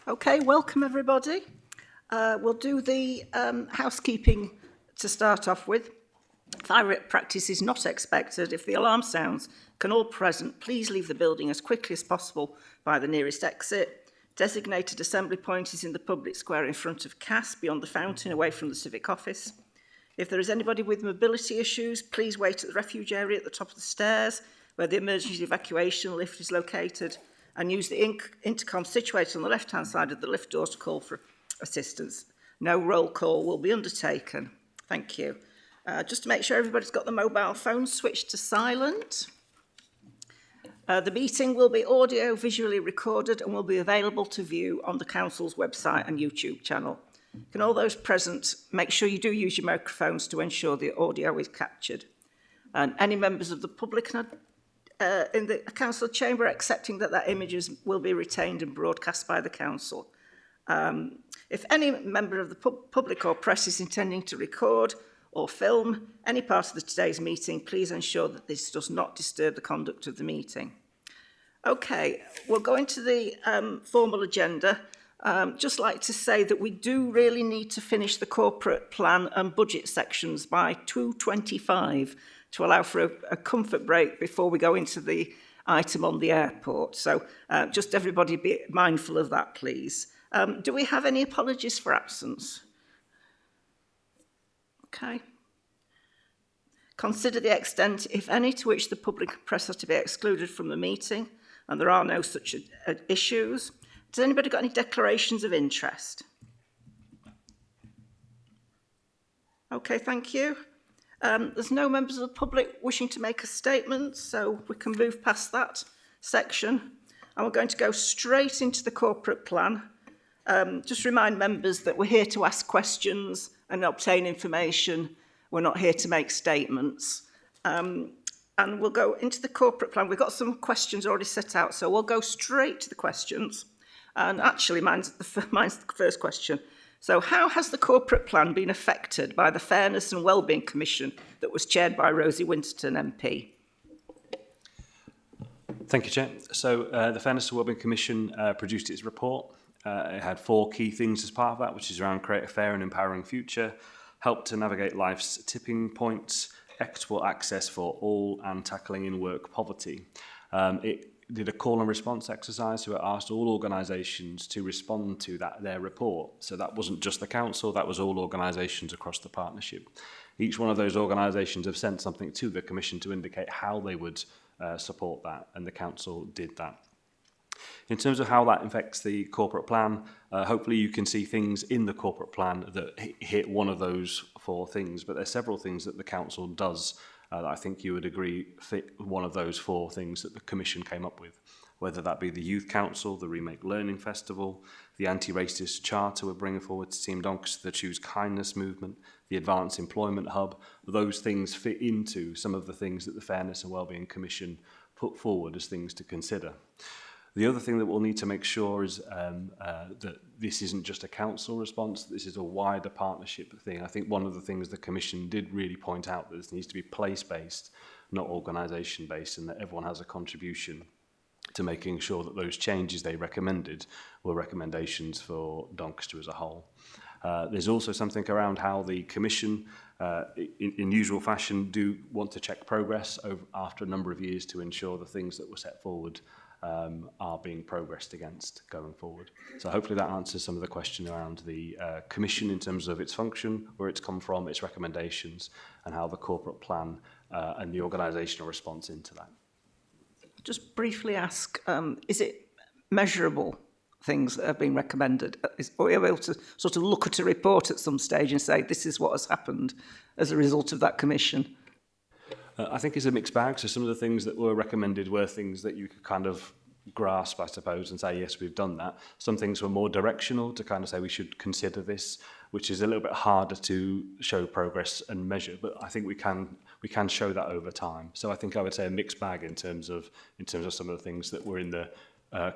Okay, welcome everybody. We'll do the housekeeping to start off with. Fire practice is not expected. If the alarm sounds, can all present please leave the building as quickly as possible by the nearest exit. Designated assembly point is in the public square in front of CAS, beyond the fountain, away from the civic office. If there is anybody with mobility issues, please wait at the refuge area at the top of the stairs, where the emergency evacuation lift is located, and use the intercom situated on the left-hand side of the lift door to call for assistance. No roll call will be undertaken. Thank you. Just to make sure everybody's got the mobile phone switched to silent. The meeting will be audio visually recorded and will be available to view on the Council's website and YouTube channel. Can all those present make sure you do use your microphones to ensure the audio is captured. And any members of the public in the council chamber accepting that images will be retained and broadcast by the council. If any member of the public or press is intending to record or film any part of today's meeting, please ensure that this does not disturb the conduct of the meeting. Okay, we'll go into the formal agenda. Just like to say that we do really need to finish the corporate plan and budget sections by 2:25 to allow for a comfort break before we go into the item on the airport. So just everybody be mindful of that, please. Do we have any apologies for absence? Okay. Consider the extent, if any, to which the public and press are to be excluded from the meeting, and there are no such issues. Has anybody got any declarations of interest? Okay, thank you. There's no members of the public wishing to make a statement, so we can move past that section. And we're going to go straight into the corporate plan. Just remind members that we're here to ask questions and obtain information. We're not here to make statements. And we'll go into the corporate plan. We've got some questions already set out, so we'll go straight to the questions. And actually, mine's the first question. So how has the corporate plan been affected by the Fairness and Wellbeing Commission that was chaired by Rosie Winterton MP? Thank you, Chair. So the Fairness and Wellbeing Commission produced its report. It had 4 key things as part of that, which is around create a fair and empowering future, help to navigate life's tipping points, equitable access for all, and tackling in-work poverty. It did a call and response exercise, so it asked all organisations to respond to their report. So that wasn't just the council, that was all organisations across the partnership. Each one of those organisations have sent something to the Commission to indicate how they would support that, and the council did that. In terms of how that affects the corporate plan, hopefully you can see things in the corporate plan that hit one of those 4 things, but there's several things that the council does that I think you would agree fit one of those 4 things that the Commission came up with, whether that be the Youth Council, the Remake Learning Festival, the Anti-Racist Charter we're bringing forward to Team Doncaster, the Choose Kindness movement, the Advanced Employment Hub. Those things fit into some of the things that the Fairness and Wellbeing Commission put forward as things to consider. The other thing that we'll need to make sure is that this isn't just a council response, this is a wider partnership thing. I think one of the things the Commission did really point out that this needs to be place-based, not organisation-based, and that everyone has a contribution to making sure that those changes they recommended were recommendations for Doncaster as a whole. There's also something around how the Commission, in usual fashion, do want to check progress after a number of years to ensure the things that were set forward are being progressed against going forward. So hopefully that answers some of the question around the Commission in terms of its function, where it's come from, its recommendations, and how the corporate plan and the organisational response into that. Just briefly ask, is it measurable things that have been recommended? Are we able to sort of look at a report at some stage and say this is what has happened as a result of that commission? I think it's a mixed bag. So some of the things that were recommended were things that you could kind of grasp, I suppose, and say, yes, we've done that. Some things were more directional to kind of say we should consider this, which is a little bit harder to show progress and measure. But I think we can show that over time. So I think I would say a mixed bag in terms of some of the things that were in the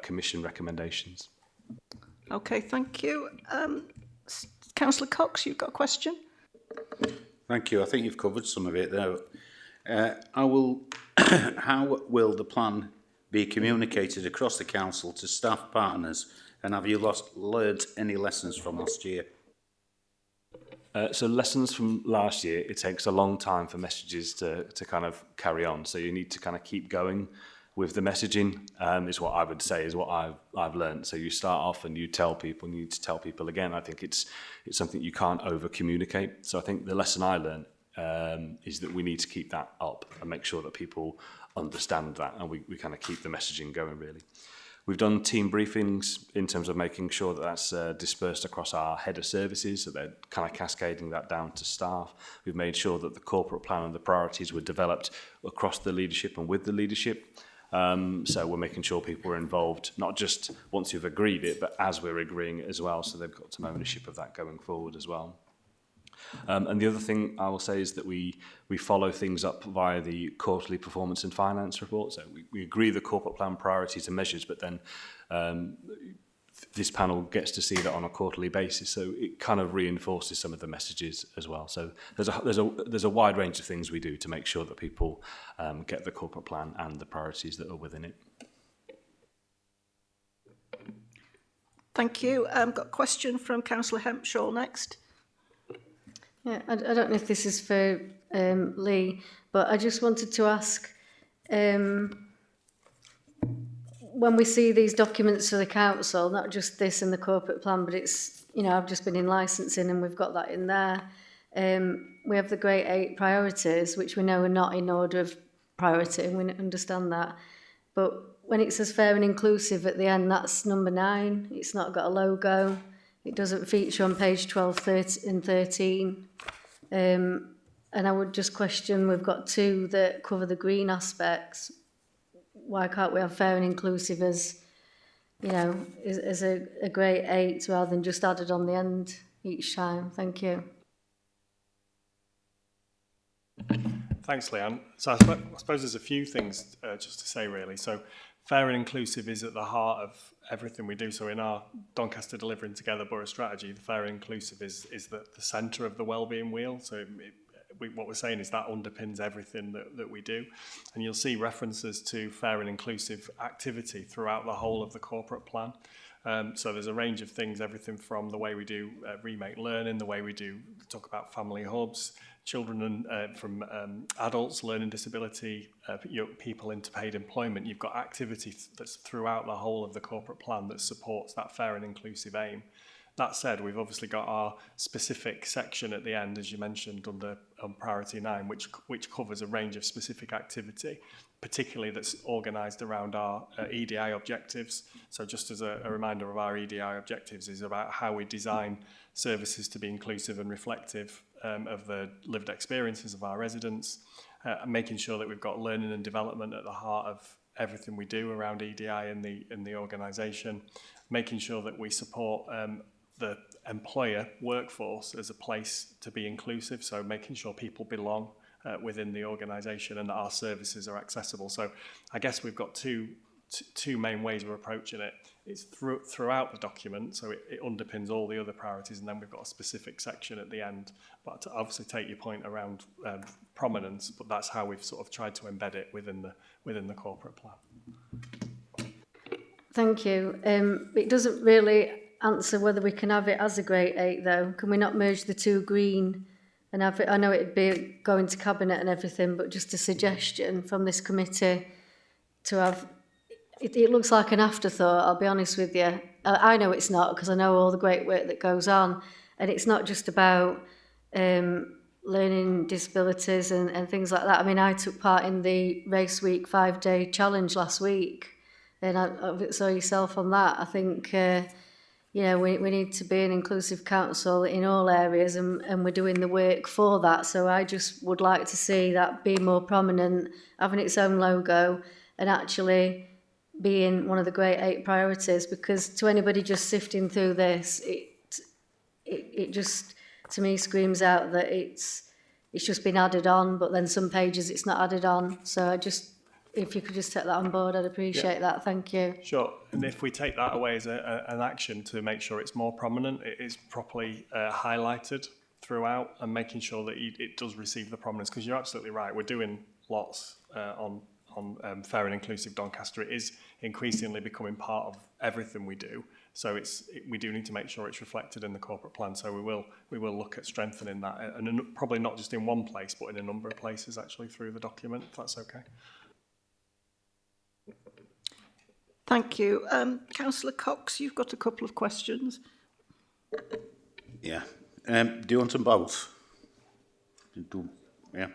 Commission recommendations. Okay, thank you. Councillor Cox, you've got a question? Thank you. I think you've covered some of it there. How will the plan be communicated across the council to staff, partners And have you learned any lessons from last year? So lessons from last year, it takes a long time for messages to kind of carry on. So you need to kind of keep going with the messaging, is what I would say, is what I've learned. So you start off and you tell people, and you need to tell people again. I think it's something you can't over communicate. So I think the lesson I learned is that we need to keep that up and make sure that people understand that, and we kind of keep the messaging going, really. We've done team briefings in terms of making sure that that's dispersed across our head of services, so they're kind of cascading that down to staff. We've made sure that the corporate plan and the priorities were developed across the leadership and with the leadership. So we're making sure people are involved, not just once you've agreed it, but as we're agreeing it as well, so they've got some ownership of that going forward as well. And the other thing I will say is that we follow things up via the quarterly performance and finance report. So we agree the corporate plan priorities and measures, but then this panel gets to see that on a quarterly basis. So it kind of reinforces some of the messages as well. So there's a wide range of things we do to make sure that people get the corporate plan and the priorities that are within it. Thank you. Got a question from Councillor Hempshaw next. Yeah, I don't know if this is for Lee, but I just wanted to ask, when we see these documents for the council, not just this and the corporate plan, but it's, you know, I've just been in licensing and we've got that in there. We have the Great 8 priorities, which we know are not in order of priority, and we understand that. But when it says fair and inclusive at the end, that's number 9. It's not got a logo. It doesn't feature on page 12, 13 and 13. And I would just question, we've got 2 that cover the green aspects. Why can't we have fair and inclusive as, you know, as a Great 8 rather than just added on the end each time? Thank you. Thanks, Leanne. So I suppose there's a few things just to say, really. So fair and inclusive is at the heart of everything we do. So in our Doncaster Delivering Together Borough Strategy, the fair and inclusive is the centre of the wellbeing wheel. So what we're saying is that underpins everything that we do. And you'll see references to fair and inclusive activity throughout the whole of the corporate plan. So there's a range of things, everything from the way we do remake learning, the way we do talk about family hubs, children and from adults, learning disability, people into paid employment. You've got activity that's throughout the whole of the corporate plan that supports that fair and inclusive aim. That said, we've obviously got our specific section at the end, as you mentioned, under Priority 9, which covers a range of specific activity, particularly that's organised around our EDI objectives. So just as a reminder of our EDI objectives is about how we design services to be inclusive and reflective of the lived experiences of our residents, making sure that we've got learning and development at the heart of everything we do around EDI in the organisation, making sure that we support the employer workforce as a place to be inclusive, so making sure people belong within the organisation and that our services are accessible. So I guess we've got two main ways we're approaching it. It's throughout the document, so it underpins all the other priorities, and then we've got a specific section at the end. But to obviously take your point around prominence, but that's how we've sort of tried to embed it within the corporate plan. Thank you. It doesn't really answer whether we can have it as a Great 8, though. Can we not merge the 2 green and have it? I know it'd be going to cabinet and everything, but just a suggestion from this committee to have. It looks like an afterthought, I'll be honest with you. I know it's not, because I know all the great work that goes on. And it's not just about learning disabilities and things like that. I mean, I took part in the Race Week 5-day challenge last week, and I saw yourself on that. I think, you know, we need to be an inclusive council in all areas, and we're doing the work for that. So I just would like to see that be more prominent, having its own logo, and actually being one of the Great 8 priorities, because to anybody just sifting through this, it just, to me, screams out that it's just been added on, but then some pages it's not added on. So if you could just take that on board, I'd appreciate that. Thank you. Sure. And if we take that away as an action to make sure it's more prominent, it is properly highlighted throughout, and making sure that it does receive the prominence, because you're absolutely right. We're doing lots on fair and inclusive Doncaster. It is increasingly becoming part of everything we do. So we do need to make sure it's reflected in the corporate plan. So we will look at strengthening that, and probably not just in one place, but in a number of places actually through the document, if that's okay. Thank you. Councillor Cox, you've got a couple of questions. Yeah. Do you want them both? Yeah.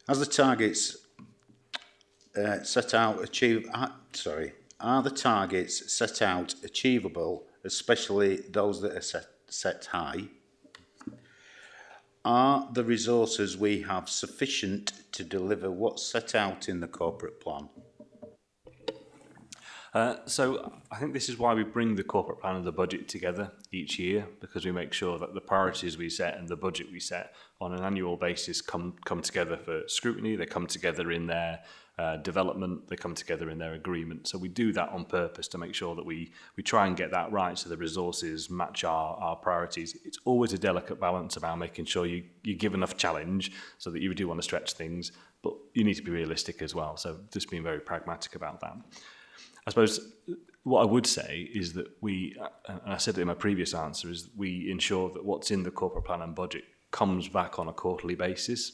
As the targets set out are the targets set out achievable, especially those that are set high? Are the resources we have sufficient to deliver what's set out in the corporate plan? So I think this is why we bring the corporate plan and the budget together each year, because we make sure that the priorities we set and the budget we set on an annual basis come together for scrutiny. They come together in their development, they come together in their agreement. So we do that on purpose to make sure that we try and get that right so the resources match our priorities. It's always a delicate balance about making sure you give enough challenge so that you do want to stretch things, but you need to be realistic as well. So just being very pragmatic about that. I suppose what I would say is that we, and I said it in my previous answer, is we ensure that what's in the corporate plan and budget comes back on a quarterly basis.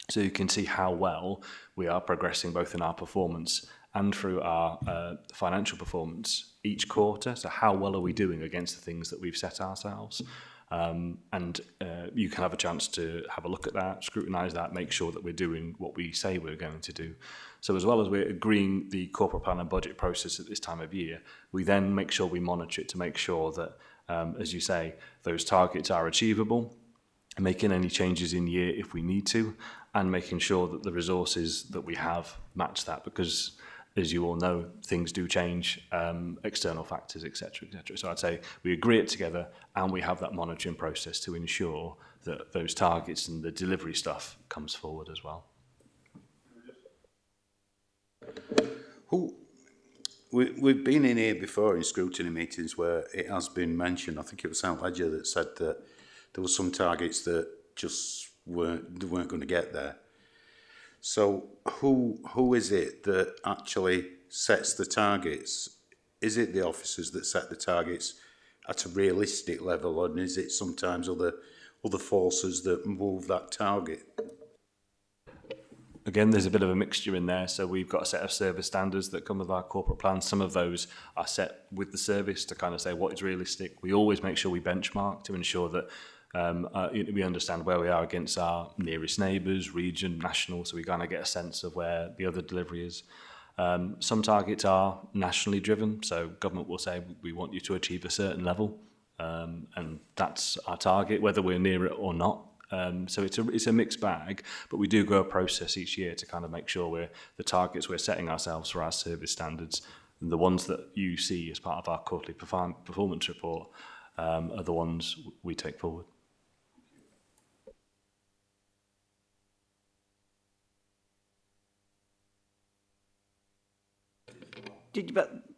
So you can see how well we are progressing both in our performance and through our financial performance each quarter. So how well are we doing against the things that we've set ourselves? And you can have a chance to have a look at that, scrutinise that, make sure that we're doing what we say we're going to do. So as well as we're agreeing the corporate plan and budget process at this time of year, we then make sure we monitor it to make sure that, as you say, those targets are achievable, making any changes in year if we need to, and making sure that the resources that we have match that, because as you all know, things do change, external factors, etc., etc. So I'd say we agree it together and we have that monitoring process to ensure that those targets and the delivery stuff comes forward as well. We've been in here before in scrutiny meetings where it has been mentioned, I think it was St Ledger that said that there were some targets that just weren't going to get there. So who is it that actually sets the targets? Is it the officers that set the targets at a realistic level, and is it sometimes other forces that move that target? Again, there's a bit of a mixture in there. So we've got a set of service standards that come with our corporate plan. Some of those are set with the service to kind of say what is realistic. We always make sure we benchmark to ensure that we understand where we are against our nearest neighbours, region, national, so we kind of get a sense of where the other delivery is. Some targets are nationally driven, so government will say we want you to achieve a certain level, and that's our target, whether we're near it or not. So it's a mixed bag, but we do go a process each year to kind of make sure the targets we're setting ourselves for our service standards, and the ones that you see as part of our quarterly performance report are the ones we take forward. Did you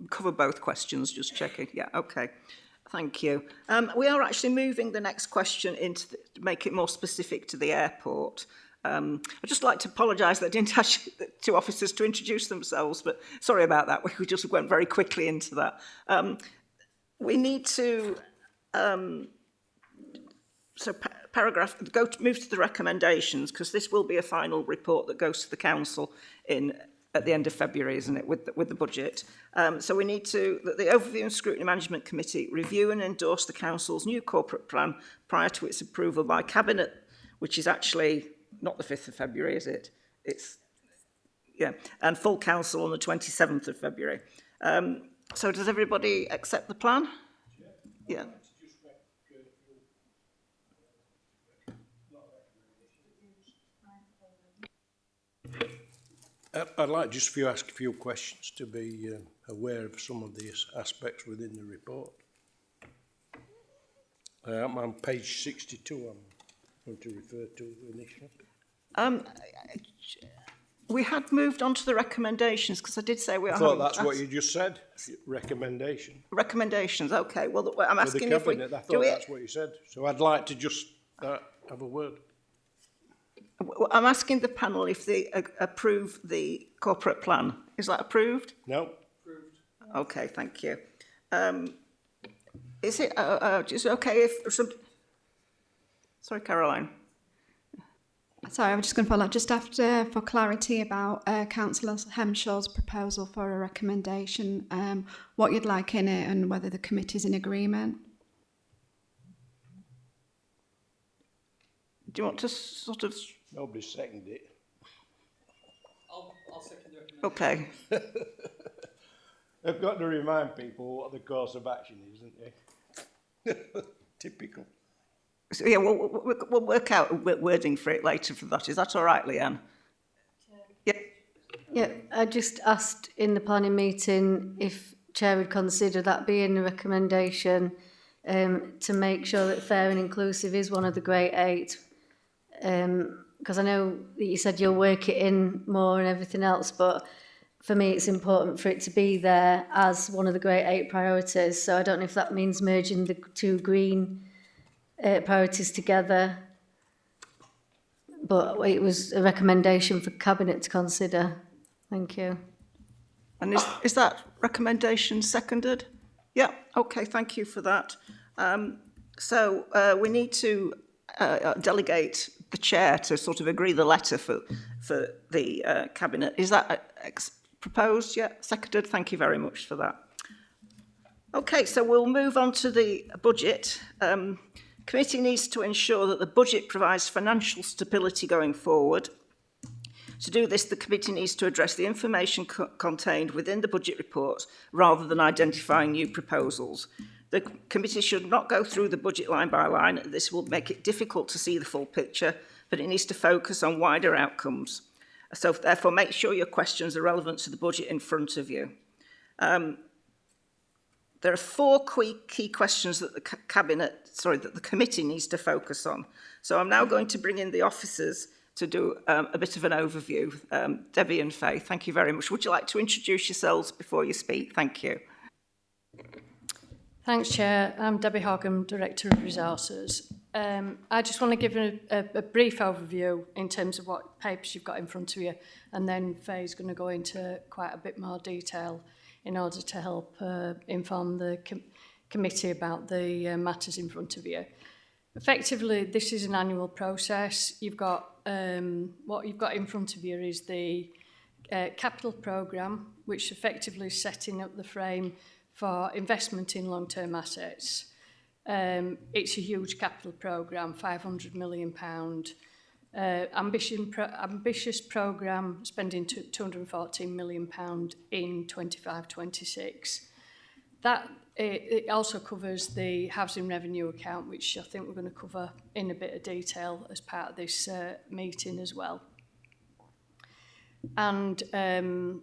cover both questions? Just checking. Yeah, okay. Thank you. We are actually moving the next question to make it more specific to the airport. I'd just like to apologise that I didn't ask the two officers to introduce themselves, but sorry about that. We just went very quickly into that. We need to, move to the recommendations, because this will be a final report that goes to the council at the end of February, isn't it, with the budget. So we need that the Overview and Scrutiny Management Committee review and endorse the council's new corporate plan prior to its approval by Cabinet, which is actually not the 5th of February, is it? And full council on the 27th of February. So does everybody accept the plan? Yeah. I'd like just for you to ask a few questions to be aware of some of these aspects within the report. I'm on page 62, I'm going to refer to initially. We had moved on to the recommendations, because I did say we are. I thought that's what you just said, recommendation. Recommendations, okay. Well, I'm asking the if we... Cabinet, I thought that's what you said. So I'd like to just have a word. I'm asking the panel if they approve the corporate plan. Is that approved? No? Okay, thank you. Is it okay if some... Sorry, Caroline. Sorry, I'm just going to follow up just after for clarity about Councillor Hemshaw's proposal for a recommendation, what you'd like in it and whether the committee's in agreement. Do you want to sort of... Nobody seconded it. I'll second the recommendation. Okay. They've got to remind people what the course of action is, isn't they? Typical. So, yeah, we'll work out wording for it later for that. Is that all right, Leanne? Yeah. Yeah, I just asked in the planning meeting if Chair would consider that being a recommendation to make sure that fair and inclusive is one of the Great Eight. Because I know that you said you'll work it in more and everything else, but for me it's important for it to be there as one of the Great Eight priorities. So I don't know if that means merging the two green priorities together, but it was a recommendation for Cabinet to consider. Thank you. And is that recommendation seconded? Yeah, okay, thank you for that. So we need to delegate the chair to sort of agree the letter for the Cabinet. Is that proposed? Yeah, seconded. Thank you very much for that. Okay, so we'll move on to the budget. Committee needs to ensure that the budget provides financial stability going forward. To do this, the committee needs to address the information contained within the budget report rather than identifying new proposals. The committee should not go through the budget line by line. This will make it difficult to see the full picture, but it needs to focus on wider outcomes. So therefore, make sure your questions are relevant to the budget in front of you. There are four key questions that the committee needs to focus on. So I'm now going to bring in the officers to do a bit of an overview. Debbie and Faye, thank you very much. Would you like to introduce yourselves before you speak? Thank you. Thanks, Chair. I'm Debbie Hogham, Director of Resources. I just want to give a brief overview in terms of what papers you've got in front of you, and then Faye's going to go into quite a bit more detail in order to help inform the committee about the matters in front of you. Effectively, this is an annual process. You've got what you've got in front of you is the capital programme, which effectively is setting up the frame for investment in long-term assets. It's a huge capital programme, £500 million. Ambitious programme, spending £214 million in 25-26. That it also covers the housing revenue account, which I think we're going to cover in a bit of detail as part of this meeting as well. And then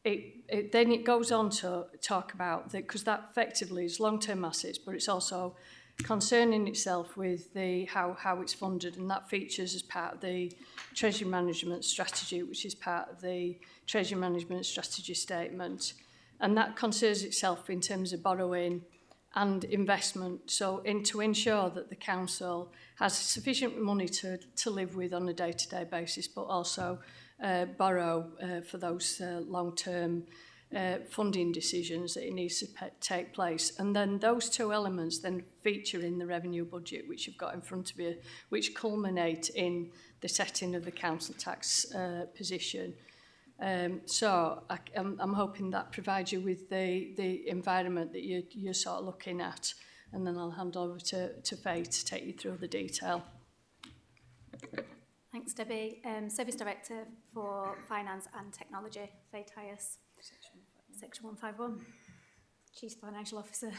it goes on to talk about that, because that effectively is long-term assets, but it's also concerning itself with the how it's funded, and that features as part of the Treasury Management Strategy, which is part of the Treasury Management Strategy Statement, and that concerns itself in terms of borrowing and investment, so to ensure that the council has sufficient money to live with on a day-to-day basis, but also borrow for those long-term funding decisions that it needs to take place. And then those two elements then feature in the revenue budget, which you've got in front of you, which culminate in the setting of the council tax position. So I'm hoping that provides you with the environment that you're sort of looking at, and then I'll hand over to Faye to take you through the detail. Thanks, Debbie. Service Director for Finance and Technology, Faye Tyus. Section 151. Chief Financial Officer.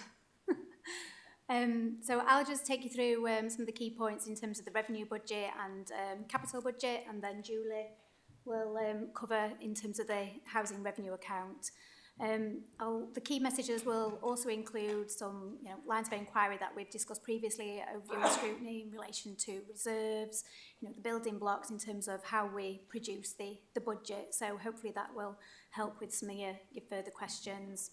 So I'll just take you through some of the key points in terms of the revenue budget and capital budget, and then Julie will cover in terms of the housing revenue account. The key messages will also include some lines of inquiry that we've discussed previously over your scrutiny in relation to reserves, the building blocks in terms of how we produce the budget. So hopefully that will help with some of your further questions.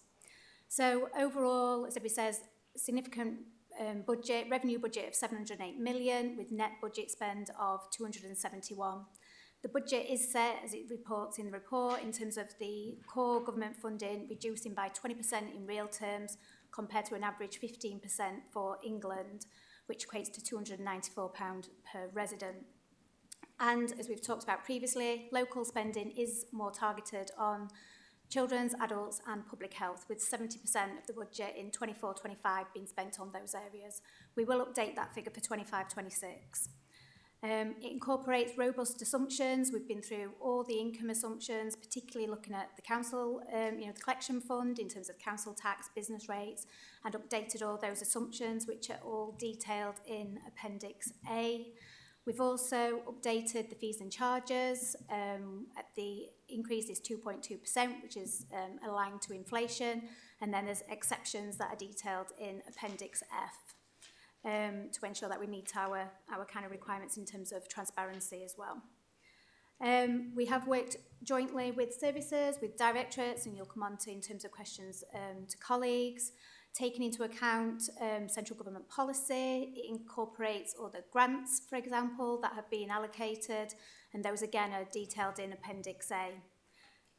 So overall, as Debbie says, significant revenue budget of 708 million with net budget spend of 271. The budget is set, as it reports in the report, in terms of the core government funding reducing by 20% in real terms compared to an average 15% for England, which equates to £294 per resident. And as we've talked about previously, local spending is more targeted on children's, adults and public health, with 70% of the budget in 24-25 being spent on those areas. We will update that figure for 25-26. It incorporates robust assumptions. We've been through all the income assumptions, particularly looking at the council, the collection fund in terms of council tax, business rates, and updated all those assumptions, which are all detailed in Appendix A. We've also updated the fees and charges. The increase is 2.2%, which is aligned to inflation, and then there's exceptions that are detailed in Appendix F. To ensure that we meet our kind of requirements in terms of transparency as well. We have worked jointly with services, with directorates, and you'll come on to in terms of questions to colleagues, taking into account central government policy. It incorporates all the grants, for example, that have been allocated, and those again are detailed in Appendix A.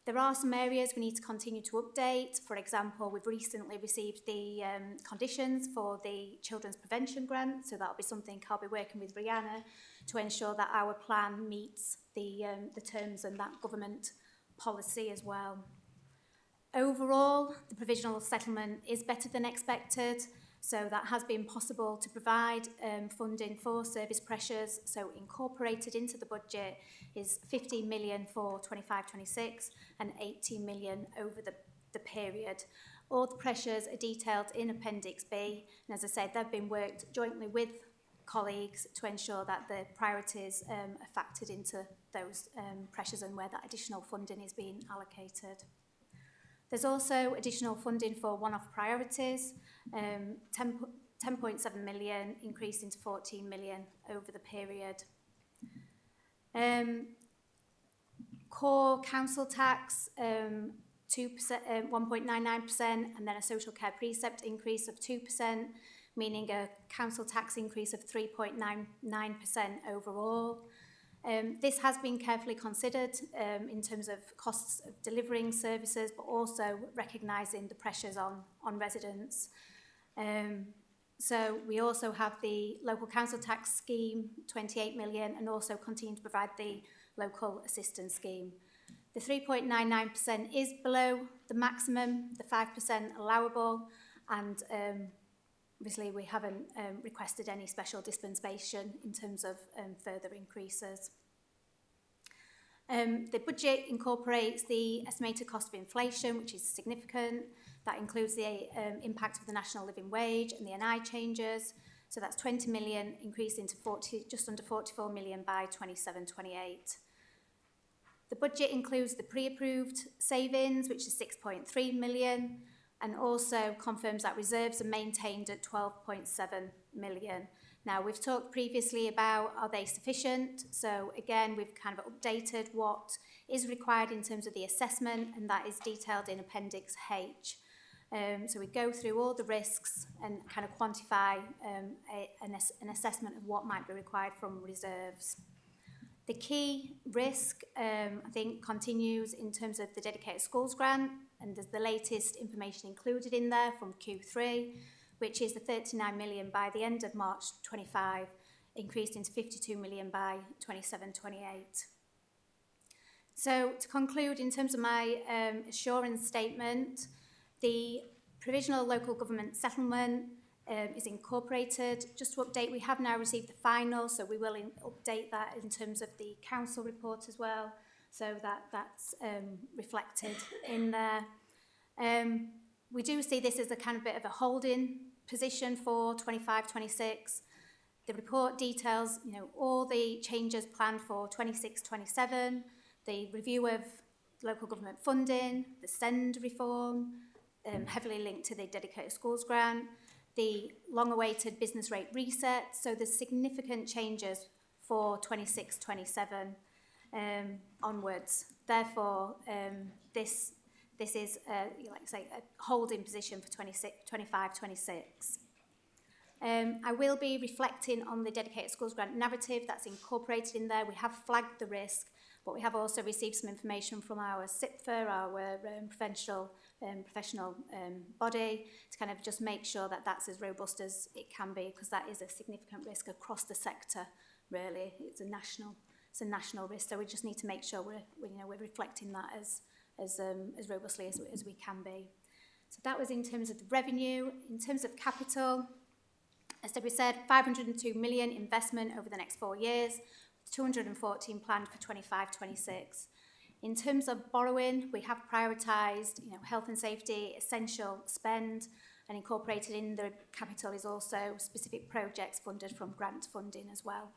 There are some areas we need to continue to update. For example, we've recently received the conditions for the Children's Prevention Grant, so that'll be something I'll be working with Rihanna to ensure that our plan meets the terms and that government policy as well. Overall, the provisional settlement is better than expected, so that has been possible to provide funding for service pressures. So incorporated into the budget is 15 million for 25-26 and 18 million over the period. All the pressures are detailed in Appendix B, and as I said, they've been worked jointly with colleagues to ensure that the priorities are factored into those pressures and where that additional funding is being allocated. There's also additional funding for one-off priorities, 10.7 million increasing to 14 million over the period. Core council tax, 1.99%, and then a social care precept increase of 2%, meaning a council tax increase of 3.99% overall. This has been carefully considered in terms of costs of delivering services, but also recognising the pressures on residents. So we also have the local council tax scheme, 28 million, and also continue to provide the local assistance scheme. The 3.99% is below the maximum, the 5% allowable, and obviously we haven't requested any special dispensation in terms of further increases. The budget incorporates the estimated cost of inflation, which is significant. That includes the impact of the national living wage and the NI changes. So that's 20 million increasing to just under 44 million by 27-28. The budget includes the pre-approved savings, which is 6.3 million, and also confirms that reserves are maintained at 12.7 million. Now, we've talked previously about, are they sufficient? So again, we've kind of updated what is required in terms of the assessment, and that is detailed in Appendix H. So we go through all the risks and kind of quantify an assessment of what might be required from reserves. The key risk, I think, continues in terms of the dedicated schools grant, and there's the latest information included in there from Q3, which is the 39 million by the end of March 25, increasing to 52 million by 27-28. So to conclude, in terms of my assurance statement, the provisional local government settlement is incorporated. Just to update, we have now received the final, so we will update that in terms of the council report as well, so that's reflected in there. We do see this as a kind of bit of a holding position for 25-26. The report details, all the changes planned for 26-27, the review of local government funding, the SEND reform, heavily linked to the dedicated schools grant, the long-awaited business rate reset. So there's significant changes for 26-27 onwards. Therefore, this is, like I say, a holding position for 25-26. I will be reflecting on the Dedicated Schools Grant narrative that's incorporated in there. We have flagged the risk, but we have also received some information from our SIPFA, our professional body, to kind of just make sure that that's as robust as it can be, because that is a significant risk across the sector, really. It's a national risk, so we just need to make sure we're reflecting that as robustly as we can be. So that was in terms of the revenue. In terms of capital, as we said, 502 million investment over the next 4 years, 214 planned for 25-26. In terms of borrowing, we have prioritised, health and safety, essential spend, and incorporated in the capital is also specific projects funded from grant funding as well.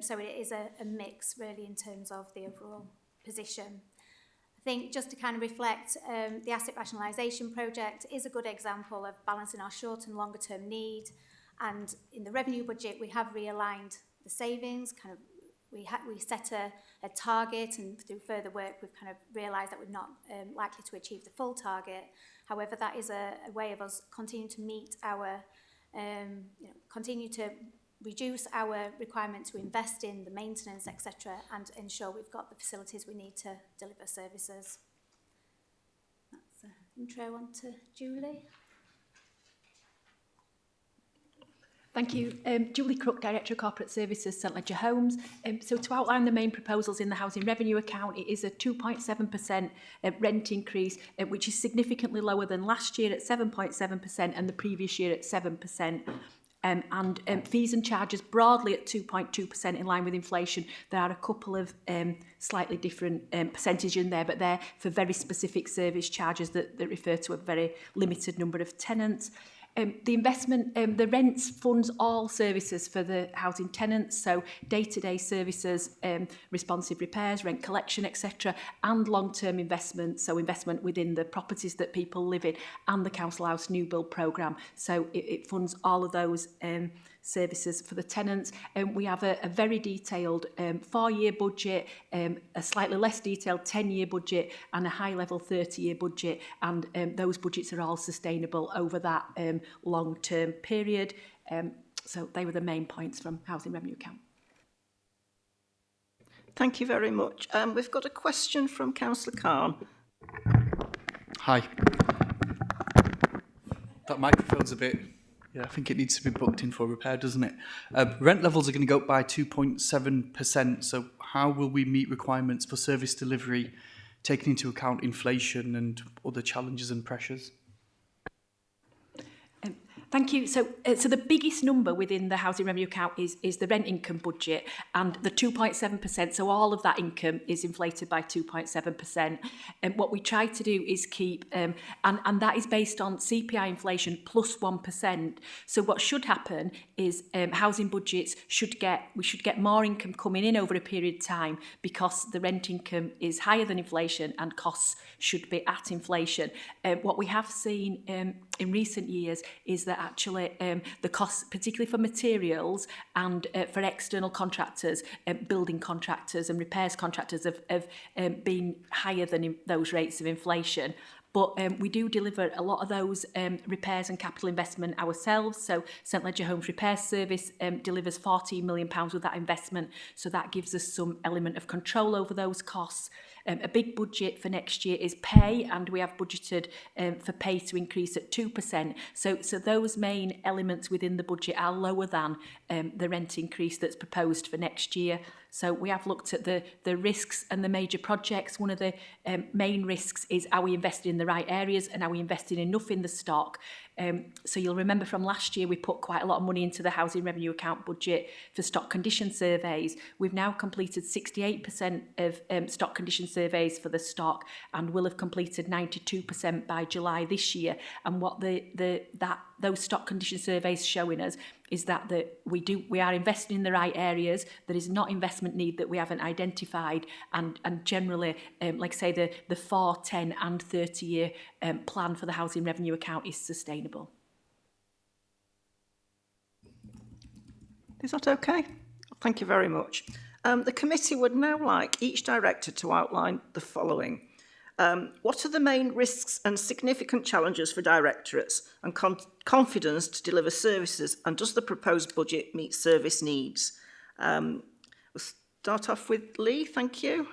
So it is a mix really in terms of the overall position. I think just to kind of reflect, the asset rationalisation project is a good example of balancing our short and longer term need. And in the revenue budget, we have realigned the savings, we set a target, and through further work, we've kind of realised that we're not likely to achieve the full target. However, that is a way of us continuing to meet our, continue to reduce our requirement to invest in the maintenance, etc., and ensure we've got the facilities we need to deliver services. That's an intro on to Julie. Thank you. Julie Crook, Director of Corporate Services, St Ledger Homes. So to outline the main proposals in the housing revenue account, it is a 2.7% rent increase, which is significantly lower than last year at 7.7% and the previous year at 7%. And fees and charges broadly at 2.2% in line with inflation. There are a couple of slightly different percentages in there, but they're for very specific service charges that refer to a very limited number of tenants. The investment, the rents funds all services for the housing tenants, so day-to-day services, responsive repairs, rent collection, etc., and long-term investment, so investment within the properties that people live in, and the Council House New Build programme. So it funds all of those services for the tenants. We have a very detailed 4-year budget, a slightly less detailed 10-year budget, and a high-level 30-year budget, and those budgets are all sustainable over that long-term period. So they were the main points from Housing Revenue Account. Thank you very much. We've got a question from Councillor Khan. Hi. That microphone's a bit... Yeah, I think it needs to be booked in for repair, doesn't it? Rent levels are going to go up by 2.7%. So how will we meet requirements for service delivery, taking into account inflation and other challenges and pressures? Thank you. So the biggest number within the housing revenue account is the rent income budget, and the 2.7%. So all of that income is inflated by 2.7%. And what we try to do is keep, and that is based on CPI inflation plus 1%. So what should happen is housing budgets we should get more income coming in over a period of time, because the rent income is higher than inflation and costs should be at inflation. What we have seen in recent years is that actually the costs, particularly for materials and for external contractors, building contractors and repairs contractors, have been higher than those rates of inflation. But we do deliver a lot of those repairs and capital investment ourselves. So St Ledger Homes Repair Service delivers £14 million with that investment. So that gives us some element of control over those costs. A big budget for next year is pay, and we have budgeted for pay to increase at 2%. So those main elements within the budget are lower than the rent increase that's proposed for next year. So we have looked at the risks and the major projects. One of the main risks is, are we investing in the right areas, and are we investing enough in the stock? So you'll remember from last year we put quite a lot of money into the housing revenue account budget for stock condition surveys. We've now completed 68% of stock condition surveys for the stock, and will have completed 92% by July this year. And what those stock condition surveys showing us is that we are investing in the right areas. There is not investment need that we haven't identified, and generally, like I say, the 4, 10 and 30-year plan for the housing revenue account is sustainable. Is that okay? Thank you very much. The committee would now like each director to outline the following. What are the main risks and significant challenges for directorates and confidence to deliver services, and does the proposed budget meet service needs? We'll start off with Lee, thank you.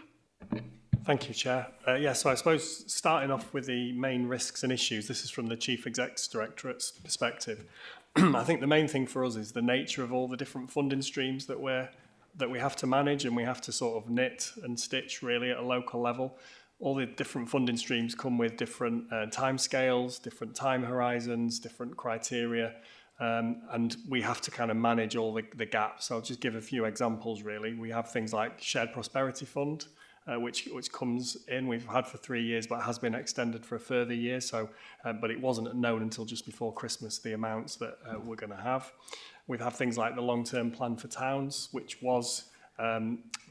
Thank you, Chair. So I suppose starting off with the main risks and issues, this is from the Chief Exec's Directorate's perspective. I think the main thing for us is the nature of all the different funding streams that we have to manage, and we have to sort of knit and stitch really at a local level. All the different funding streams come with different timescales, different time horizons, different criteria, and we have to kind of manage all the gaps. So I'll just give a few examples really. We have things like Shared Prosperity Fund, which comes in, we've had for 3 years, but has been extended for a further year. So, but it wasn't known until just before Christmas, the amounts that we're going to have. We have things like the long-term plan for towns, which was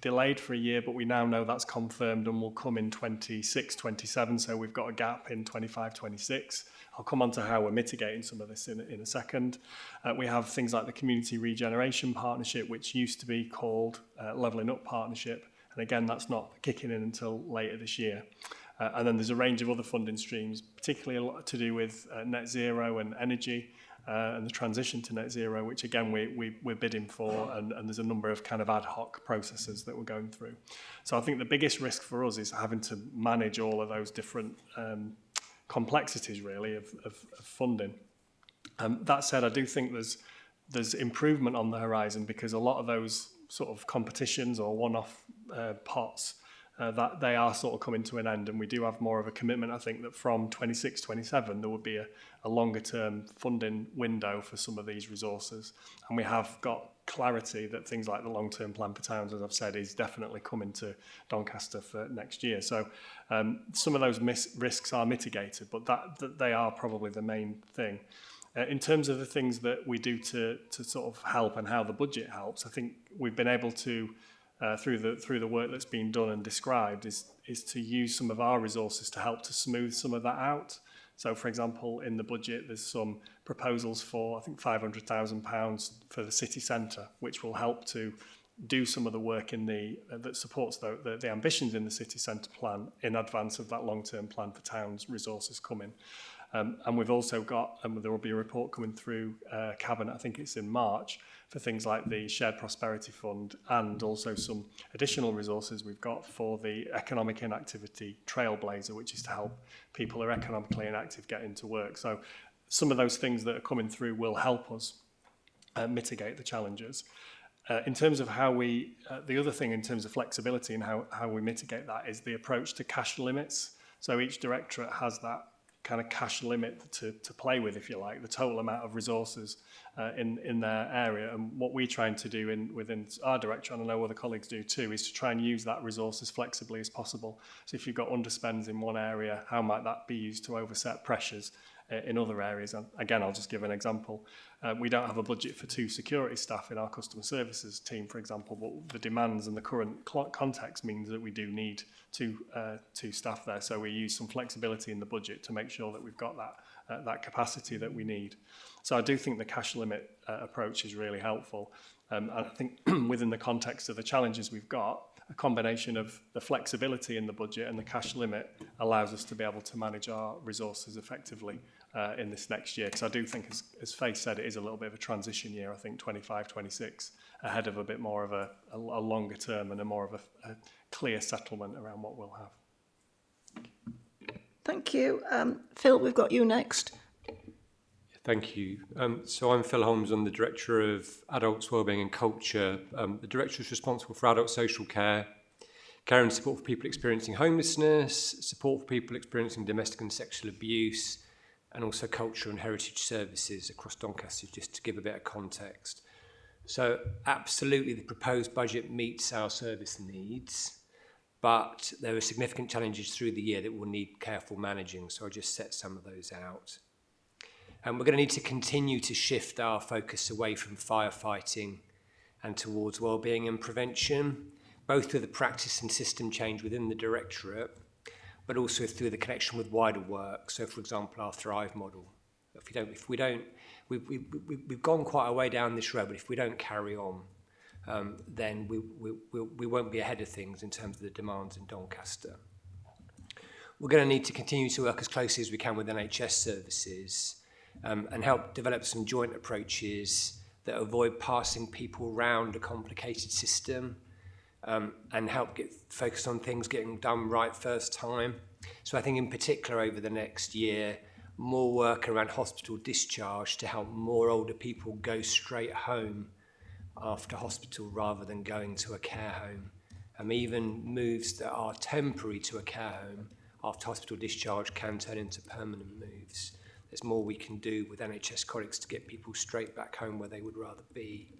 delayed for a year, but we now know that's confirmed and will come in 26, 27. So we've got a gap in 25, 26. I'll come on to how we're mitigating some of this in a second. We have things like the Community Regeneration Partnership, which used to be called Levelling Up Partnership. And again, that's not kicking in until later this year. And then there's a range of other funding streams, particularly a lot to do with net zero and energy and the transition to net zero, which again, we're bidding for, and there's a number of kind of ad hoc processes that we're going through. So I think the biggest risk for us is having to manage all of those different complexities really of funding. That said, I do think there's improvement on the horizon, because a lot of those sort of competitions or one-off pots, that they are sort of coming to an end, and we do have more of a commitment. I think that from 26, 27 there would be a longer term funding window for some of these resources, and we have got clarity that things like the long-term plan for towns, as I've said, is definitely coming to Doncaster for next year. So some of those risks are mitigated, but that they are probably the main thing. In terms of the things that we do to sort of help and how the budget helps, I think we've been able to, through the work that's been done and described, is to use some of our resources to help to smooth some of that out. So, for example, in the budget, there's some proposals for, I think, £500,000 for the city centre, which will help to do some of the work in that supports the ambitions in the city centre plan in advance of that long-term plan for towns resources coming. And we've also got, and there will be a report coming through Cabinet, I think it's in March, for things like the Shared Prosperity Fund, and also some additional resources we've got for the Economic Inactivity Trailblazer, which is to help people who are economically inactive get into work. So some of those things that are coming through will help us mitigate the challenges. In terms of how we, the other thing in terms of flexibility and how we mitigate that is the approach to cash limits. So each directorate has that kind of cash limit to play with, if you like, the total amount of resources in their area. And what we're trying to do within our directorate, and I know other colleagues do too, is to try and use that resource as flexibly as possible. So if you've got underspends in one area, how might that be used to overset pressures in other areas? And again, I'll just give an example. We don't have a budget for 2 security staff in our customer services team, for example, but the demands and the current context means that we do need two staff there. So we use some flexibility in the budget to make sure that we've got that capacity that we need. So I do think the cash limit approach is really helpful. And I think within the context of the challenges we've got, a combination of the flexibility in the budget and the cash limit allows us to be able to manage our resources effectively in this next year. Because I do think, as Faye said, it is a little bit of a transition year, I think 25, 26, ahead of a bit more of a longer term and a more of a clear settlement around what we'll have. Thank you. Phil, we've got you next. Thank you. So I'm Phil Holmes. I'm the Director of Adults Wellbeing and Culture. The Director is responsible for adult social care, care and support for people experiencing homelessness, support for people experiencing domestic and sexual abuse, and also culture and heritage services across Doncaster, just to give a bit of context. So absolutely the proposed budget meets our service needs, but there are significant challenges through the year that will need careful managing. So I'll just set some of those out. And we're going to need to continue to shift our focus away from firefighting and towards wellbeing and prevention, both through the practice and system change within the directorate, but also through the connection with wider work. So, for example, our Thrive model. We've gone quite a way down this road, but if we don't carry on, then we won't be ahead of things in terms of the demands in Doncaster. we're going to need to continue to work as closely as we can with NHS services and help develop some joint approaches that avoid passing people around a complicated system and help get focused on things getting done right first time. So I think in particular over the next year, more work around hospital discharge to help more older people go straight home after hospital rather than going to a care home. Even moves that are temporary to a care home after hospital discharge can turn into permanent moves. There's more we can do with NHS colleagues to get people straight back home where they would rather be.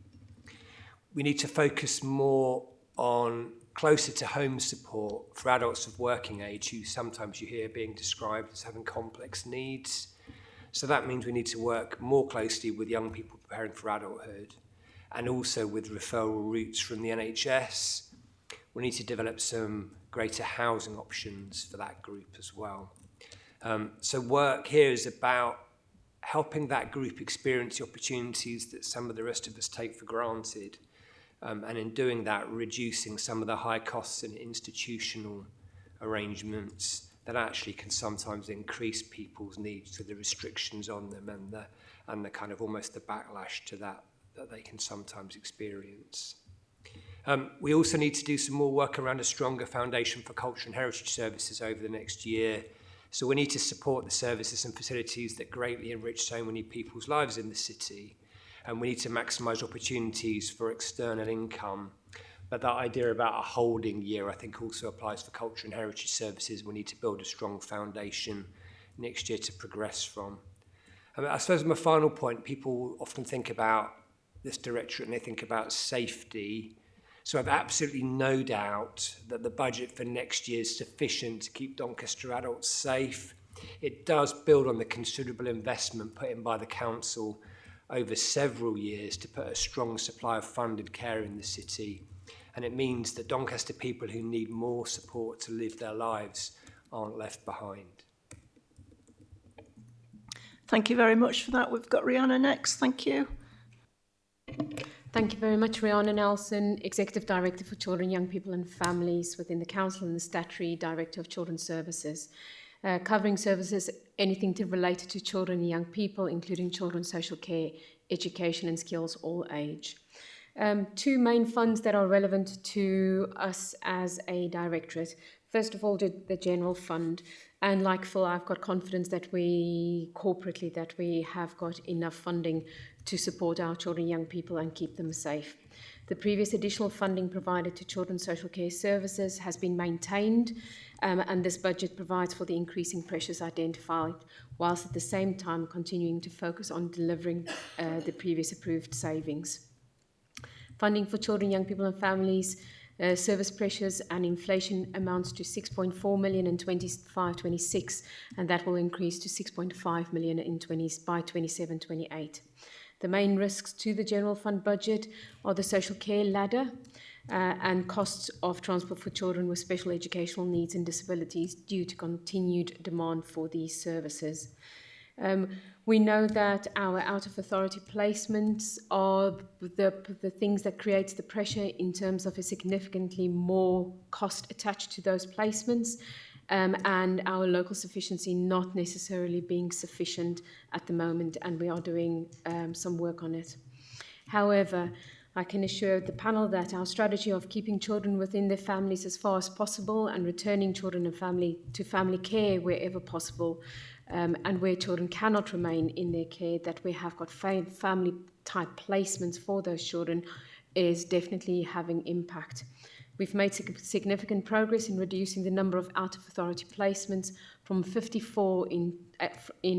We need to focus more on closer to home support for adults of working age who sometimes you hear being described as having complex needs. So that means we need to work more closely with young people preparing for adulthood and also with referral routes from the NHS. We need to develop some greater housing options for that group as well. So work here is about helping that group experience the opportunities that some of the rest of us take for granted. And in doing that, reducing some of the high costs and institutional arrangements that actually can sometimes increase people's needs to the restrictions on them and the kind of almost the backlash to that they can sometimes experience. We also need to do some more work around a stronger foundation for culture and heritage services over the next year. So we need to support the services and facilities that greatly enrich so many people's lives in the city. And we need to maximise opportunities for external income. But that idea about a holding year, I think, also applies for culture and heritage services. We need to build a strong foundation next year to progress from. I suppose my final point, people often think about this directorate and they think about safety. So I've absolutely no doubt that the budget for next year is sufficient to keep Doncaster adults safe. It does build on the considerable investment put in by the council over several years to put a strong supply of funded care in the city. And it means that Doncaster people who need more support to live their lives aren't left behind. Thank you very much for that. We've got Rihanna next. Thank you. Thank you very much, Rihanna Nelson, Executive Director for Children, Young People and Families within the Council and the Statutory Director of Children's Services, covering services, anything related to children and young people, including children's social care, education and skills, all age. Two main funds that are relevant to us as a directorate. First of all, the General Fund. And like Phil, I've got confidence that we have got enough funding to support our children and young people and keep them safe. The previous additional funding provided to children's social care services has been maintained, and this budget provides for the increasing pressures identified, whilst at the same time continuing to focus on delivering the previous approved savings. Funding for children, young people and families, service pressures and inflation amounts to 6.4 million in 25-26, and that will increase to 6.5 million by 27-28. The main risks to the general fund budget are the social care ladder and costs of transport for children with special educational needs and disabilities due to continued demand for these services. We know that our out-of-authority placements are the things that creates the pressure in terms of a significantly more cost attached to those placements, and our local sufficiency not necessarily being sufficient at the moment, and we are doing some work on it. However, I can assure the panel that our strategy of keeping children within their families as far as possible and returning children and family to family care wherever possible, and where children cannot remain in their care, that we have got family type placements for those children is definitely having impact. We've made significant progress in reducing the number of out-of-authority placements from 54 in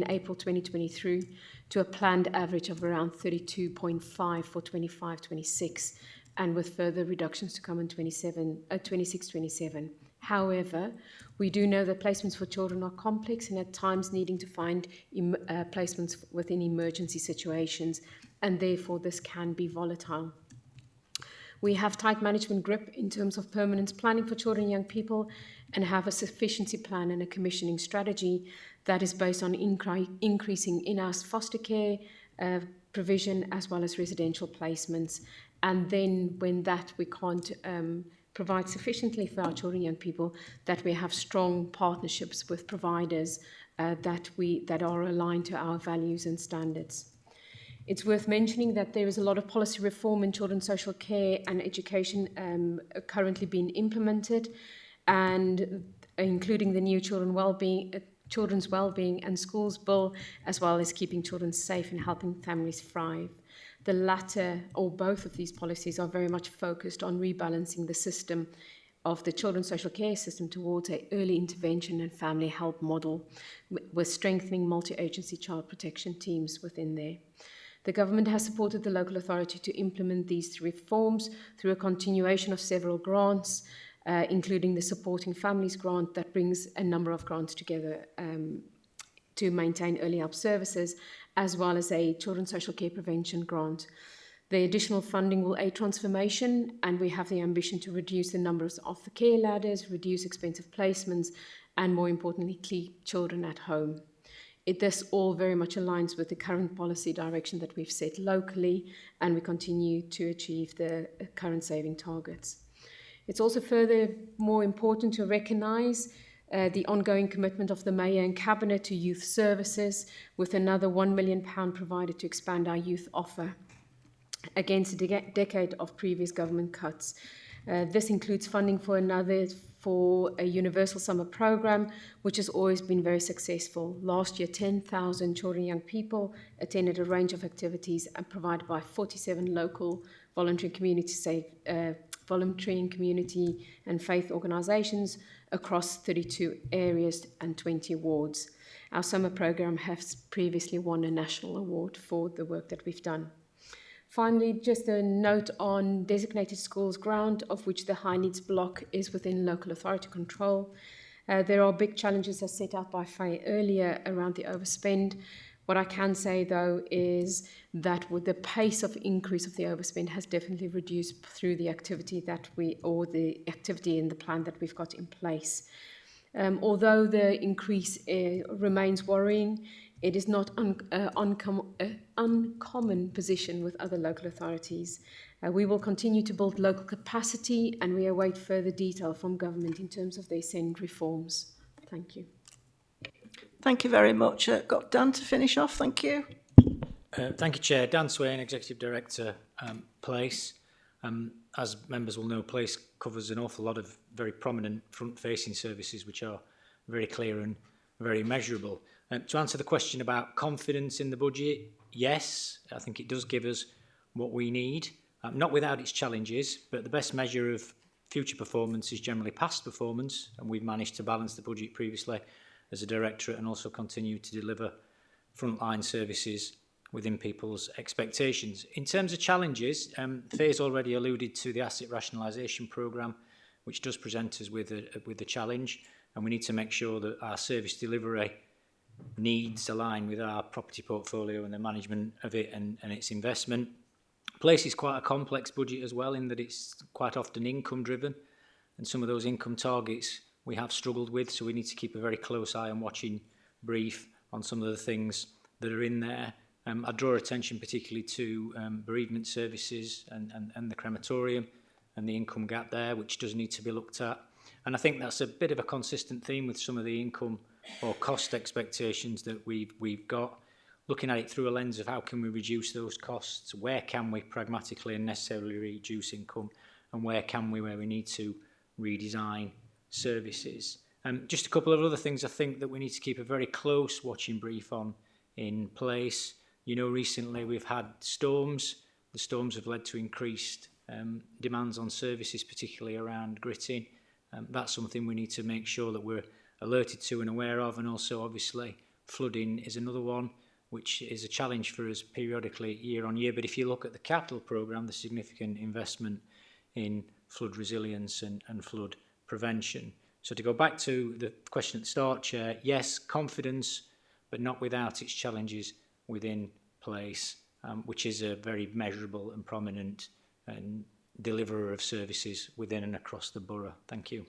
April 2023 to a planned average of around 32.5 for 25-26, and with further reductions to come in 26-27. However, we do know that placements for children are complex and at times needing to find placements within emergency situations, and therefore this can be volatile. We have tight management grip in terms of permanence planning for children and young people, and have a sufficiency plan and a commissioning strategy that is based on increasing in-house foster care provision as well as residential placements. And then when that we can't provide sufficiently for our children and young people, that we have strong partnerships with providers that are aligned to our values and standards. It's worth mentioning that there is a lot of policy reform in children's social care and education currently being implemented, and including the new Children's Wellbeing and Schools Bill, as well as keeping children safe and helping families thrive. The latter, or both of these policies, are very much focused on rebalancing the system of the children's social care system towards an early intervention and family help model, with strengthening multi-agency child protection teams within there. The government has supported the local authority to implement these reforms through a continuation of several grants, including the Supporting Families grant that brings a number of grants together to maintain early help services, as well as a children's social care prevention grant. The additional funding will aid transformation, and we have the ambition to reduce the numbers of the care ladders, reduce expensive placements, and more importantly, keep children at home. This all very much aligns with the current policy direction that we've set locally, and we continue to achieve the current saving targets. It's also further more important to recognise the ongoing commitment of the Mayor and Cabinet to youth services, with another £1 million provided to expand our youth offer against a decade of previous government cuts. This includes funding for a universal summer programme, which has always been very successful. Last year, 10,000 children and young people attended a range of activities and provided by 47 local voluntary community and faith organisations across 32 areas and 20 wards. Our summer programme has previously won a national award for the work that we've done. Finally, just a note on designated schools ground, of which the high needs block is within local authority control. There are big challenges as set out by Faye earlier around the overspend. What I can say, though, is that with the pace of increase of the overspend has definitely reduced through the activity the activity in the plan that we've got in place. Although the increase remains worrying, it is not an uncommon position with other local authorities. We will continue to build local capacity, and we await further detail from government in terms of their SEND reforms. Thank you. Thank you very much. Got Dan to finish off. Thank you. Thank you, Chair. Dan Swain, Executive Director, Place. As members will know, Place covers an awful lot of very prominent front-facing services which are very clear and very measurable. To answer the question about confidence in the budget, yes, I think it does give us what we need, not without its challenges, but the best measure of future performance is generally past performance, and we've managed to balance the budget previously as a directorate and also continue to deliver frontline services within people's expectations. In terms of challenges, Faye's already alluded to the asset rationalisation programme, which does present us with a challenge, and we need to make sure that our service delivery needs align with our property portfolio and the management of it and its investment. Place is quite a complex budget as well, in that it's quite often income driven, and some of those income targets we have struggled with, so we need to keep a very close eye on watching brief on some of the things that are in there. I draw attention particularly to bereavement services and the crematorium and the income gap there, which does need to be looked at. And I think that's a bit of a consistent theme with some of the income or cost expectations that we've got. Looking at it through a lens of how can we reduce those costs, where can we pragmatically and necessarily reduce income, and where we need to redesign services. Just a couple of other things I think that we need to keep a very close watching brief on in Place. You know, recently we've had storms. The storms have led to increased demands on services, particularly around gritting. That's something we need to make sure that we're alerted to and aware of, and also obviously flooding is another one, which is a challenge for us periodically year on year. But if you look at the capital programme, the significant investment in flood resilience and flood prevention. So to go back to the question at the start, Chair, yes, confidence, but not without its challenges within Place, which is a very measurable and prominent deliverer of services within and across the borough. Thank you.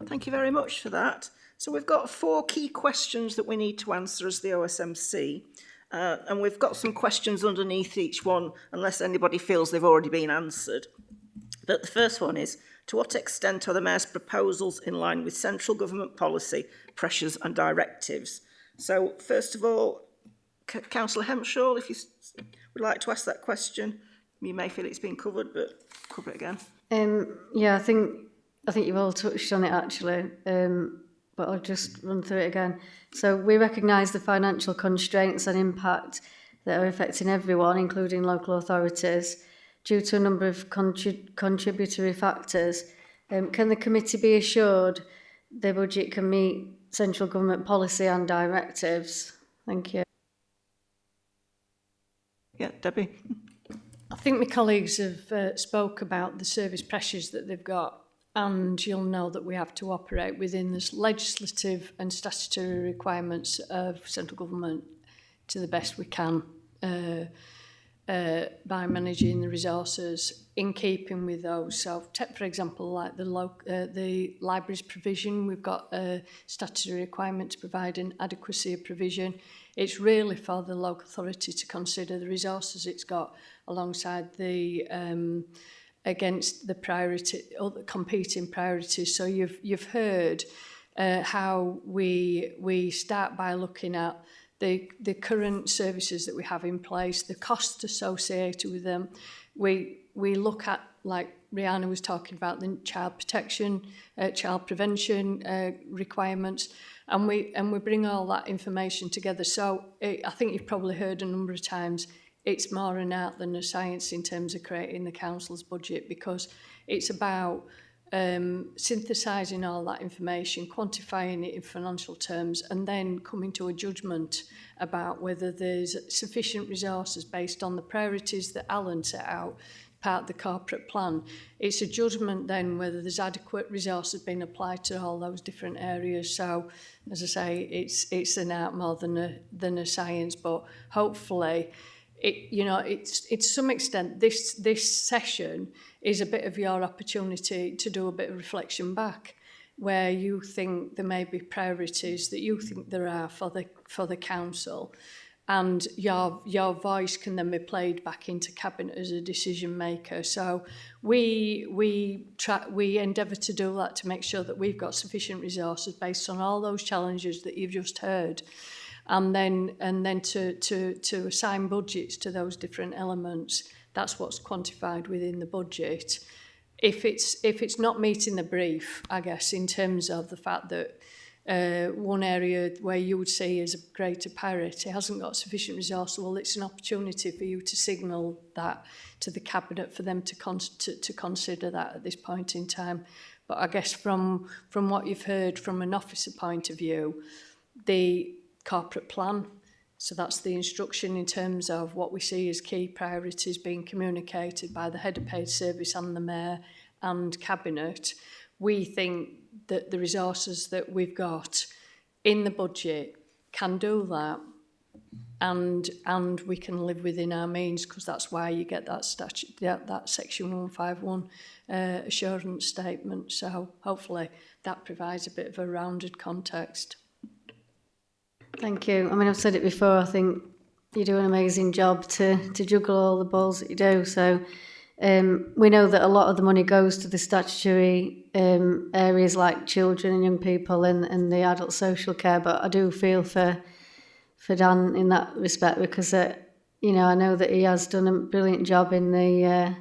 Thank you very much for that. So we've got 4 key questions that we need to answer as the OSMC, and we've got some questions underneath each one, unless anybody feels they've already been answered. But the first one is, to what extent are the Mayor's proposals in line with central government policy, pressures and directives? So, first of all, Councillor Hempshaw, if you would like to ask that question, you may feel it's been covered, but cover it again. Yeah, I think you've all touched on it actually, but I'll just run through it again. So we recognise the financial constraints and impact that are affecting everyone, including local authorities, due to a number of contributory factors. Can the committee be assured the budget can meet central government policy and directives? Thank you. Yeah, Debbie. I think my colleagues have spoke about the service pressures that they've got, and you'll know that we have to operate within the legislative and statutory requirements of central government to the best we can by managing the resources in keeping with those. So, take for example, like the library's provision, we've got a statutory requirement to provide an adequacy of provision. It's really for the local authority to consider the resources it's got alongside the against the priority or the competing priorities. So you've heard how we start by looking at the current services that we have in place, the costs associated with them. We look at, like Rihanna was talking about, the child protection, child prevention requirements, and we bring all that information together. So I think you've probably heard a number of times, it's more an art than a science in terms of creating the council's budget, because it's about synthesising all that information, quantifying it in financial terms, and then coming to a judgment about whether there's sufficient resources based on the priorities that Alan set out, part of the corporate plan. It's a judgment then whether there's adequate resources being applied to all those different areas. So, as I say, it's an art more than a science, but hopefully, it's to some extent this session is a bit of your opportunity to do a bit of reflection back, where you think there may be priorities that you think there are for the council, and your voice can then be played back into cabinet as a decision maker. So we endeavour to do that, to make sure that we've got sufficient resources based on all those challenges that you've just heard, and then to assign budgets to those different elements. That's what's quantified within the budget. If it's not meeting the brief, I guess, in terms of the fact that one area where you would see as a greater priority hasn't got sufficient resource, well, it's an opportunity for you to signal that to the cabinet for them to consider that at this point in time. But I guess from what you've heard from an officer point of view, the corporate plan, so that's the instruction in terms of what we see as key priorities being communicated by the head of paid service and the mayor and cabinet. We think that the resources that we've got in the budget can do that, and we can live within our means, because that's why you get that that section 151 assurance statement. So hopefully that provides a bit of a rounded context. Thank you. I mean, I've said it before, I think you do an amazing job to juggle all the balls that you do. So we know that a lot of the money goes to the statutory areas like children and young people and the adult social care, but I do feel for Dan in that respect, because I know that he has done a brilliant job in the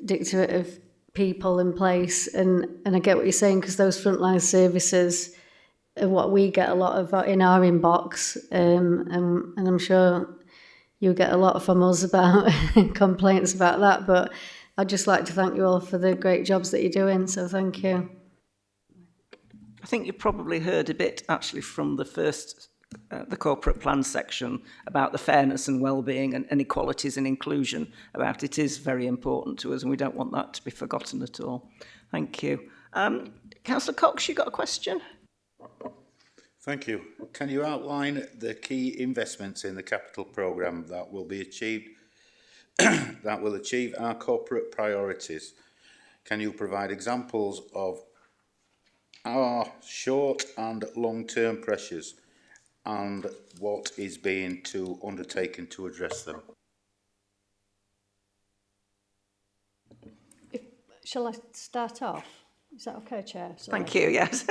Directorate of People and Place, and I get what you're saying, because those frontline services are what we get a lot of in our inbox, and I'm sure you get a lot from us about complaints about that, but I'd just like to thank you all for the great jobs that you're doing, so thank you. I think you probably heard a bit actually from the first, the corporate plan section about the fairness and well-being and inequalities and inclusion about it is very important to us, and we don't want that to be forgotten at all. Thank you. Councillor Cox, you got a question? Thank you. Can you outline the key investments in the capital programme that will be achieved, that will achieve our corporate priorities? Can you provide examples of our short and long-term pressures and what is being undertaken to address them? shall I start off? Is that okay, Chair? Thank you, yes.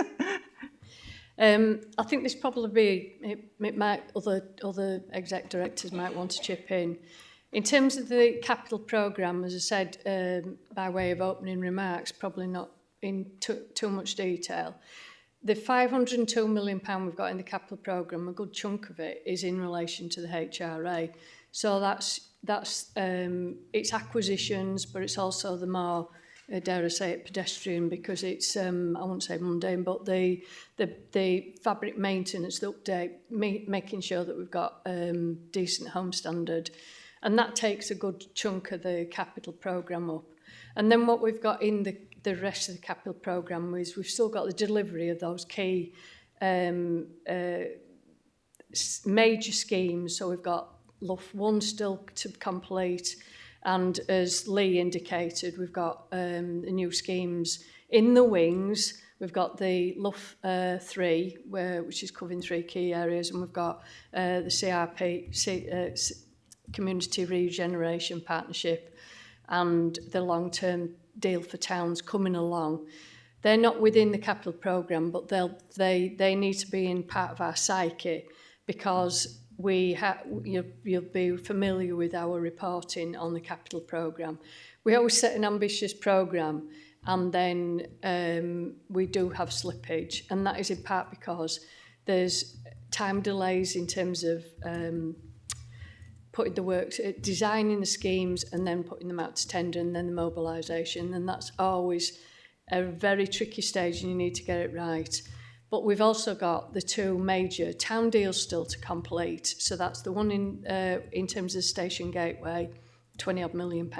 I think this probably be, it might, other exec directors might want to chip in. In terms of the capital programme, as I said, by way of opening remarks, probably not in too much detail, the £502 million we've got in the capital programme, a good chunk of it is in relation to the HRA. So that's it's acquisitions, but it's also the more, dare I say it, pedestrian, because it's, I won't say mundane, but the fabric maintenance, the update, making sure that we've got decent home standard. And that takes a good chunk of the capital programme up. And then what we've got in the rest of the capital programme is we've still got the delivery of those key major schemes. So we've got Luff 1 still to complete, and as Lee indicated, we've got the new schemes in the wings. We've got the Luff 3, which is covering 3 key areas, and we've got the CRP, Community Regeneration Partnership, and the long-term deal for towns coming along. They're not within the capital programme, but they need to be in part of our psyche, because you'll be familiar with our reporting on the capital programme. We always set an ambitious programme, and then we do have slippage, and that is in part because there's time delays in terms of putting the works, designing the schemes and then putting them out to tender and then the mobilisation, and that's always a very tricky stage and you need to get it right. But we've also got the 2 major town deals still to complete. So that's the one in terms of Station Gateway, £20 million,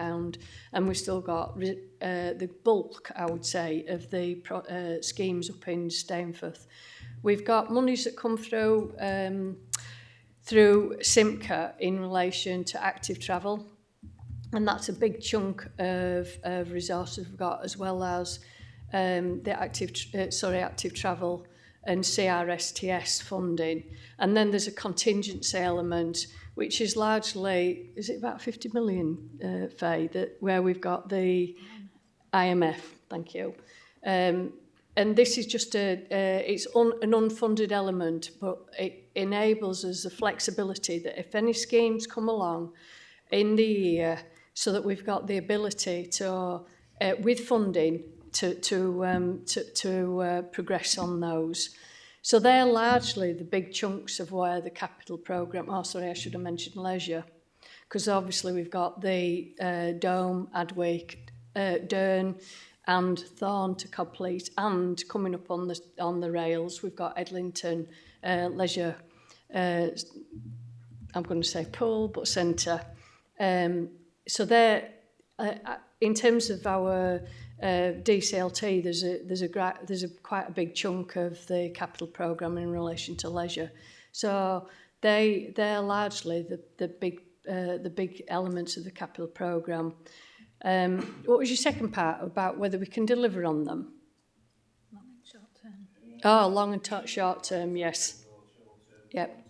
and we've still got the bulk, I would say, of the schemes up in Stainforth. We've got monies that come through SIMCA in relation to active travel, and that's a big chunk of resources we've got, as well as the active travel and CRSTS funding. And then there's a contingency element, which is largely, is it about 50 million, Faye, where we've got the IMF, thank you. And this is just an unfunded element, but it enables us the flexibility that if any schemes come along in the year, so that we've got the ability to, with funding, to progress on those. So they're largely the big chunks of where the capital programme, I should have mentioned leisure, because obviously we've got the Dome, Adwick, Dearn and Thorn to complete, and coming up on the rails, we've got Edlington, Leisure, I'm going to say pool, but centre. So they're, in terms of our DCLT, there's a quite a big chunk of the capital programme in relation to leisure. So they're largely the big elements of the capital programme. What was your second part about whether we can deliver on them? Long and short term. Oh, long and short term, yes. Yep.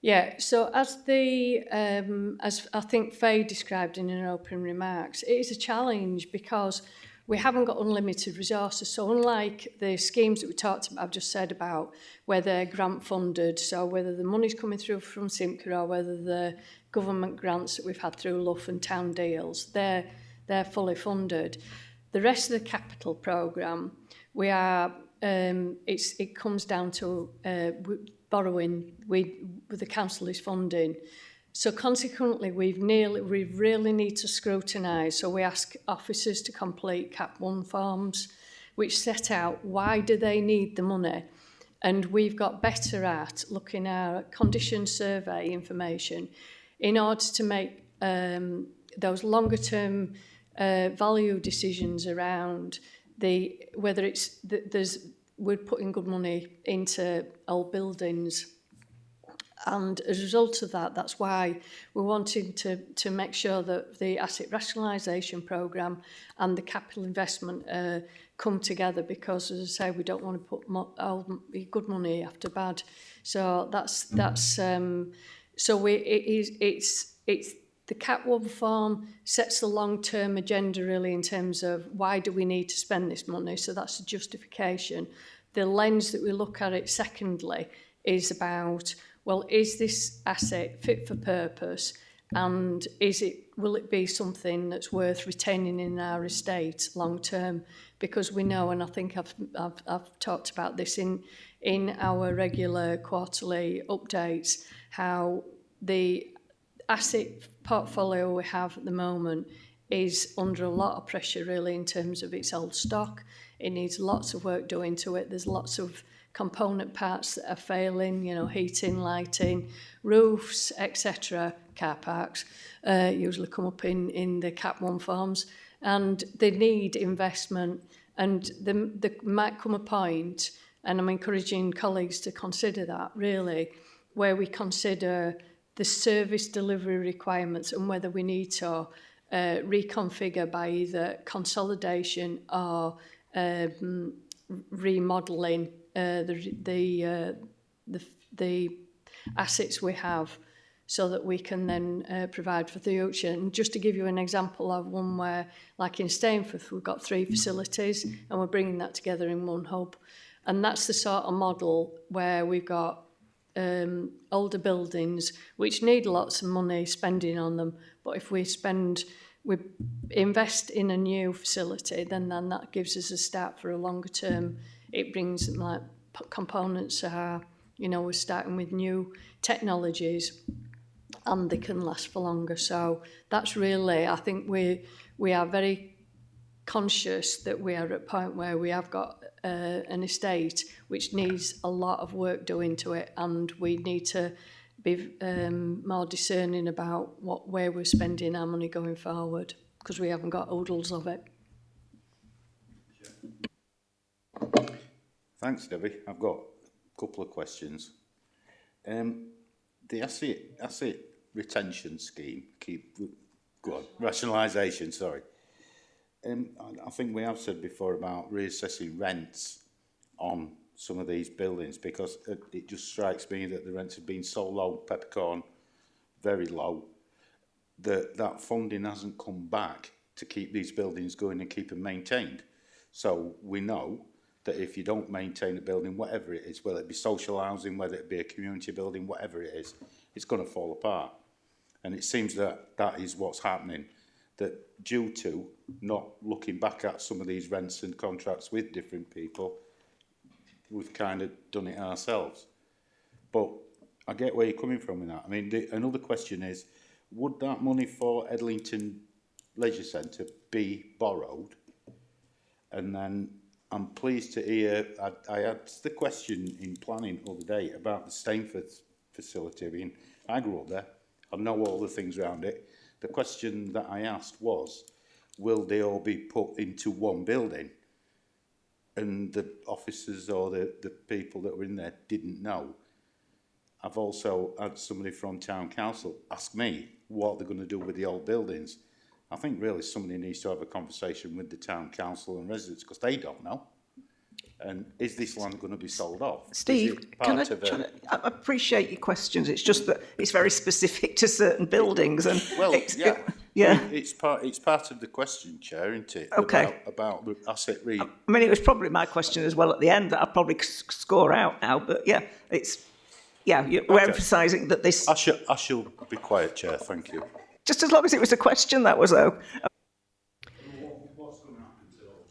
Yeah, so as I think Faye described in her opening remarks, it is a challenge because we haven't got unlimited resources. So unlike the schemes that we talked about, I've just said about, where they're grant funded, so whether the money's coming through from SIMCA or whether the government grants that we've had through Luff and town deals, they're fully funded. The rest of the capital programme, we are, it comes down to borrowing, the council is funding. So consequently, we really need to scrutinise. So we ask officers to complete CAP 1 forms, which set out why do they need the money. And we've got better at looking at condition survey information in order to make those longer term value decisions around whether it's we're putting good money into old buildings. And as a result of that, that's why we're wanting to make sure that the asset rationalisation programme and the capital investment come together, because, as I say, we don't want to put good money after bad. So it's the Cat 1 farm sets the long-term agenda really in terms of why do we need to spend this money, so that's the justification. The lens that we look at it secondly is about, well, is this asset fit for purpose, and will it be something that's worth retaining in our estate long term? Because we know, and I think I've talked about this in our regular quarterly updates, how the asset portfolio we have at the moment is under a lot of pressure really in terms of its old stock. It needs lots of work doing to it. There's lots of component parts that are failing, you know, heating, lighting, roofs, etc. Car parks usually come up in the Cat 1 farms, and they need investment. And there might come a point, and I'm encouraging colleagues to consider that really, where we consider the service delivery requirements and whether we need to reconfigure by either consolidation or remodelling the assets we have, so that we can then provide for the future. And just to give you an example of one where, like in Stainforth, we've got 3 facilities and we're bringing that together in one hub. And that's the sort of model where we've got older buildings which need lots of money spending on them, but if we invest in a new facility, then that gives us a start for a longer term. It brings like components are, you know, we're starting with new technologies and they can last for longer. So that's really, I think we are very conscious that we are at a point where we have got an estate which needs a lot of work doing to it, and we need to be more discerning about where we're spending our money going forward, because we haven't got oodles of it. Thanks, Debbie. I've got a couple of questions. The asset retention scheme, rationalisation, sorry. I think we have said before about reassessing rents on some of these buildings, because it just strikes me that the rents have been so low, peppercorn very low, that funding hasn't come back to keep these buildings going and keep them maintained. So we know that if you don't maintain a building, whatever it is, whether it be social housing, whether it be a community building, whatever it is, it's going to fall apart. And it seems that that is what's happening, that due to not looking back at some of these rents and contracts with different people, we've kind of done it ourselves. But I get where you're coming from in that. I mean, another question is, would that money for Edlington Leisure Centre be borrowed? And then I'm pleased to hear, I had the question in planning the other day about the Stainforth facility. I mean, I grew up there. I know all the things around it. The question that I asked was, will they all be put into one building? And the officers or the people that were in there didn't know. I've also had somebody from Town Council ask me what they're going to do with the old buildings. I think really somebody needs to have a conversation with the Town Council and residents, because they don't know. And is this land going to be sold off? Steve, I appreciate your questions. It's just that it's very specific to certain buildings, and it's part of the question, Chair, isn't it? Okay. About the asset read. I mean, it was probably my question as well at the end that I'll probably score out now, but yeah, we're emphasising that this. I shall be quiet, Chair. Thank you. Just as long as it was a question, that was all.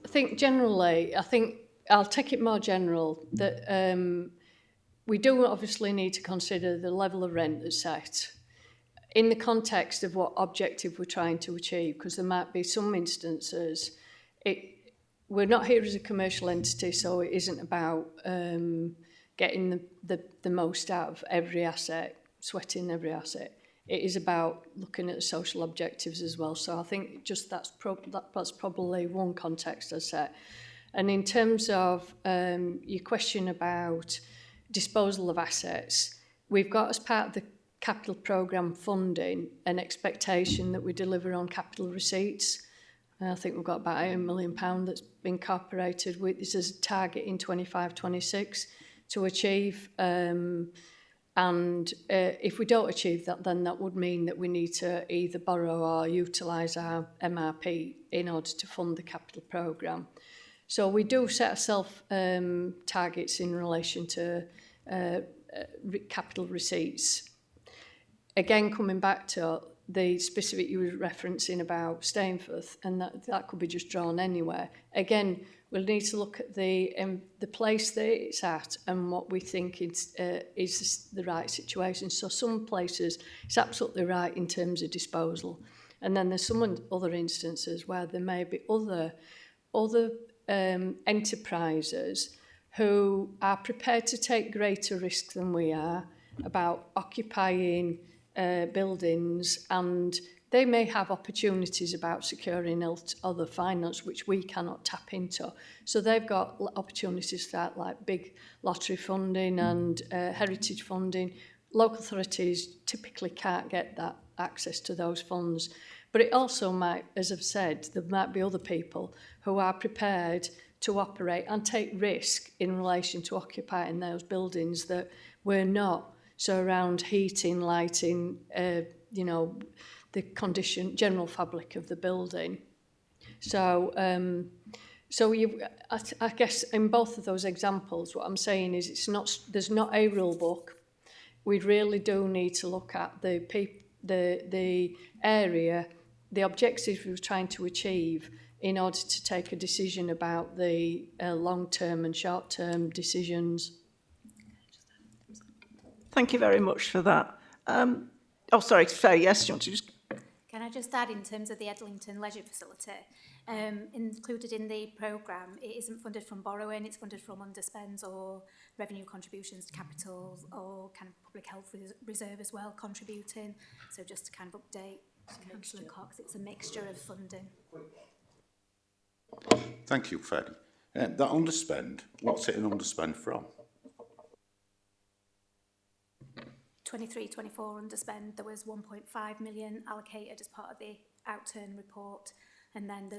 I think generally, I'll take it more general, that we do obviously need to consider the level of rent that's set in the context of what objective we're trying to achieve, because there might be some instances, we're not here as a commercial entity, so it isn't about getting the most out of every asset, sweating every asset. It is about looking at the social objectives as well. So I think just that's probably one context I set. And in terms of your question about disposal of assets, we've got, as part of the capital programme funding, an expectation that we deliver on capital receipts. I think we've got about £1 million that's incorporated with this as a target in 25-26 to achieve And if we don't achieve that, then that would mean that we need to either borrow or utilise our MRP in order to fund the capital programme. So we do set ourselves targets in relation to capital receipts. Again, coming back to the specific you were referencing about Stainforth, and that could be just drawn anywhere. Again, we'll need to look at the place that it's at and what we think is the right situation. So some places it's absolutely right in terms of disposal, and then there's some other instances where there may be other enterprises who are prepared to take greater risks than we are about occupying buildings, and they may have opportunities about securing other finance which we cannot tap into. So they've got opportunities that like big lottery funding and heritage funding. Local authorities typically can't get that access to those funds. But it also might, as I've said, there might be other people who are prepared to operate and take risk in relation to occupying those buildings that we're not. So around heating, lighting, you know, the condition, general fabric of the building. So, I guess in both of those examples, what I'm saying is there's not a rule book. We really do need to look at the area, the objectives we were trying to achieve in order to take a decision about the long-term and short-term decisions. Thank you very much for that. Sorry, Faye, yes, do you want to just... Can I just add, in terms of the Edlington Leisure Facility, included in the programme, it isn't funded from borrowing, it's funded from underspends or revenue contributions to capital or kind of public health reserve as well, contributing. So just to kind of update Councillor Cox, it's a mixture of funding. Thank you, Faye. That underspend, what's it an underspend from? 23-24 underspend, there was 1.5 million allocated as part of the outturn report, and then there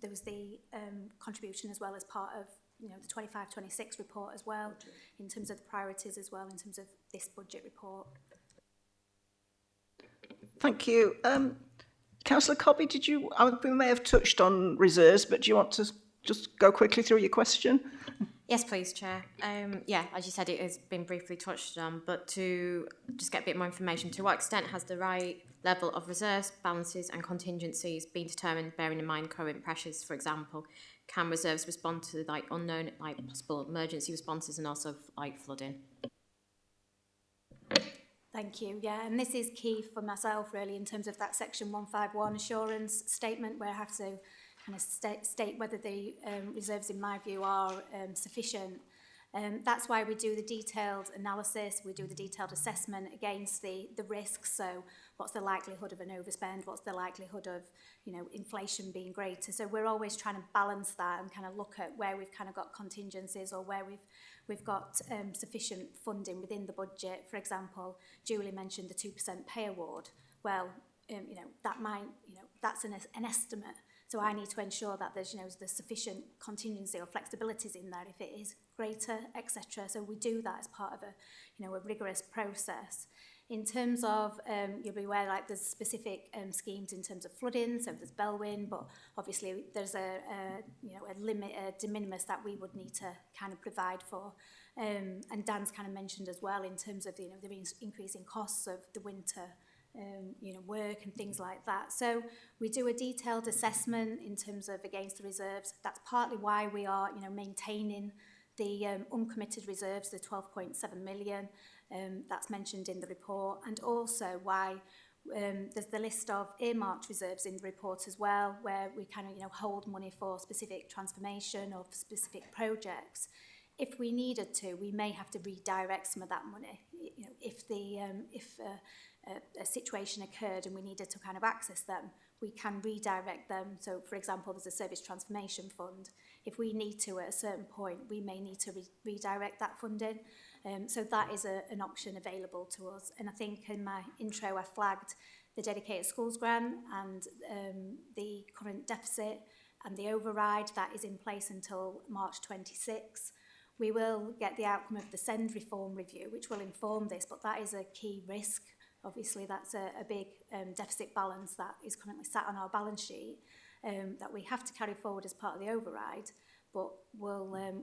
was the contribution as well as part of the 25-26 report as well, in terms of the priorities as well, in terms of this budget report. Thank you. Councillor Cobby, we may have touched on reserves, but do you want to just go quickly through your question? Yes, please, Chair. Yeah, as you said, it has been briefly touched on, but to just get a bit more information, to what extent has the right level of reserves, balances and contingencies been determined, bearing in mind current pressures? For example, can reserves respond to unknown, possible emergency responses and also flooding? Thank you. Yeah, and this is key for myself really in terms of that section 151 assurance statement, where I have to kind of state whether the reserves, in my view, are sufficient. That's why we do the detailed analysis, we do the detailed assessment against the risks. So what's the likelihood of an overspend? What's the likelihood of, inflation being greater? So we're always trying to balance that and kind of look at where we've kind of got contingencies or where we've got sufficient funding within the budget. For example, Julie mentioned the 2% pay award. Well, that might, that's an estimate. So I need to ensure that there's sufficient contingency or flexibilities in there if it is greater, etc. So we do that as part of a rigorous process. In terms of, you'll be aware, there's specific schemes in terms of flooding. So there's Bellwyn, but obviously there's a limit, a de minimis that we would need to kind of provide for. And Dan's kind of mentioned as well in terms of the increasing costs of the winter. Work and things like that. So we do a detailed assessment in terms of against the reserves. That's partly why we are, maintaining the uncommitted reserves, the 12.7 million. That's mentioned in the report, and also why there's the list of earmarked reserves in the report as well, where we kind of, hold money for specific transformation or specific projects. If we needed to, we may have to redirect some of that money. If a situation occurred and we needed to kind of access them, we can redirect them. So, for example, there's a service transformation fund. If we need to at a certain point, we may need to redirect that funding. So that is an option available to us. And I think in my intro I flagged the dedicated schools grant and the current deficit and the override that is in place until March 26. We will get the outcome of the SEND reform review, which will inform this, but that is a key risk. Obviously, that's a big deficit balance that is currently sat on our balance sheet that we have to carry forward as part of the override, but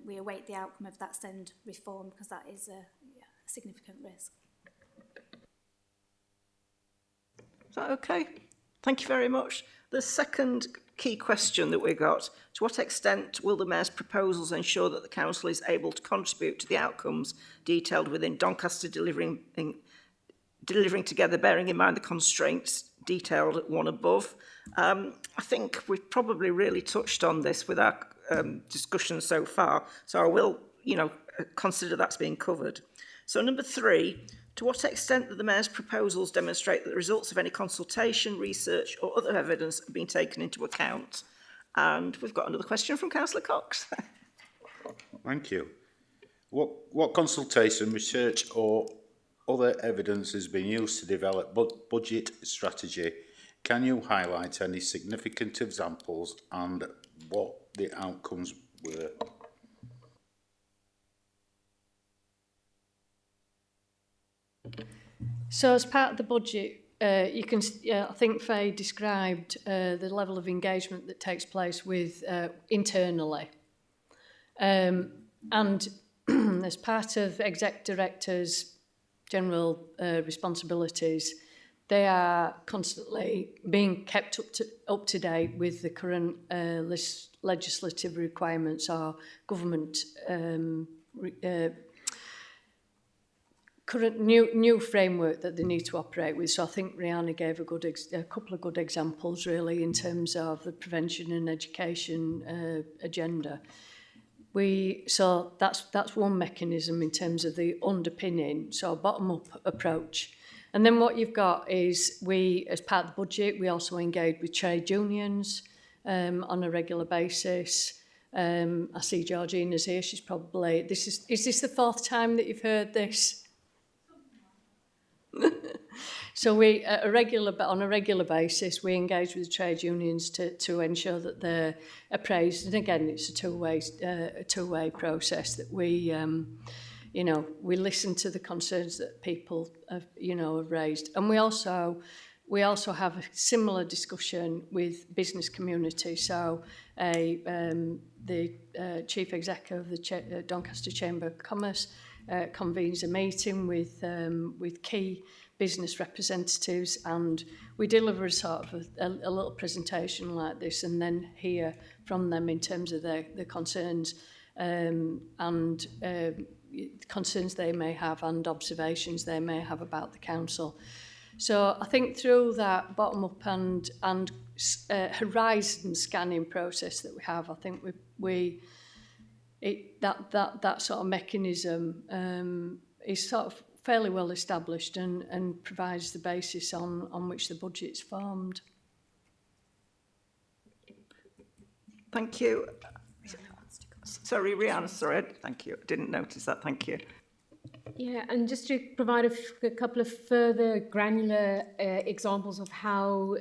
we await the outcome of that SEND reform because that is a significant risk. Is that okay? Thank you very much. The second key question that we got, to what extent will the Mayor's proposals ensure that the Council is able to contribute to the outcomes detailed within Doncaster delivering together, bearing in mind the constraints detailed at one above? I think we've probably really touched on this with our discussion so far, so I will, consider that's being covered. So number 3, to what extent do the Mayor's proposals demonstrate that the results of any consultation, research or other evidence have been taken into account? And we've got another question from Councillor Cox. Thank you. What consultation, research or other evidence has been used to develop budget strategy? Can you highlight any significant examples and what the outcomes were? So as part of the budget, you can, I think Faye described the level of engagement that takes place with internally. And as part of exec directors' general responsibilities, they are constantly being kept up to date with the current legislative requirements or government current new framework that they need to operate with. So I think Rihanna gave a couple of good examples really in terms of the prevention and education agenda. So that's one mechanism in terms of the underpinning, so a bottom-up approach. And then what you've got is as part of the budget, we also engage with trade unions on a regular basis. I see Georgina's here. She's probably, is this the 4th time that you've heard this? So on a regular basis, we engage with the trade unions to ensure that they're appraised. And again, it's a two-way process that we listen to the concerns that people have raised. And we also have a similar discussion with business community. So the Chief Executive of the Doncaster Chamber of Commerce convenes a meeting with key business representatives, and we deliver a sort of a little presentation like this, and then hear from them in terms of their concerns and concerns they may have and observations they may have about the council. So I think through that bottom-up and horizon scanning process that we have, I think that sort of mechanism is sort of fairly well established and provides the basis on which the budget's formed. Thank you. Sorry, Rihanna, sorry, thank you. I didn't notice that, thank you. Yeah, and just to provide a couple of further granular examples of how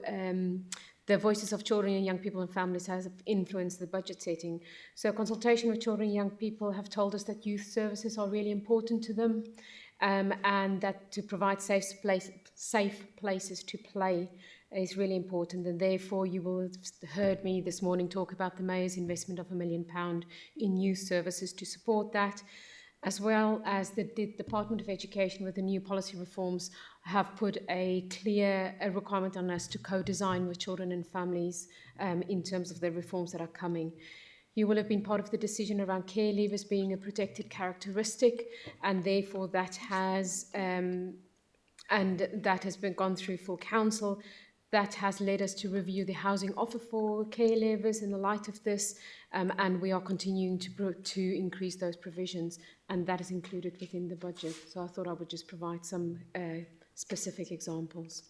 the voices of children and young people and families has influenced the budget setting. So consultation with children and young people have told us that youth services are really important to them, and that to provide safe places to play is really important. And therefore you will have heard me this morning talk about the Mayor's investment of £1 million in youth services to support that, as well as the Department of Education with the new policy reforms have put a clear requirement on us to co-design with children and families in terms of the reforms that are coming. You will have been part of the decision around care leavers being a protected characteristic, and therefore that has been gone through full council. That has led us to review the housing offer for care leavers in the light of this, and we are continuing to increase those provisions, and that is included within the budget. So I thought I would just provide some specific examples.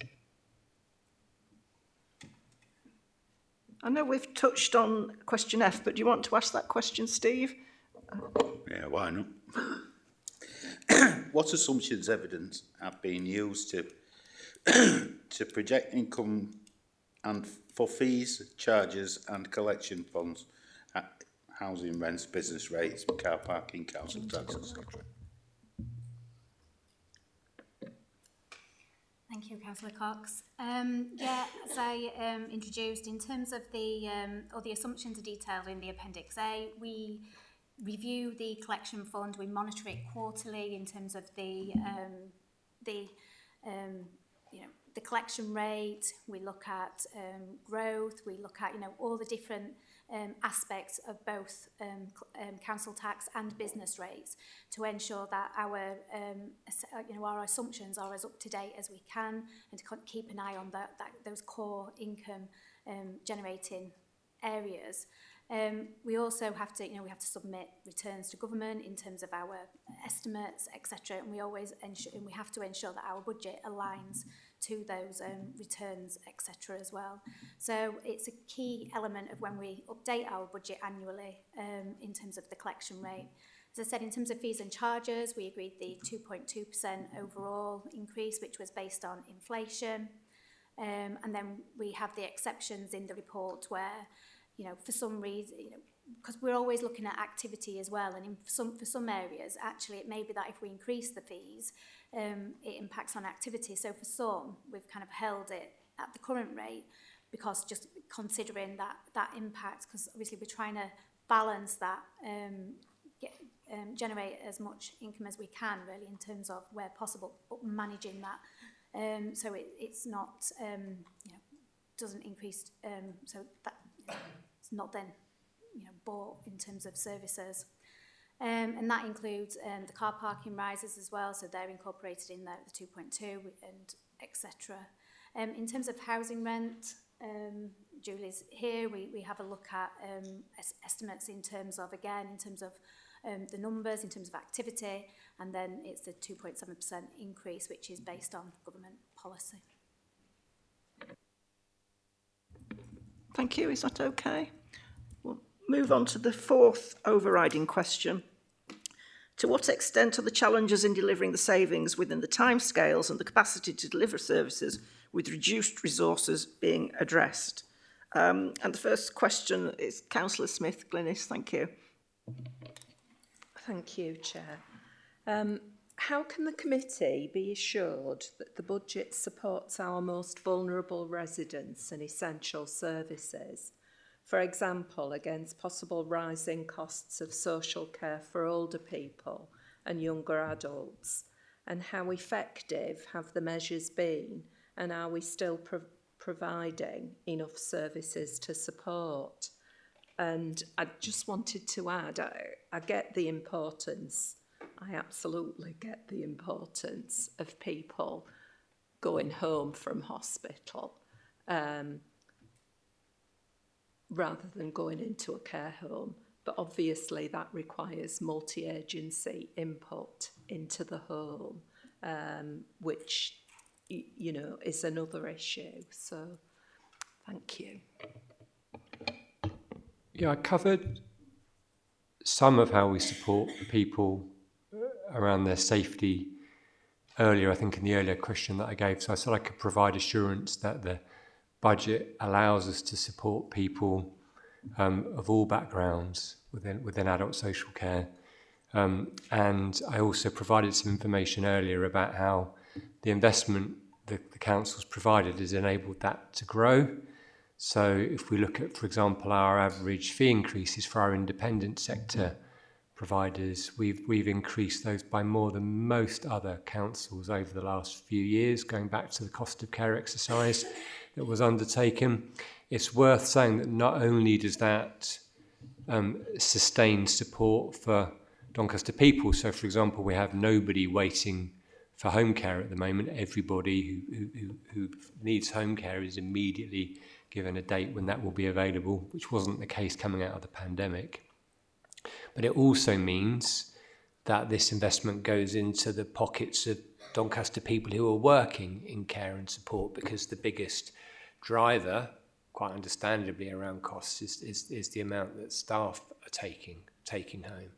I know we've touched on question F, but do you want to ask that question, Steve? Yeah, why not? What assumptions, evidence have been used to project income and for fees, charges and collection funds? housing rents, business rates, car parking, council tax, etc. Thank you, Councillor Cox. As I introduced, in terms of all the assumptions are detailed in the Appendix A, we review the collection fund, we monitor it quarterly in terms of the collection rate, we look at growth, we look at, all the different aspects of both council tax and business rates to ensure that our assumptions are as up to date as we can, and to keep an eye on those core income generating areas. We also have to, we have to submit returns to government in terms of our estimates, etc. And we always ensure, and we have to ensure that our budget aligns to those returns, etc. as well. So it's a key element of when we update our budget annually in terms of the collection rate. As I said, in terms of fees and charges, we agreed the 2.2% overall increase, which was based on inflation. And then we have the exceptions in the report where, for some reason, because we're always looking at activity as well, and for some areas, actually, it may be that if we increase the fees, it impacts on activity. So for some, we've kind of held it at the current rate, because just considering that impact, because obviously we're trying to balance that, generate as much income as we can, really, in terms of where possible, but managing that, so it's not, doesn't increase, so that it's not then, bought in terms of services. And that includes the car parking rises as well, so they're incorporated in the 2.2 and etc. In terms of housing rent, Julie's here, we have a look at estimates in terms of, again, in terms of the numbers, in terms of activity, and then it's the 2.7% increase, which is based on government policy. Thank you. Is that okay? We'll move on to the fourth overriding question. To what extent are the challenges in delivering the savings within the timescales and the capacity to deliver services with reduced resources being addressed? And the first question is Councillor Smith Glynis. Thank you. Thank you, Chair. How can the committee be assured that the budget supports our most vulnerable residents and essential services? For example, against possible rising costs of social care for older people and younger adults? And how effective have the measures been? And are we still providing enough services to support? And I just wanted to add, I get the importance, I absolutely get the importance of people going home from hospital rather than going into a care home. But obviously that requires multi-agency input into the home, which, is another issue. So, thank you. Yeah, I covered some of how we support people around their safety earlier, I think in the earlier question that I gave. So I said I could provide assurance that the budget allows us to support people of all backgrounds within adult social care. And I also provided some information earlier about how the investment the council's provided has enabled that to grow. So if we look at, for example, our average fee increases for our independent sector providers, we've increased those by more than most other councils over the last few years, going back to the cost of care exercise that was undertaken. It's worth saying that not only does that sustain support for Doncaster people, so for example, we have nobody waiting for home care at the moment. Everybody who needs home care is immediately given a date when that will be available, which wasn't the case coming out of the pandemic. But it also means that this investment goes into the pockets of Doncaster people who are working in care and support, because the biggest driver, quite understandably, around costs is the amount that staff are taking home.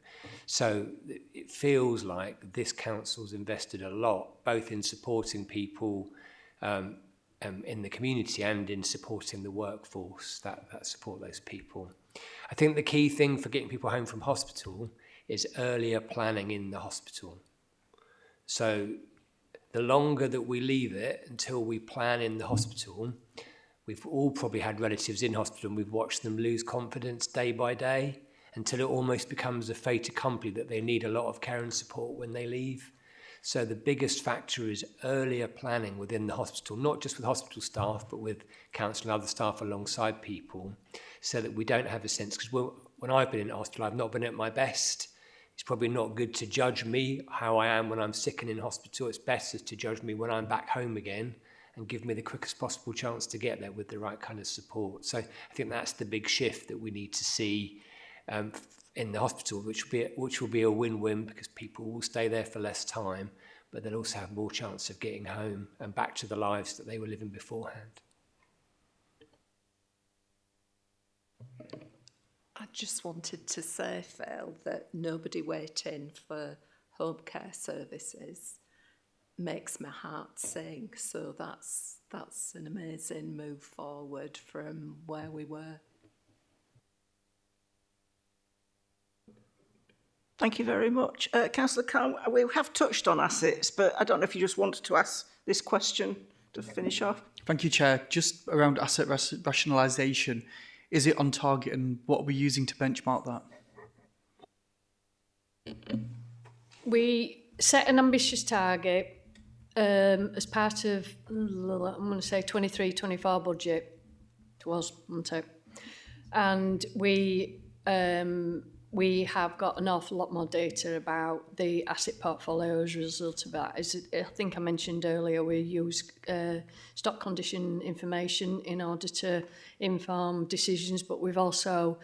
So it feels like this council's invested a lot, both in supporting people in the community and in supporting the workforce that support those people. I think the key thing for getting people home from hospital is earlier planning in the hospital. So the longer that we leave it until we plan in the hospital, we've all probably had relatives in hospital and we've watched them lose confidence day by day until it almost becomes a fait accompli that they need a lot of care and support when they leave. So the biggest factor is earlier planning within the hospital, not just with hospital staff, but with council and other staff alongside people, so that we don't have a sense, because when I've been in hospital, I've not been at my best. It's probably not good to judge me how I am when I'm sick and in hospital. It's better to judge me when I'm back home again and give me the quickest possible chance to get there with the right kind of support. So I think that's the big shift that we need to see in the hospital, which will be a win-win, because people will stay there for less time, but they'll also have more chance of getting home and back to the lives that they were living beforehand. I just wanted to say, Phil, that nobody waiting for home care services makes my heart sing. So that's an amazing move forward from where we were. Thank you very much. Councillor Carr, we have touched on assets, but I don't know if you just wanted to ask this question to finish off. Thank you, Chair. Just around asset rationalisation, is it on target and what are we using to benchmark that? We set an ambitious target as part of, I'm going to say, 23-24 budget. It was, wasn't it? And we have got an awful lot more data about the asset portfolio as a result of that. As I think I mentioned earlier, we use stock condition information in order to inform decisions, but we've also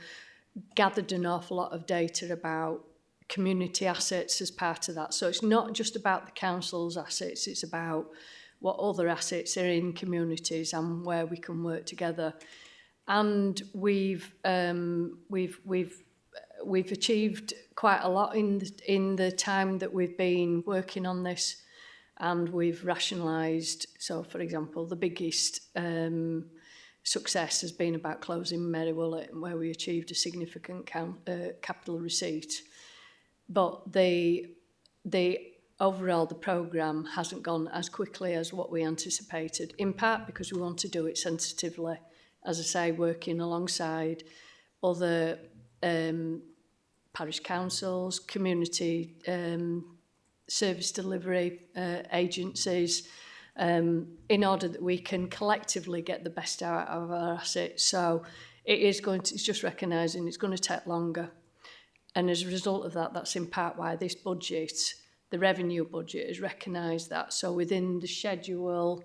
gathered an awful lot of data about community assets as part of that. So it's not just about the council's assets, it's about what other assets are in communities and where we can work together. And we've achieved quite a lot in the time that we've been working on this, and we've rationalised. So, for example, the biggest success has been about closing Mary Willett, where we achieved a significant capital receipt. But the overall, the programme hasn't gone as quickly as what we anticipated, in part because we want to do it sensitively, as I say, working alongside other parish councils, community service delivery agencies, in order that we can collectively get the best out of our assets. So it's just recognising it's going to take longer. And as a result of that, that's in part why this budget, the revenue budget, has recognised that. So within the schedule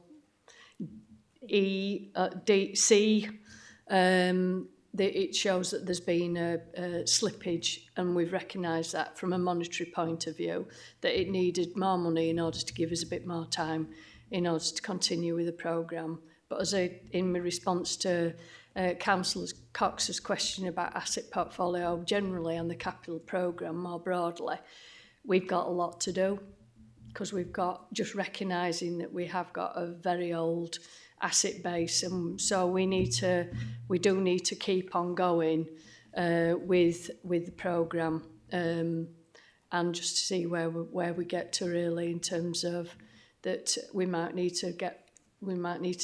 C, it shows that there's been a slippage, and we've recognised that from a monetary point of view, that it needed more money in order to give us a bit more time in order to continue with the programme. But in my response to Councillor Cox's question about asset portfolio generally and the capital programme more broadly, we've got a lot to do, because we've got just recognising that we have got a very old asset base, and so we do need to keep on going with the programme, and just to see where we get to really, in terms of that we might need to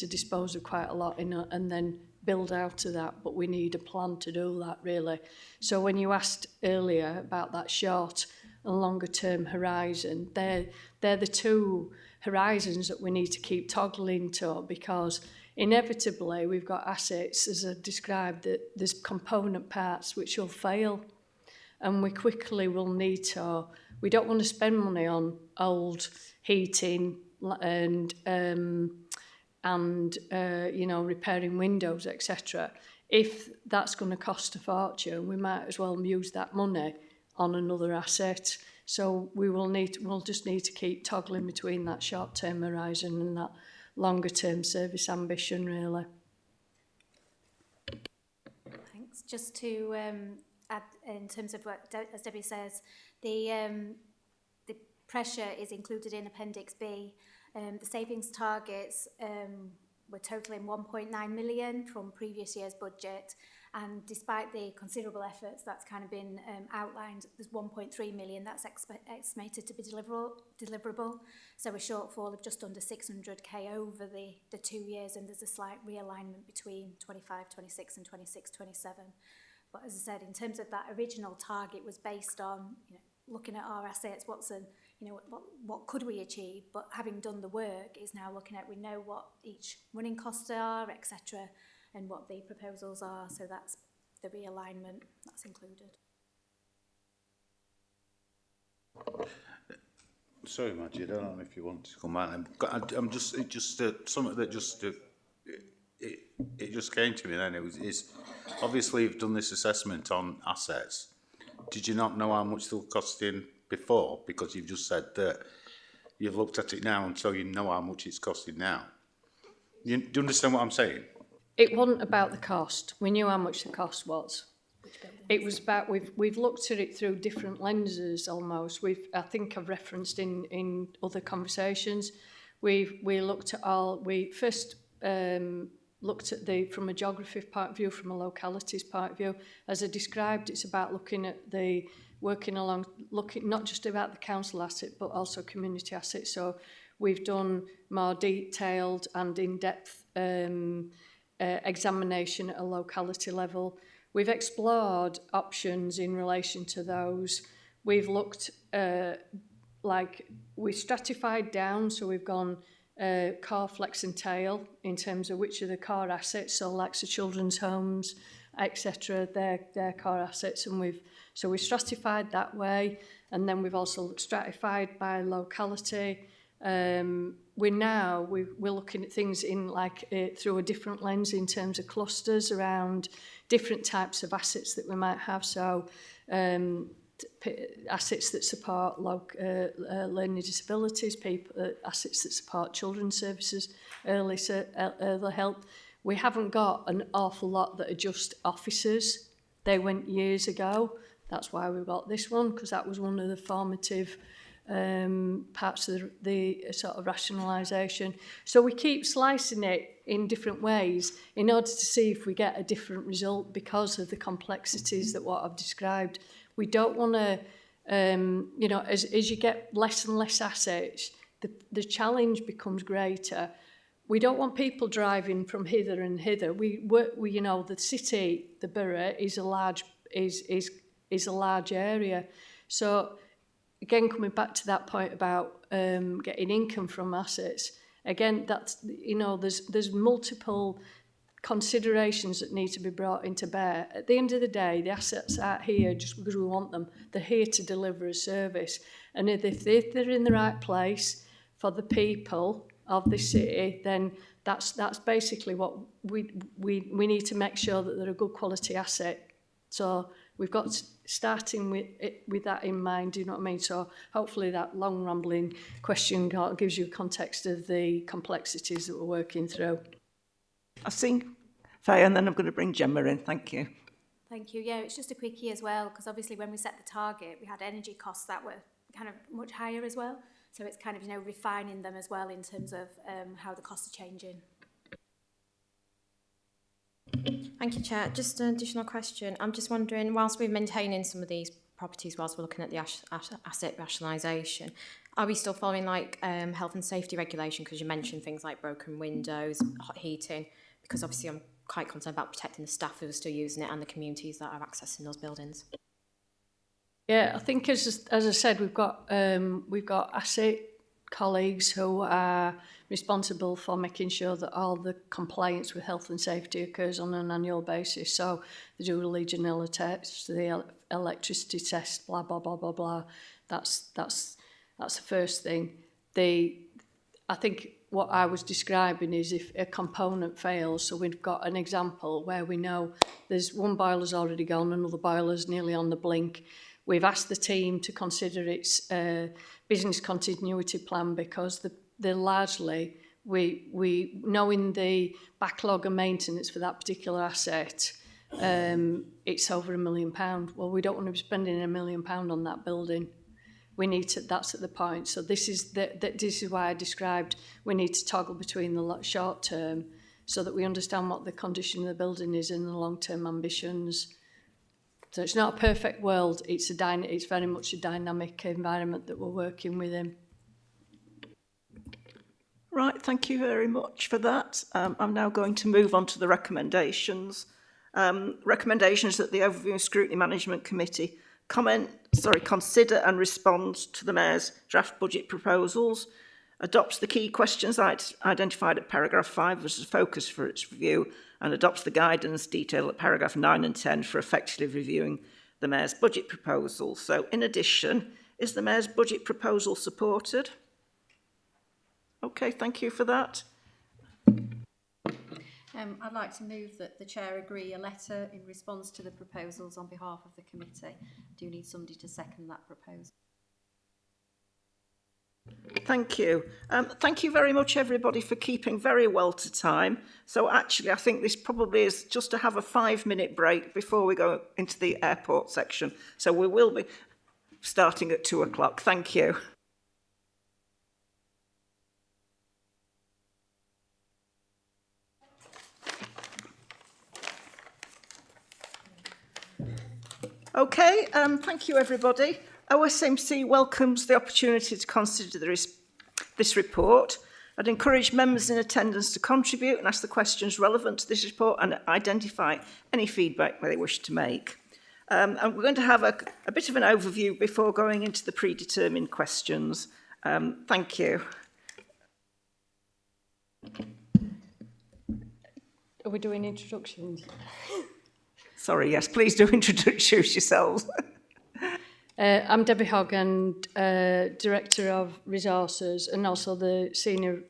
dispose of quite a lot and then build out of that, but we need a plan to do that really. So when you asked earlier about that short and longer term horizon, they're the two horizons that we need to keep toggling to, because inevitably we've got assets, as I described, that there's component parts which will fail, and we quickly will need to, we don't want to spend money on old heating and repairing windows, etc. If that's going to cost a fortune, we might as well use that money on another asset. So we'll just need to keep toggling between that short-term horizon and that longer-term service ambition, really. Thanks. Just to add, in terms of what, as Debbie says, the pressure is included in Appendix B. The savings targets were totaling 1.9 million from previous year's budget, And despite the considerable efforts that's kind of been outlined, there's 1.3 million that's estimated to be deliverable. So a shortfall of just under 600k over the 2 years, and there's a slight realignment between 25-26 and 26-27. But as I said, in terms of that original target was based on, looking at our assets, what could we achieve? But having done the work is now looking at, we know what each running costs are, etc., and what the proposals are. So that's the realignment that's included. Sorry, Maggie, I don't know if you want to come out. I'm just something that it just came to me then. Is obviously you've done this assessment on assets. Did you not know how much they were costing before? Because you've just said that you've looked at it now, and so you know how much it's costing now. Do you understand what I'm saying? It wasn't about the cost. We knew how much the cost was. It was about, we've looked at it through different lenses almost. I think I've referenced in other conversations. We looked at we first looked at from a geography point of view, from a localities point of view. As I described, it's about looking at looking not just about the council asset, but also community assets. So we've done more detailed and in-depth examination at a locality level. We've explored options in relation to those. We've looked we stratified down, so we've gone car, flex and tail in terms of which are the car assets, so like the children's homes, etc., their car assets, and we stratified that way, and then we've also stratified by locality. We're looking at things in through a different lens in terms of clusters around different types of assets that we might have. So assets that support learning disabilities, assets that support children's services, early help. We haven't got an awful lot that are just officers. They went years ago. That's why we got this one, because that was one of the formative parts of the sort of rationalisation. So we keep slicing it in different ways in order to see if we get a different result because of the complexities that what I've described. We don't want to, as you get less and less assets, the challenge becomes greater. We don't want people driving from hither and hither. The city, the borough, is a large area. So again, coming back to that point about getting income from assets, again, that's, there's multiple considerations that need to be brought into bear. At the end of the day, the assets aren't here just because we want them. They're here to deliver a service. And if they're in the right place for the people of the city, then that's basically what we need to make sure that they're a good quality asset. So we've got starting with that in mind, do you know what I mean? So hopefully that long rambling question gives you a context of the complexities that we're working through. I've seen Faye, and then I'm going to bring Gemma in. Thank you. Thank you. Yeah, it's just a quickie as well, because obviously when we set the target, we had energy costs that were kind of much higher as well. So it's kind of, refining them as well in terms of how the costs are changing. Thank you, Chair. Just an additional question. I'm just wondering, whilst we're maintaining some of these properties, whilst we're looking at the asset rationalisation, are we still following health and safety regulation? Because you mentioned things like broken windows, hot heating, because obviously I'm quite concerned about protecting the staff who are still using it and the communities that are accessing those buildings. Yeah, I think as I said, we've got asset colleagues who are responsible for making sure that all the compliance with health and safety occurs on an annual basis. So they do the Legionella tests, the electricity test, blah blah blah blah blah. That's the first thing. I think what I was describing is if a component fails, so we've got an example where we know there's one boiler's already gone, another boiler's nearly on the blink. We've asked the team to consider its business continuity plan because they're largely, we knowing the backlog of maintenance for that particular asset, it's over £1 million. Well, we don't want to be spending £1 million on that building. We need to, that's at the point. So this is why I described we need to toggle between the short term so that we understand what the condition of the building is and the long-term ambitions. So it's not a perfect world, it's very much a dynamic environment that we're working within. Right, thank you very much for that. I'm now going to move on to the recommendations. Recommendations that the Overview and Scrutiny Management Committee consider and respond to the Mayor's draft budget proposals, adopts the key questions identified at paragraph 5 as a focus for its review, and adopts the guidance detailed at paragraph 9 and 10 for effectively reviewing the Mayor's budget proposal. So, in addition, is the Mayor's budget proposal supported? Okay, thank you for that. I'd like to move that the Chair agree a letter in response to the proposals on behalf of the committee. I do need somebody to second that proposal. Thank you. Thank you very much, everybody, for keeping very well to time. So actually, I think this probably is just to have a 5-minute break before we go into the airport section. So we will be starting at 2 o'clock. Thank you. Okay, thank you, everybody. OSMC welcomes the opportunity to consider this report. I'd encourage members in attendance to contribute and ask the questions relevant to this report and identify any feedback they wish to make. And we're going to have a bit of an overview before going into the predetermined questions. Thank you. Are we doing introductions? Sorry, yes, please do introduce yourselves. I'm Debbie Hogg and Director of Resources and also the Senior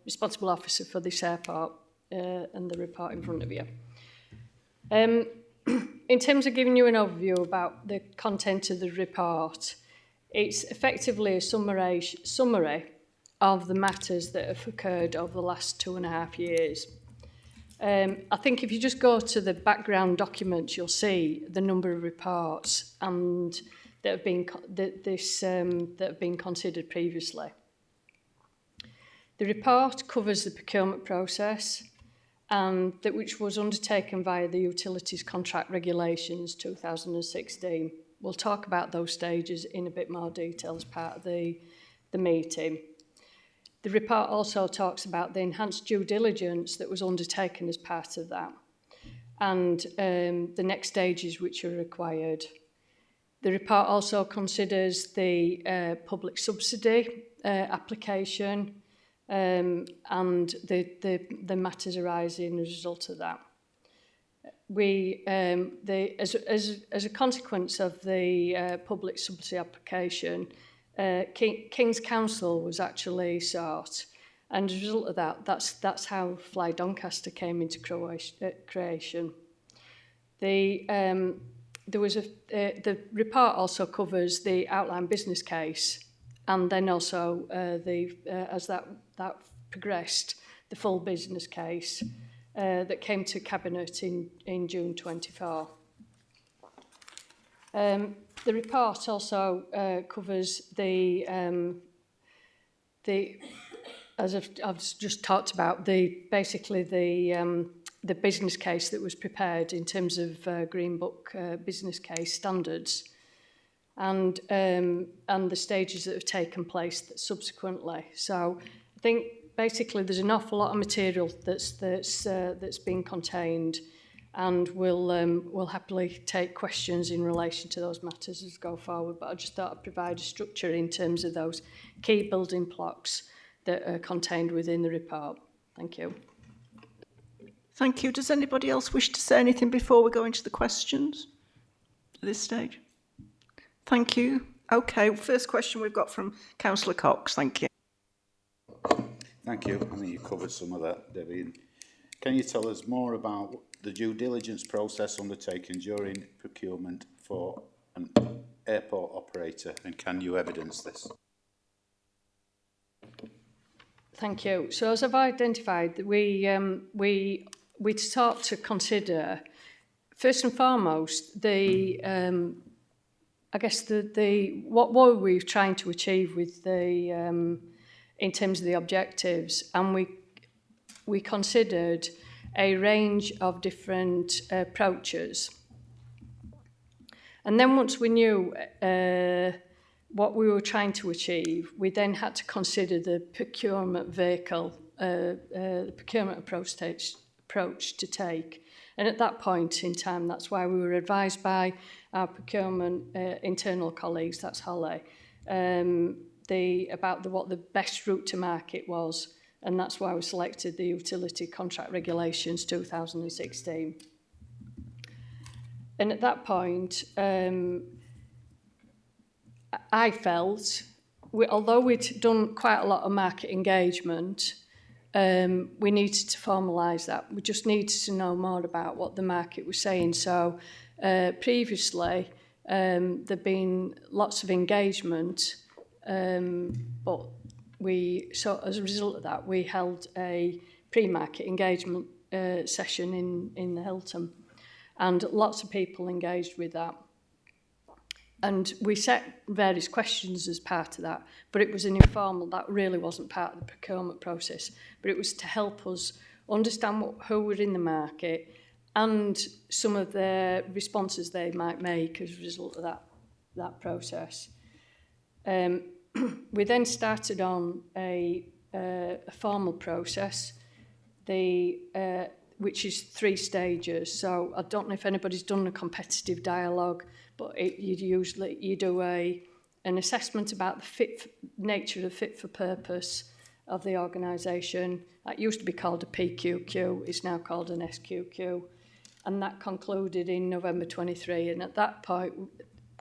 Responsible Officer for this airport and the report in front of you. In terms of giving you an overview about the content of the report, it's effectively a summary of the matters that have occurred over the last 2.5 years. I think if you just go to the background documents, you'll see the number of reports and that have been that have been considered previously. The report covers the procurement process, and that which was undertaken via the Utilities Contract Regulations 2016. We'll talk about those stages in a bit more detail as part of the meeting. The report also talks about the enhanced due diligence that was undertaken as part of that, and the next stages which are required. The report also considers the public subsidy application and the matters arising as a result of that. We, as a consequence of the public subsidy application, King's Council was actually sought, and as a result of that, that's how Fly Doncaster came into creation. There was the report also covers the outline business case, and then also as that progressed, the full business case that came to Cabinet in June 24. The report also covers as I've just talked about, basically the business case that was prepared in terms of Green Book business case standards, and the stages that have taken place subsequently. So I think basically there's an awful lot of material that's been contained, and we'll happily take questions in relation to those matters as we go forward. But I just thought I'd provide a structure in terms of those key building blocks that are contained within the report. Thank you. Thank you. Does anybody else wish to say anything before we go into the questions at this stage? Thank you. Okay, first question we've got from Councillor Cox. Thank you. Thank you. I think you covered some of that, Debbie. Can you tell us more about the due diligence process undertaken during procurement for an airport operator, and can you evidence this? Thank you. So as I've identified, we start to consider, first and foremost, I guess what were we trying to achieve with in terms of the objectives, and we considered a range of different approaches. And then once we knew what we were trying to achieve, we then had to consider the procurement vehicle, the procurement approach to take. And at that point in time, that's why we were advised by our procurement internal colleagues, that's Holly, about what the best route to market was. And that's why we selected the Utility Contract Regulations 2016. And at that point, I felt, although we'd done quite a lot of market engagement, we needed to formalise that. We just needed to know more about what the market was saying. So previously, there'd been lots of engagement, but so as a result of that, we held a pre-market engagement session in the Hilton, and lots of people engaged with that. And we set various questions as part of that, but it was an informal, that really wasn't part of the procurement process, but it was to help us understand who were in the market and some of the responses they might make as a result of that process. We then started on a formal process, which is 3 stages. So I don't know if anybody's done a competitive dialogue, but you do an assessment about the nature of fit for purpose of the organisation. That used to be called a PQQ, it's now called an SQQ. And that concluded in November 23. And at that point,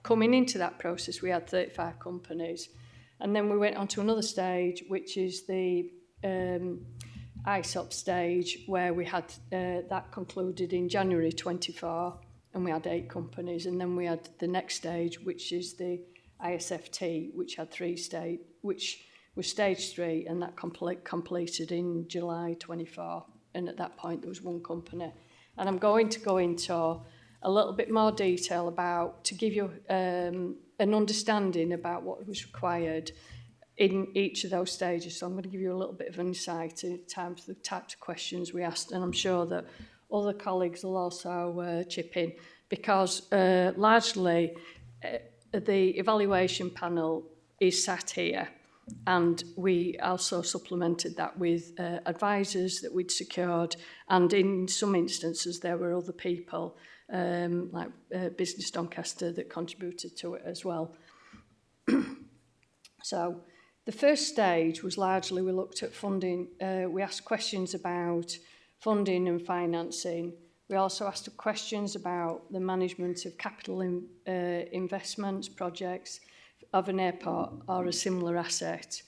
coming into that process, we had 35 companies. And then we went on to another stage, which is the ISOP stage, where we had that concluded in January 24, and we had 8 companies. And then we had the next stage, which is the ISFT, which had 3 stages, which was stage 3, and that completed in July 24. And at that point, there was 1 company. And I'm going to go into a little bit more detail to give you an understanding about what was required in each of those stages. So I'm going to give you a little bit of insight in terms of the types of questions we asked, and I'm sure that other colleagues will also chip in, because largely the evaluation panel is sat here, and we also supplemented that with advisors that we'd secured, and in some instances there were other people like Business Doncaster that contributed to it as well. So the first stage was largely we looked at funding. We asked questions about funding and financing. We also asked questions about the management of capital investments, projects of an airport or a similar asset.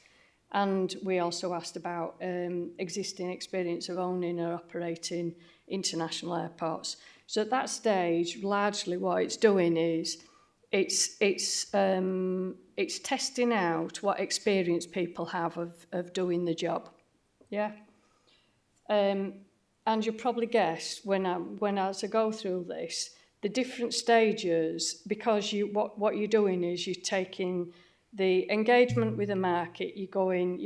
And we also asked about existing experience of owning or operating international airports. So at that stage, largely what it's doing is it's testing out what experience people have of doing the job. Yeah. And you'll probably guess when as I go through this, the different stages, because what you're doing is you're taking the engagement with the market, you're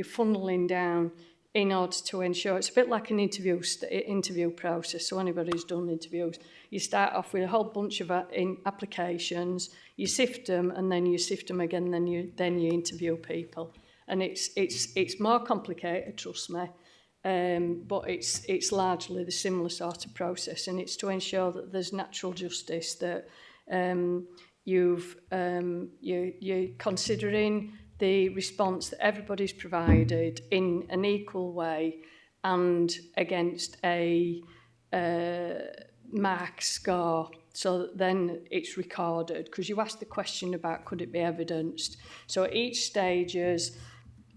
funneling down in order to ensure, it's a bit like an interview process. So anybody who's done interviews, you start off with a whole bunch of applications, you sift them, and then you sift them again, then you interview people. And it's more complicated, trust me. But it's largely the similar sort of process, and it's to ensure that there's natural justice, that you're considering the response that everybody's provided in an equal way and against a mark score, so that then it's recorded, because you asked the question about could it be evidenced. So at each stage is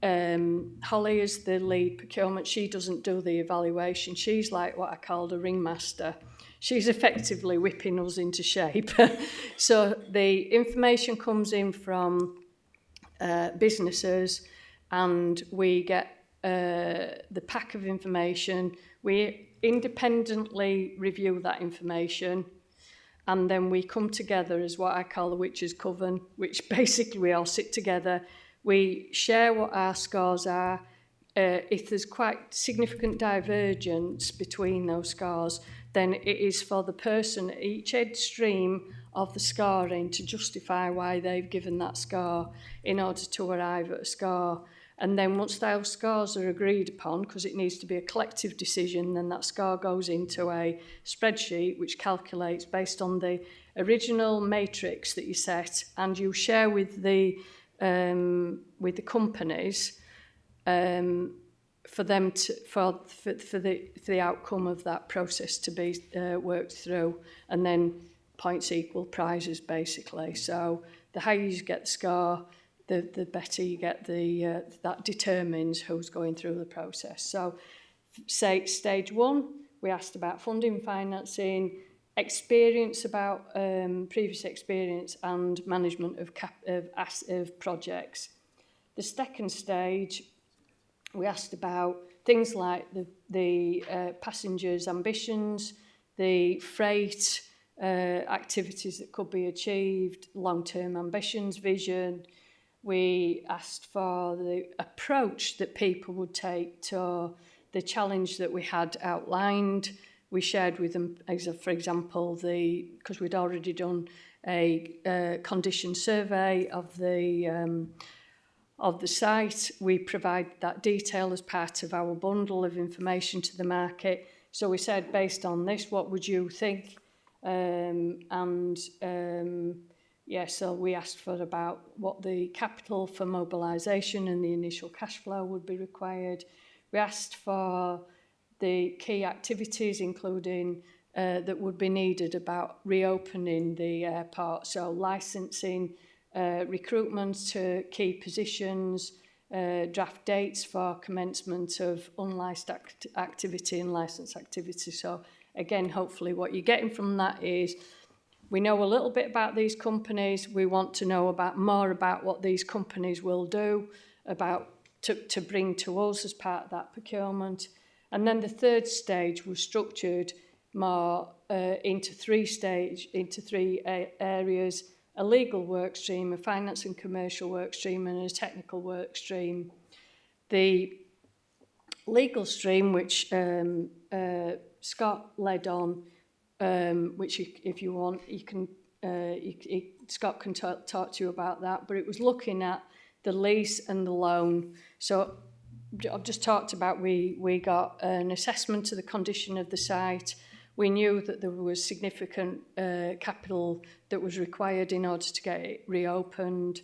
Holly is the lead procurement. She doesn't do the evaluation. She's like what I called a ringmaster. She's effectively whipping us into shape. So the information comes in from businesses, and we get the pack of information. We independently review that information, and then we come together as what I call the witches' coven, which basically we all sit together. We share what our scores are. if there's quite significant divergence between those scores, then it is for the person at each extreme of the scoring to justify why they've given that score in order to arrive at a score. And then once those scores are agreed upon, because it needs to be a collective decision, then that score goes into a spreadsheet which calculates based on the original matrix that you set, and you share with the companies for them to for the outcome of that process to be worked through, and then points equal prizes basically. So the higher you get the score, the better you get that determines who's going through the process. So say stage 1, we asked about funding, financing, experience about previous experience and management of projects. The second stage, we asked about things like the passengers' ambitions, the freight activities that could be achieved, long-term ambitions, vision. We asked for the approach that people would take to the challenge that we had outlined. We shared with them, for example, because we'd already done a condition survey of the site. We provide that detail as part of our bundle of information to the market. So we said, based on this, what would you think? So we asked for about what the capital for mobilisation and the initial cash flow would be required. We asked for the key activities, including that would be needed about reopening the airport, so licensing, recruitment to key positions, draft dates for commencement of unlicensed activity and licensed activity. So again, hopefully what you're getting from that is we know a little bit about these companies. We want to know more about what these companies will do to bring to us as part of that procurement. And then the third stage was structured more into three areas: a legal work stream, a finance and commercial work stream, and a technical work stream. The legal stream, which Scott led on, which if you want, Scott can talk to you about that, but it was looking at the lease and the loan. So I've just talked about we got an assessment of the condition of the site. We knew that there was significant capital that was required in order to get it reopened,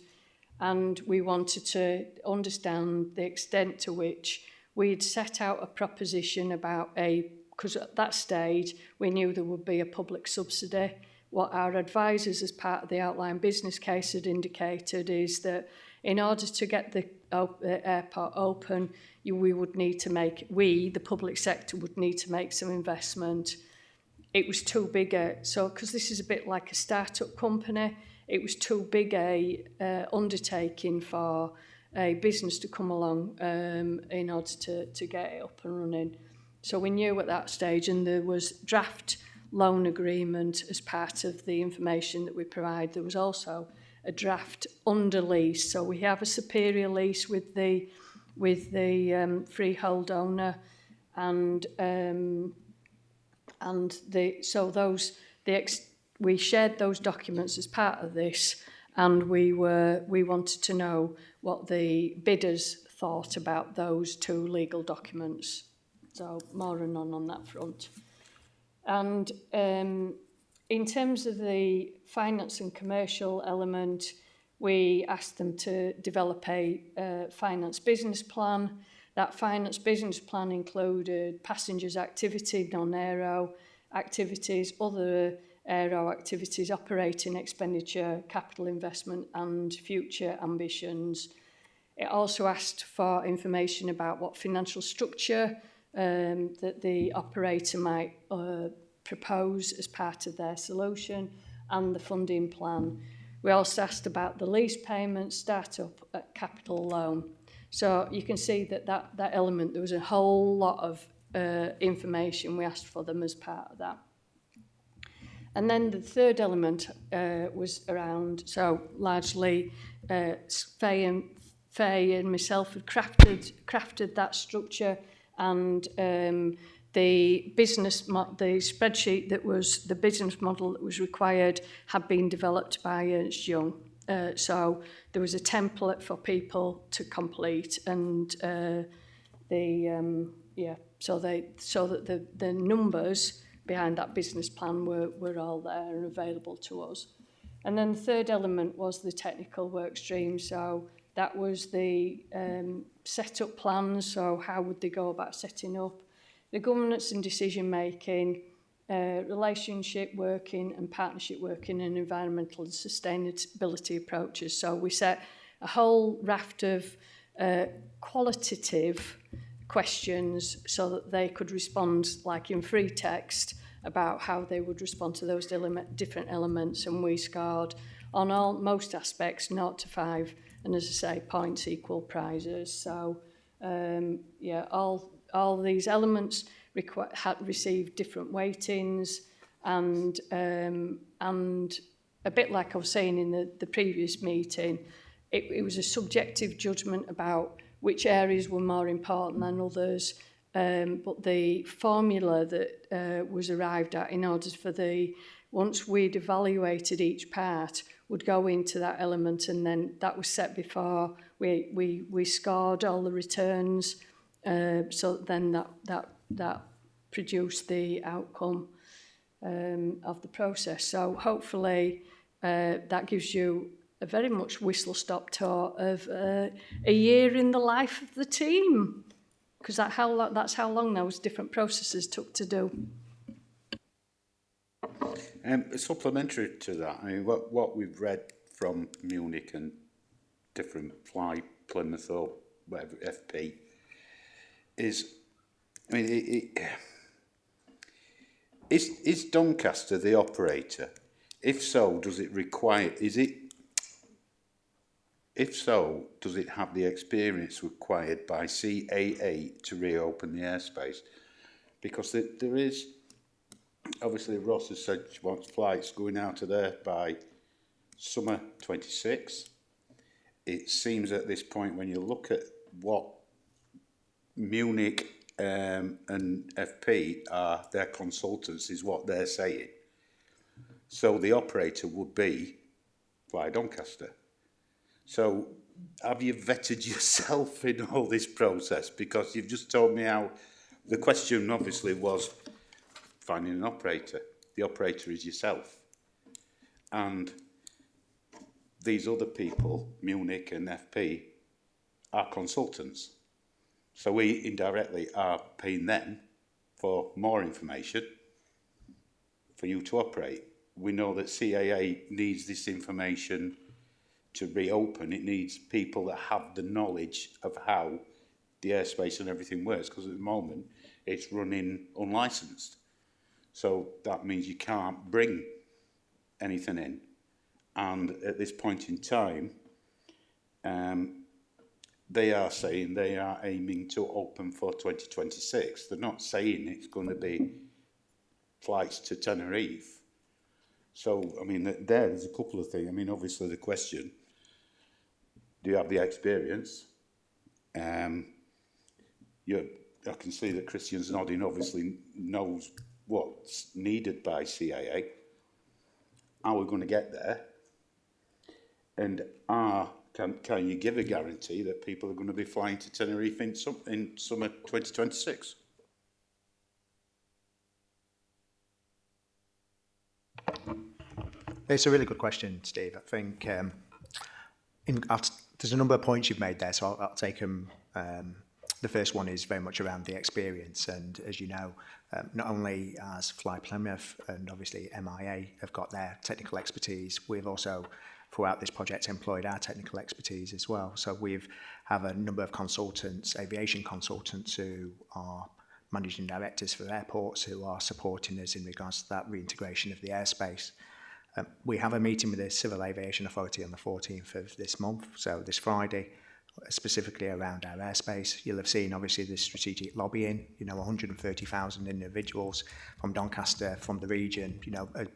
and we wanted to understand the extent to which we'd set out a proposition about because at that stage we knew there would be a public subsidy. What our advisors as part of the outline business case had indicated is that in order to get the airport open, the public sector would need to make some investment. It was too big because this is a bit like a start-up company, it was too big a undertaking for a business to come along in order to get it up and running. So we knew at that stage, and there was draft loan agreement as part of the information that we provide. There was also a draft under lease. So we have a superior lease with the freehold owner, we shared those documents as part of this, and we wanted to know what the bidders thought about those two legal documents. So more and on that front. And in terms of the finance and commercial element, we asked them to develop a finance business plan. That finance business plan included passengers activity, non-aero activities, other aero activities, operating expenditure, capital investment and future ambitions. It also asked for information about what financial structure that the operator might propose as part of their solution, and the funding plan. We also asked about the lease payments, start-up capital loan. So you can see that element, there was a whole lot of information we asked for them as part of that. And then the third element was around, so largely Faye and myself had crafted that structure, and the spreadsheet that was the business model that was required had been developed by Ernst Young. So there was a template for people to complete, and so that the numbers behind that business plan were all there and available to us. And then the third element was the technical work stream. So that was the set-up plans. So how would they go about setting up the governance and decision making, relationship working and partnership working, and environmental and sustainability approaches. So we set a whole raft of qualitative questions so that they could respond, like in free text, about how they would respond to those different elements, and we scored on most aspects 0 to 5, and as I say, points equal prizes. So all these elements had received different weightings, and a bit like I was saying in the previous meeting, it was a subjective judgment about which areas were more important than others. But the formula that was arrived at in order for once we'd evaluated each part, would go into that element, and then that was set before we scored all the returns. So then that produced the outcome of the process. So hopefully that gives you a very much whistle-stop tour of a year in the life of the team, because that's how long those different processes took to do. Supplementary to that, I mean, what we've read from Munich and different Plymouth or whatever, FP, is, I mean, is Doncaster the operator? If so, does it have the experience required by CAA to reopen the airspace? Because there is, obviously Ross has said she wants flights going out of there by summer 26. It seems at this point, when you look at what Munich and FP are, their consultants, is what they're saying. So the operator would be Fly Doncaster. So have you vetted yourself in all this process? Because you've just told me how the question obviously was finding an operator. The operator is yourself. And these other people, Munich and FP, are consultants. So we indirectly are paying them for more information for you to operate. We know that CAA needs this information to reopen. It needs people that have the knowledge of how the airspace and everything works, because at the moment it's running unlicensed. So that means you can't bring anything in. And at this point in time, they are saying they are aiming to open for 2026. They're not saying it's going to be flights to Tenerife. So, I mean, there's a couple of things. I mean, obviously the question, do you have the experience? I can see that Christian's nodding, obviously knows what's needed by CAA. Are we going to get there? And can you give a guarantee that people are going to be flying to Tenerife in summer 2026? It's a really good question, Steve. I think there's a number of points you've made there, so I'll take them. The first one is very much around the experience, and as you know, not only as Fly Plymouth and obviously MIA have got their technical expertise, we've also, throughout this project, employed our technical expertise as well. So we've have a number of consultants, aviation consultants, who are managing directors for airports, who are supporting us in regards to that reintegration of the airspace. We have a meeting with the Civil Aviation Authority on the 14th of this month, so this Friday, specifically around our airspace. You'll have seen, obviously, the strategic lobbying, 130,000 individuals from Doncaster, from the region,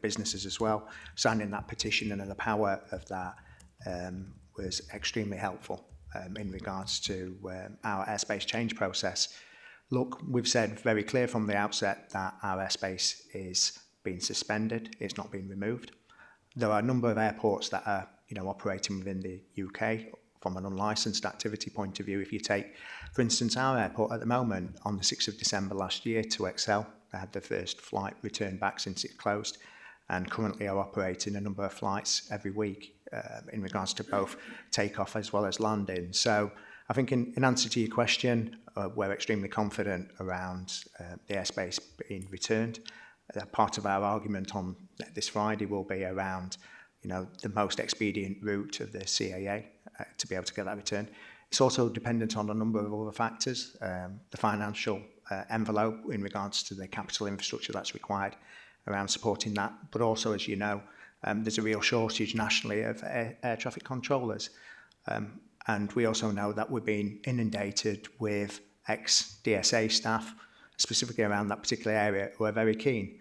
businesses as well, signing that petition, and the power of that was extremely helpful. in regards to our airspace change process. Look, we've said very clear from the outset that our airspace is being suspended, it's not being removed. There are a number of airports that are operating within the UK from an unlicensed activity point of view. If you take, for instance, our airport at the moment, on the 6th of December last year to Excel, they had their first flight returned back since it closed, and currently are operating a number of flights every week in regards to both takeoff as well as landing. So I think in answer to your question, we're extremely confident around the airspace being returned. Part of our argument on this Friday will be around the most expedient route of the CAA to be able to get that return. It's also dependent on a number of other factors, the financial envelope in regards to the capital infrastructure that's required around supporting that, but also, as you know, there's a real shortage nationally of air traffic controllers. And we also know that we're being inundated with ex-DSA staff, specifically around that particular area, who are very keen.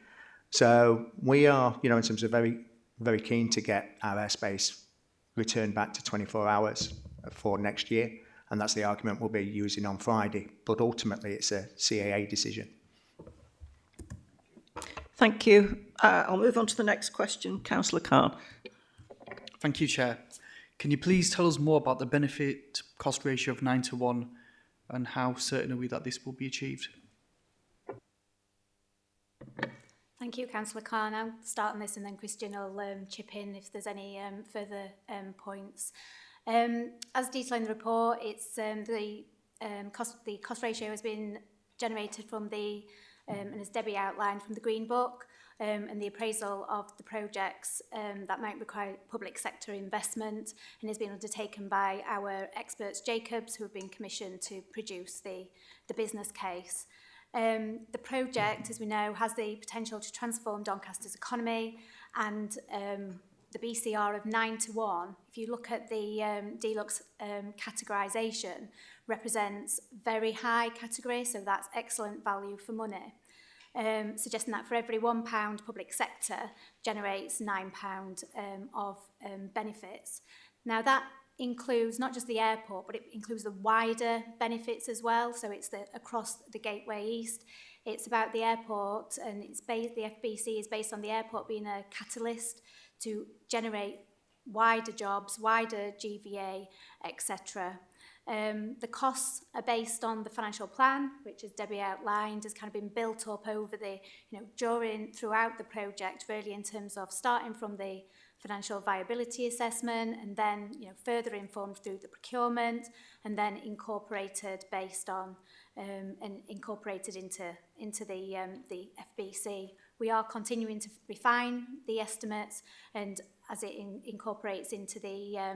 So we are, in terms of very, very keen to get our airspace returned back to 24 hours for next year. And that's the argument we'll be using on Friday. But ultimately, it's a CAA decision. Thank you. I'll move on to the next question. Councillor Khan. Thank you, Chair. Can you please tell us more about the benefit cost ratio of 9:1 and how certain are we that this will be achieved? Thank you, Councillor Khan. I'll start on this and then Christian will chip in if there's any further points. As detailed in the report, it's the cost ratio has been generated from the, and as Debbie outlined, from the Green Book and the appraisal of the projects that might require public sector investment and has been undertaken by our experts, Jacobs, who have been commissioned to produce the business case. The project, as we know, has the potential to transform Doncaster's economy, and the BCR of 9:1, if you look at the Deluxe categorisation, represents very high category, so that's excellent value for money, suggesting that for every £1 public sector generates £9 of benefits. Now that includes not just the airport, but it includes the wider benefits as well. So it's across the Gateway East. It's about the airport, and the FBC is based on the airport being a catalyst to generate wider jobs, wider GVA, etc. The costs are based on the financial plan, which, as Debbie outlined, has kind of been built up over the, throughout the project, really, in terms of starting from the financial viability assessment and then, further informed through the procurement and then incorporated based on and incorporated into the FBC. We are continuing to refine the estimates, and as it incorporates into the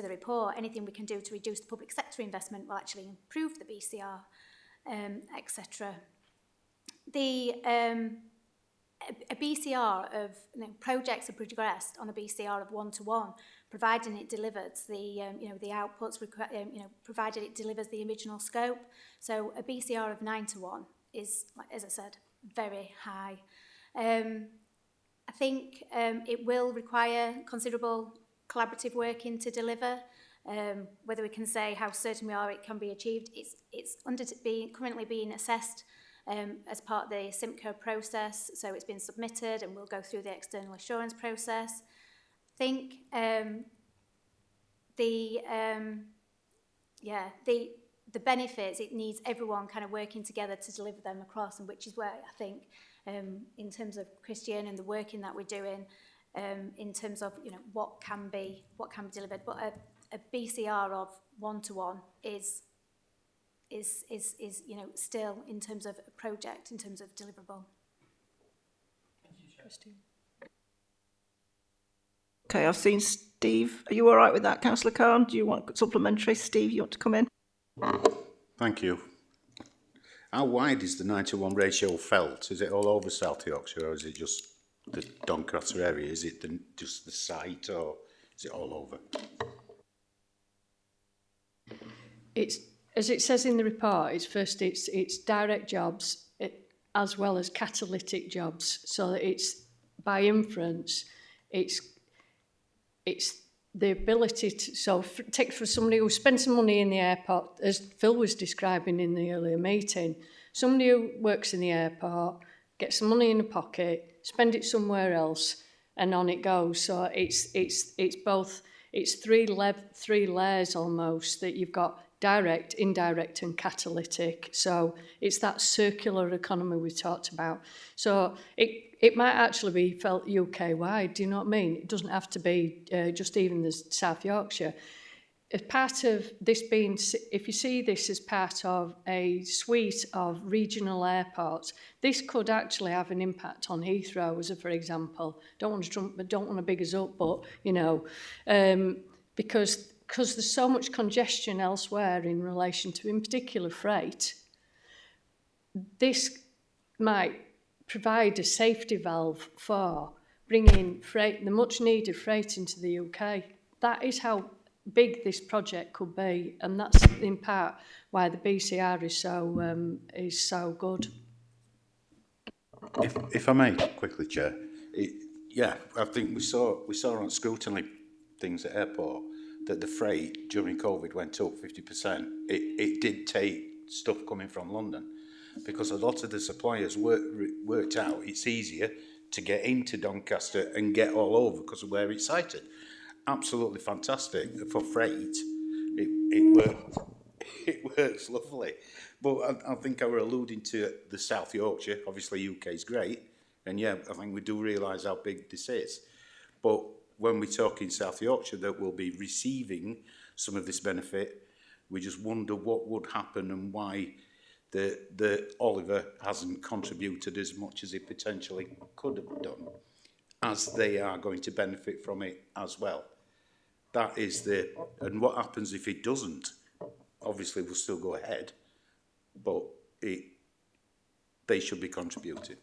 report, anything we can do to reduce the public sector investment will actually improve the BCR, etc. A BCR of projects are progressed on a BCR of 1:1, providing it delivers the the outputs, provided it delivers the original scope. So a BCR of 9:1 is, as I said, very high. I think it will require considerable collaborative working to deliver. Whether we can say how certain we are it can be achieved, it's currently being assessed as part of the Simco process, so it's been submitted and we'll go through the external assurance process. I think the benefits, it needs everyone kind of working together to deliver them across, and which is where I think in terms of Christian and the working that we're doing in terms of what can be delivered, but a BCR of 1:1 is still in terms of a project, in terms of deliverable. Christian. Okay, I've seen Steve. Are you all right with that, Councillor Khan? Do you want supplementary? Steve, you want to come in? Thank you. How wide is the 9:1 ratio felt? Is it all over South Yorkshire, or is it just the Doncaster area? Is it just the site, or is it all over? It's, as it says in the report, it's direct jobs as well as catalytic jobs, so that it's by inference, it's the ability to, take for somebody who spends some money in the airport, as Phil was describing in the earlier meeting, somebody who works in the airport, gets some money in the pocket, spend it somewhere else, and on it goes. So it's both, it's three layers almost, that you've got direct, indirect and catalytic. So it's that circular economy we talked about. So it might actually be felt UK-wide, do you know what I mean? It doesn't have to be just even the South Yorkshire. As part of this being, if you see this as part of a suite of regional airports, this could actually have an impact on Heathrow, as a for example. Don't want to big us up, but you know, because there's so much congestion elsewhere in relation to, in particular, freight. This might provide a safety valve for bringing freight, the much needed freight, into the UK. That is how big this project could be, and that's in part why the BCR is so good. If I may quickly, Chair, yeah, I think we saw on Scrutiny things at airport that the freight during COVID went up 50%. It did take stuff coming from London, because a lot of the suppliers worked out it's easier to get into Doncaster and get all over because of where it's sited. Absolutely fantastic for freight. It works lovely. But I think I were alluding to the South Yorkshire. Obviously, UK is great, and yeah, I think we do realise how big this is. But when we talk in South Yorkshire that will be receiving some of this benefit, we just wonder what would happen and why the Oliver hasn't contributed as much as it potentially could have done, as they are going to benefit from it as well. That is and what happens if it doesn't? Obviously, we'll still go ahead, but they should be contributing.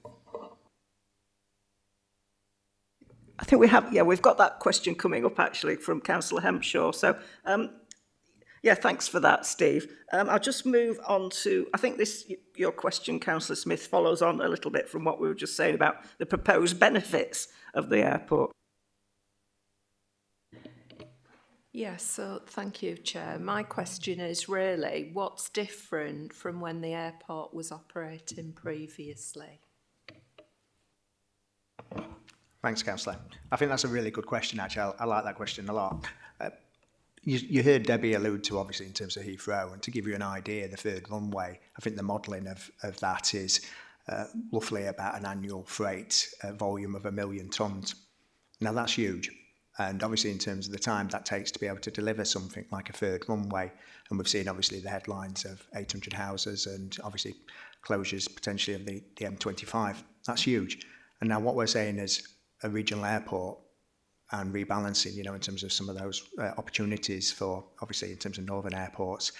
I think we've got that question coming up actually from Councillor Hempshaw. So, yeah, thanks for that, Steve. I'll just move on to, I think your question, Councillor Smith, follows on a little bit from what we were just saying about the proposed benefits of the airport. Yes, so thank you, Chair. My question is really, what's different from when the airport was operating previously? Thanks, Councillor. I think that's a really good question, actually. I like that question a lot. You heard Debbie allude to, obviously, in terms of Heathrow, and to give you an idea, the third runway, I think the modelling of that is roughly about an annual freight volume of 1 million tonnes. Now, that's huge. And obviously, in terms of the time that takes to be able to deliver something like a third runway, and we've seen, obviously, the headlines of 800 houses and, obviously, closures potentially of the M25, that's huge. And now what we're saying is a regional airport and rebalancing, you know, in terms of some of those opportunities for, obviously, in terms of northern airports,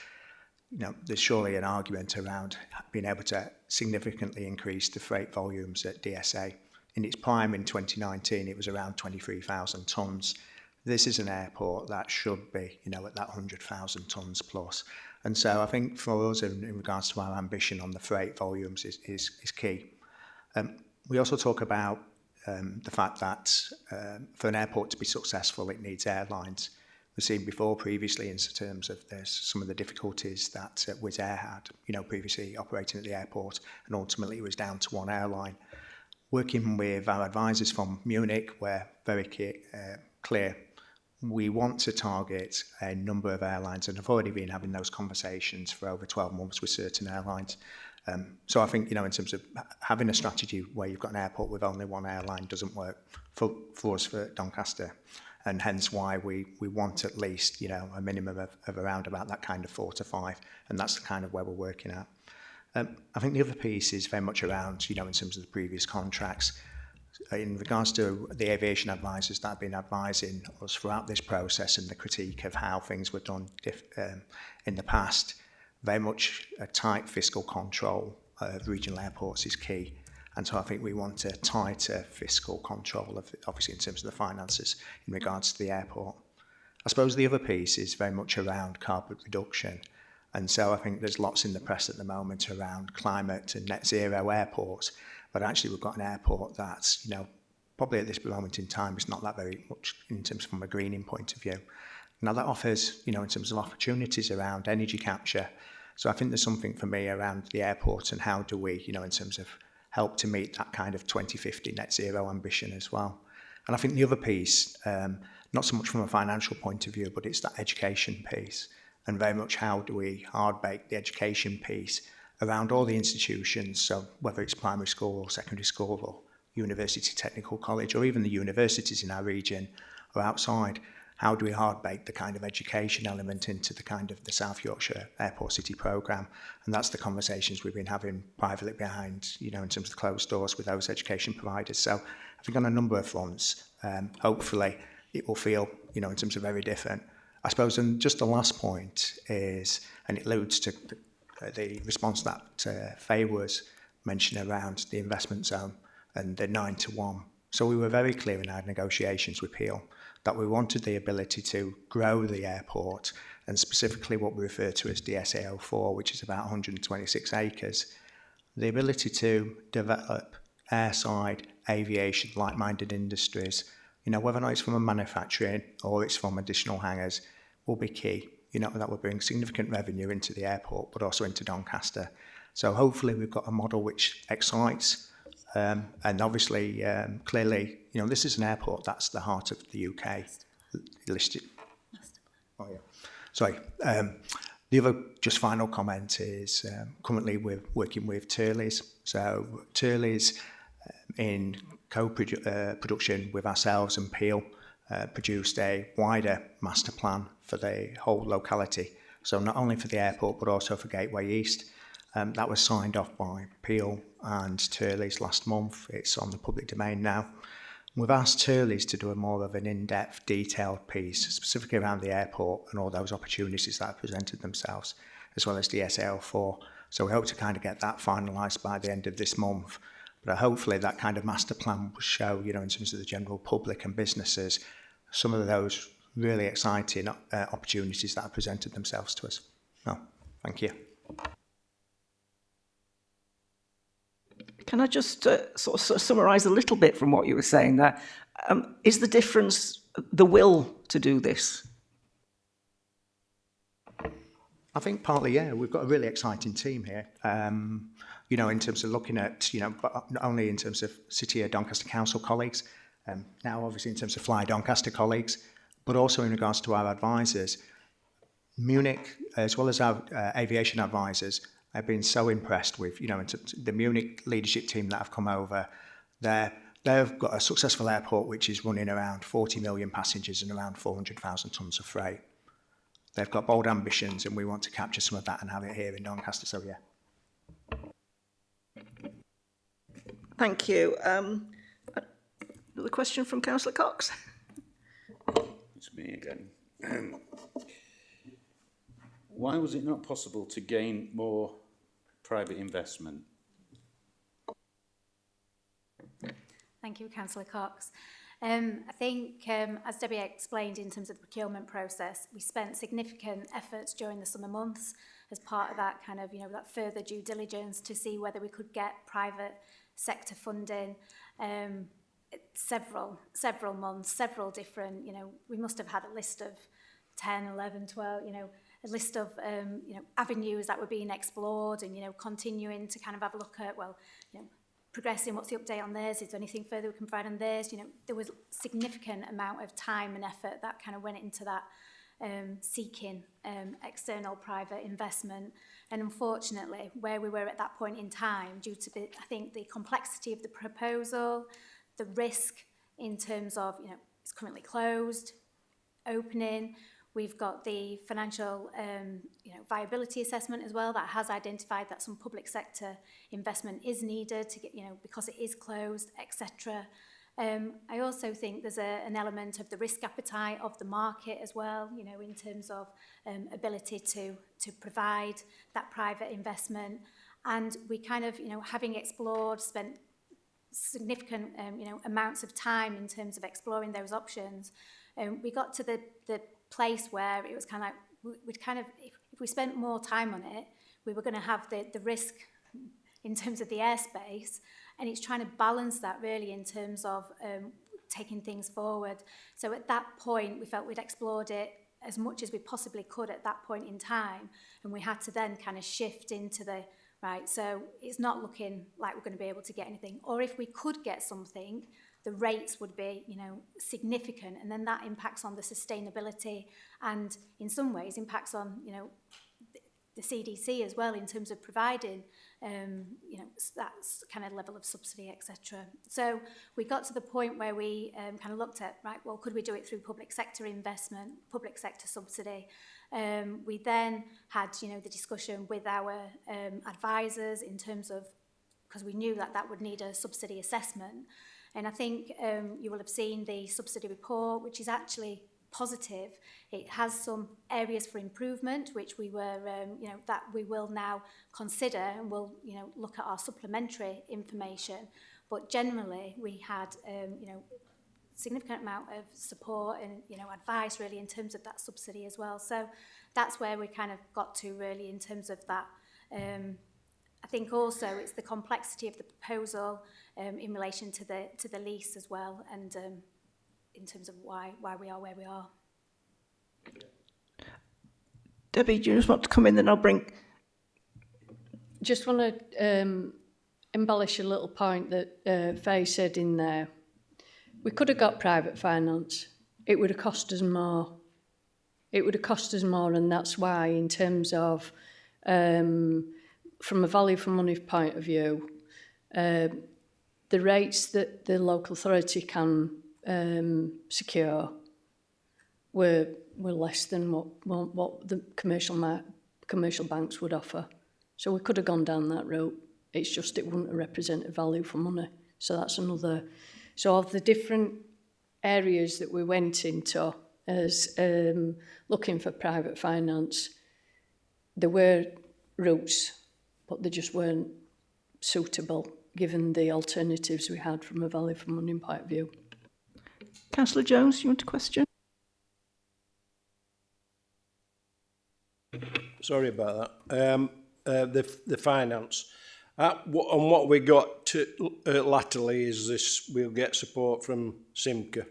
you know, there's surely an argument around being able to significantly increase the freight volumes at DSA. In its prime in 2019, it was around 23,000 tonnes. This is an airport that should be, you know, at that 100,000 tonnes plus. And so I think for us, in regards to our ambition on the freight volumes, is key. We also talk about the fact that for an airport to be successful, it needs airlines. We've seen before previously in terms of some of the difficulties that Wizz Air had, you know, previously operating at the airport, and ultimately it was down to one airline. Working with our advisors from Munich, we're very clear. We want to target a number of airlines, and have already been having those conversations for over 12 months with certain airlines. So I think, you know, in terms of having a strategy where you've got an airport with only one airline doesn't work for us, for Doncaster. And hence why we want at least, you know, a minimum of around about that kind of 4 to 5. And that's the kind of where we're working at. I think the other piece is very much around, you know, in terms of the previous contracts. In regards to the aviation advisors that have been advising us throughout this process and the critique of how things were done in the past, very much a tight fiscal control of regional airports is key. And so I think we want a tighter fiscal control of, obviously, in terms of the finances in regards to the airport. I suppose the other piece is very much around carbon reduction. And so I think there's lots in the press at the moment around climate and net zero airports. But actually, we've got an airport that's, you know, probably at this moment in time, it's not that very much in terms from a greening point of view. Now that offers, in terms of opportunities around energy capture. So I think there's something for me around the airport and how do we, in terms of help to meet that kind of 2050 net zero ambition as well. And I think the other piece, not so much from a financial point of view, but it's that education piece, and very much how do we hard bake the education piece around all the institutions, so whether it's primary school or secondary school or university technical college or even the universities in our region or outside, how do we hard bake the kind of education element into the kind of the South Yorkshire Airport City programme? And that's the conversations we've been having privately behind, in terms of the closed doors with those education providers. So I think on a number of fronts, hopefully it will feel, in terms of very different. I suppose, and just the last point is, and it alludes to the response that Faye was mentioning around the investment zone and the 9-1. So we were very clear in our negotiations with Peel that we wanted the ability to grow the airport, and specifically what we refer to as DSA04, which is about 126 acres, the ability to develop airside aviation, like-minded industries, whether or not it's from a manufacturing or it's from additional hangars, will be key. That will bring significant revenue into the airport, but also into Doncaster. So hopefully we've got a model which excites, and obviously, clearly, this is an airport that's the heart of the UK. Listed. Oh yeah. Sorry. The other just final comment is currently we're working with Turley's. So Turley's in co-production with ourselves and Peel produced a wider master plan for the whole locality. So not only for the airport, but also for Gateway East. That was signed off by Peel and Turley's last month. It's on the public domain now. We've asked Turley's to do a more of an in-depth, detailed piece, specifically around the airport and all those opportunities that have presented themselves, as well as the SAL4. So we hope to kind of get that finalised by the end of this month. But hopefully that kind of master plan will show, in terms of the general public and businesses, some of those really exciting opportunities that have presented themselves to us. No, thank you. Can I just sort of summarise a little bit from what you were saying there? Is the difference the will to do this? I think partly, yeah. We've got a really exciting team here. In terms of looking at, but not only in terms of City of Doncaster Council colleagues, now obviously in terms of Fly Doncaster colleagues, but also in regards to our advisors. Munich, as well as our aviation advisors, I've been so impressed with, the Munich leadership team that have come over. They've got a successful airport which is running around 40 million passengers and around 400,000 tonnes of freight. They've got bold ambitions, and we want to capture some of that and have it here in Doncaster. So, yeah. Thank you. Another question from Councillor Cox. It's me again. Why was it not possible to gain more private investment? Thank you, Councillor Cox. I think, as Debbie explained in terms of the procurement process, we spent significant efforts during the summer months as part of that kind of, that further due diligence to see whether we could get private sector funding. Several months, several different, we must have had a list of 10, 11, 12, a list of, avenues that were being explored and, continuing to kind of have a look at, progressing, what's the update on theirs? Is there anything further we can provide on theirs? There was significant amount of time and effort that kind of went into that, seeking external private investment. And unfortunately, where we were at that point in time, due to I think the complexity of the proposal, the risk in terms of, it's currently closed, opening. We've got the financial, viability assessment as well that has identified that some public sector investment is needed to get, because it is closed, etc. I also think there's an element of the risk appetite of the market as well, in terms of ability to provide that private investment. And we kind of, having explored, spent significant, amounts of time in terms of exploring those options, we got to the place where it was kind of like, we'd kind of, if we spent more time on it, we were going to have the risk in terms of the airspace, and it's trying to balance that really in terms of taking things forward. So at that point, we felt we'd explored it as much as we possibly could at that point in time, and we had to then kind of shift into the, right, so it's not looking like we're going to be able to get anything, or if we could get something, the rates would be, you know, significant, and then that impacts on the sustainability and in some ways impacts on, you know, the CDC as well in terms of providing, you know, that kind of level of subsidy, etc. So we got to the point where we kind of looked at, right, well, could we do it through public sector investment, public sector subsidy? We then had, you know, the discussion with our advisors in terms of, because we knew that that would need a subsidy assessment. And I think you will have seen the subsidy report, which is actually positive. It has some areas for improvement, which we were, you know, that we will now consider, and we'll, you know, look at our supplementary information. But generally, we had, you know, significant amount of support and, you know, advice really in terms of that subsidy as well. So that's where we kind of got to really in terms of that. I think also it's the complexity of the proposal in relation to the lease as well, and in terms of why we are where we are. Debbie, do you just want to come in, then I'll bring... Just want to embellish a little point that Faye said in there. We could have got private finance. It would have cost us more. It would have cost us more, and that's why in terms of from a value for money point of view, the rates that the local authority can secure were less than what the commercial banks would offer. So we could have gone down that route. It's just it wouldn't have represented value for money. So that's another. So of the different areas that we went into as looking for private finance, there were routes, but they just weren't suitable given the alternatives we had from a value for money point of view. Councillor Jones, you want a question? Sorry about that. The finance. And what we got to, latterly is this, we'll get support from Simca.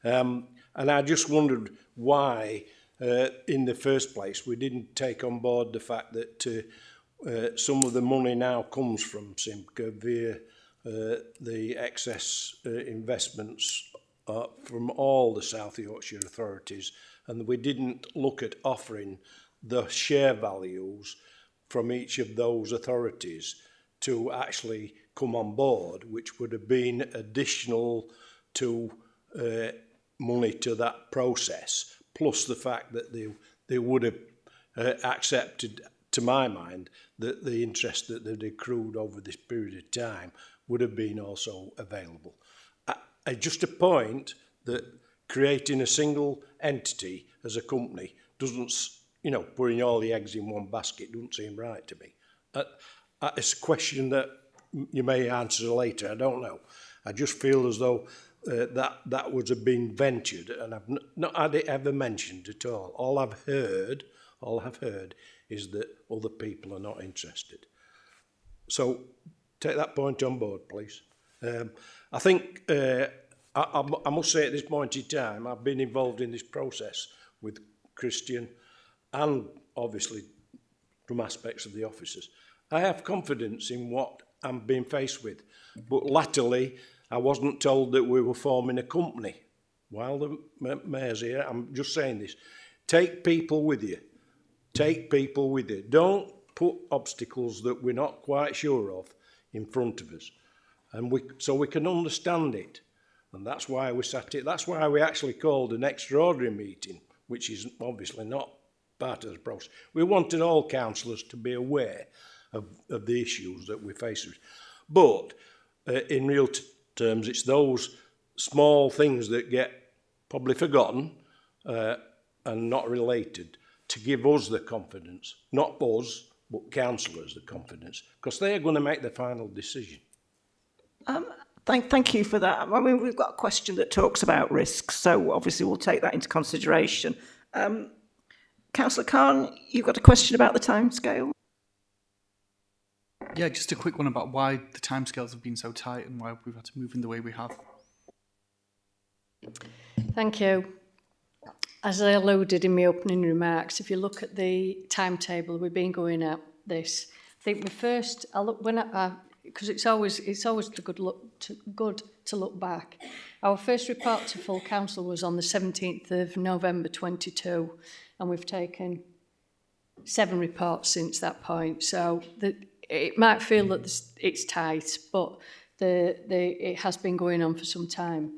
And I just wondered why, in the first place, we didn't take on board the fact that some of the money now comes from Simca via the excess investments from all the South Yorkshire authorities, and we didn't look at offering the share values from each of those authorities to actually come on board, which would have been additional to money to that process, plus the fact that they would have accepted, to my mind, that the interest that they'd accrued over this period of time would have been also available. Just a point that creating a single entity as a company doesn't, you know, putting all the eggs in one basket doesn't seem right to me. It's a question that you may answer later, I don't know. I just feel as though that would have been ventured, and I've not had it ever mentioned at all. All I've heard is that other people are not interested. So take that point on board, please. I think, I must say at this point in time, I've been involved in this process with Christian and obviously from aspects of the officers. I have confidence in what I'm being faced with, but latterly I wasn't told that we were forming a company. While the mayor's here, I'm just saying this. Take people with you. Take people with you. Don't put obstacles that we're not quite sure of in front of us. And so we can understand it. And that's why we sat it. That's why we actually called an extraordinary meeting, which is obviously not part of the process. We wanted all councillors to be aware of the issues that we face. But in real terms, it's those small things that get probably forgotten and not related to give us the confidence, not us, but councillors the confidence, because they are going to make the final decision. Thank you for that. I mean, we've got a question that talks about risks, so obviously we'll take that into consideration. Councillor Khan, you've got a question about the timescale? Yeah, just a quick one about why the timescales have been so tight and why we've had to move in the way we have. Thank you. As I alluded in my opening remarks, if you look at the timetable we've been going at this, I think because it's always good to look back. Our first report to full council was on the 17th of November 22, and we've taken 7 reports since that point. So it might feel that it's tight, but it has been going on for some time.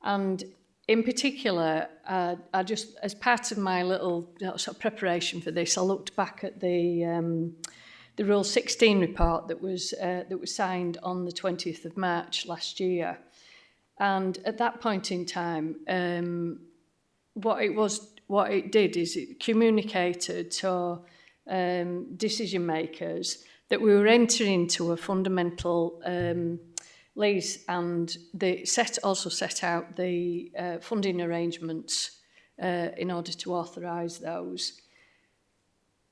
And in particular, I just, as part of my little sort of preparation for this, I looked back at the Rule 16 report that was signed on the 20th of March last year. And at that point in time, what it did is it communicated to decision makers that we were entering into a fundamental lease, and they also set out the funding arrangements in order to authorise those.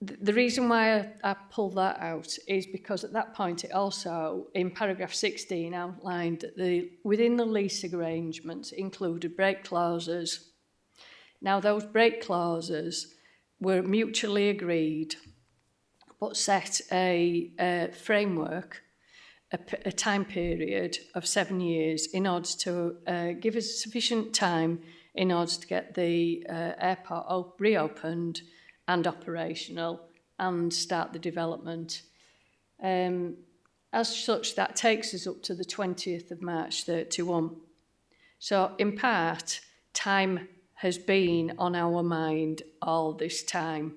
The reason why I pulled that out is because at that point it also, in paragraph 16, outlined that within the lease arrangements included break clauses. Now those break clauses were mutually agreed, but set a framework, a time period of 7 years in order to give us sufficient time in order to get the airport reopened and operational and start the development. As such, that takes us up to the 20th of March 31. So in part, time has been on our mind all this time,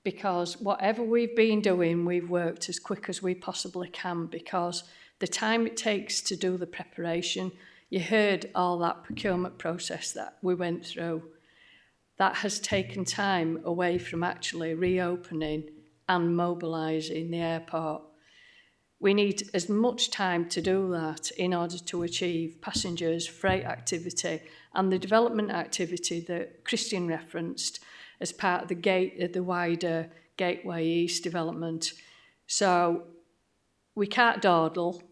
because whatever we've been doing, we've worked as quick as we possibly can, because the time it takes to do the preparation, you heard all that procurement process that we went through. That has taken time away from actually reopening and mobilising the airport. We need as much time to do that in order to achieve passengers, freight activity and the development activity that Christian referenced as part of the wider Gateway East development. So we can't dawdle.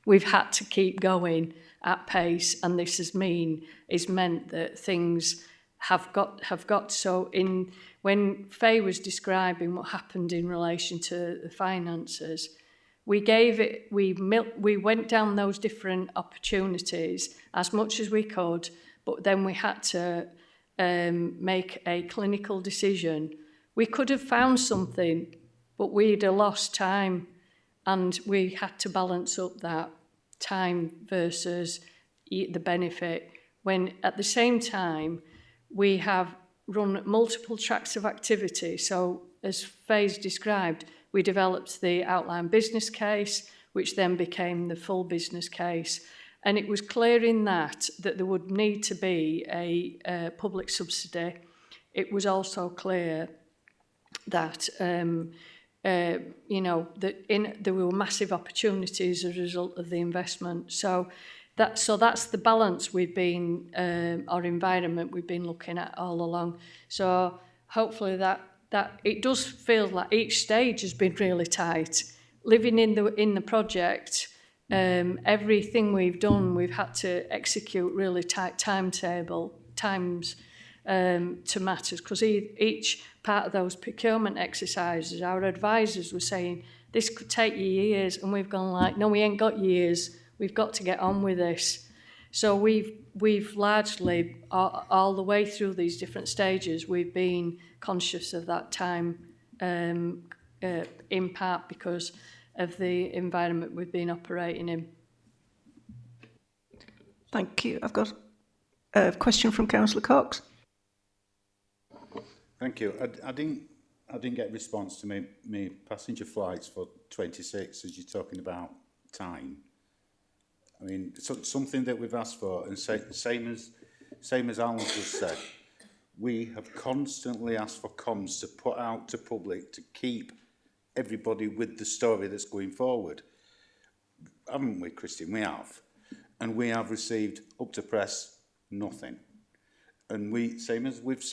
We've had to keep going at pace, and this has meant that things have got so in when Faye was describing what happened in relation to the finances, we went down those different opportunities as much as we could, but then we had to make a clinical decision. We could have found something, but we'd have lost time, and we had to balance up that time versus the benefit, when at the same time we have run multiple tracks of activity. So as Faye's described, we developed the outline business case, which then became the full business case. And it was clear in that there would need to be a public subsidy. It was also clear that there were massive opportunities as a result of the investment. So that's the balance we've been, our environment we've been looking at all along. So hopefully that it does feel like each stage has been really tight. Living in the project, everything we've done, we've had to execute really tight times to matters, because each part of those procurement exercises, our advisors were saying, this could take you years, and we've gone like, no, we ain't got years. We've got to get on with this. So we've largely, all the way through these different stages, we've been conscious of that time, in part because of the environment we've been operating in. Thank you. I've got a question from Councillor Cox. Thank you. I didn't get a response to me passenger flights for 26 as you're talking about time. I mean, something that we've asked for, and same as Alan just said, we have constantly asked for comms to put out to public to keep everybody with the story that's going forward. Haven't we, Christian? We have. And we have received, up to press, nothing. And same as we've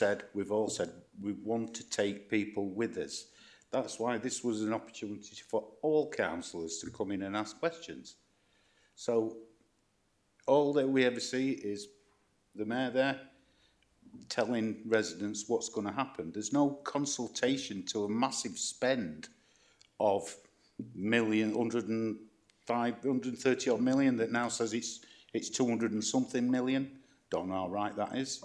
all said, we want to take people with us. That's why this was an opportunity for all councillors to come in and ask questions. So all that we ever see is the mayor there telling residents what's going to happen. There's no consultation to a massive spend of 130 odd million that now says it's 200 and something million. Don't know how right that is.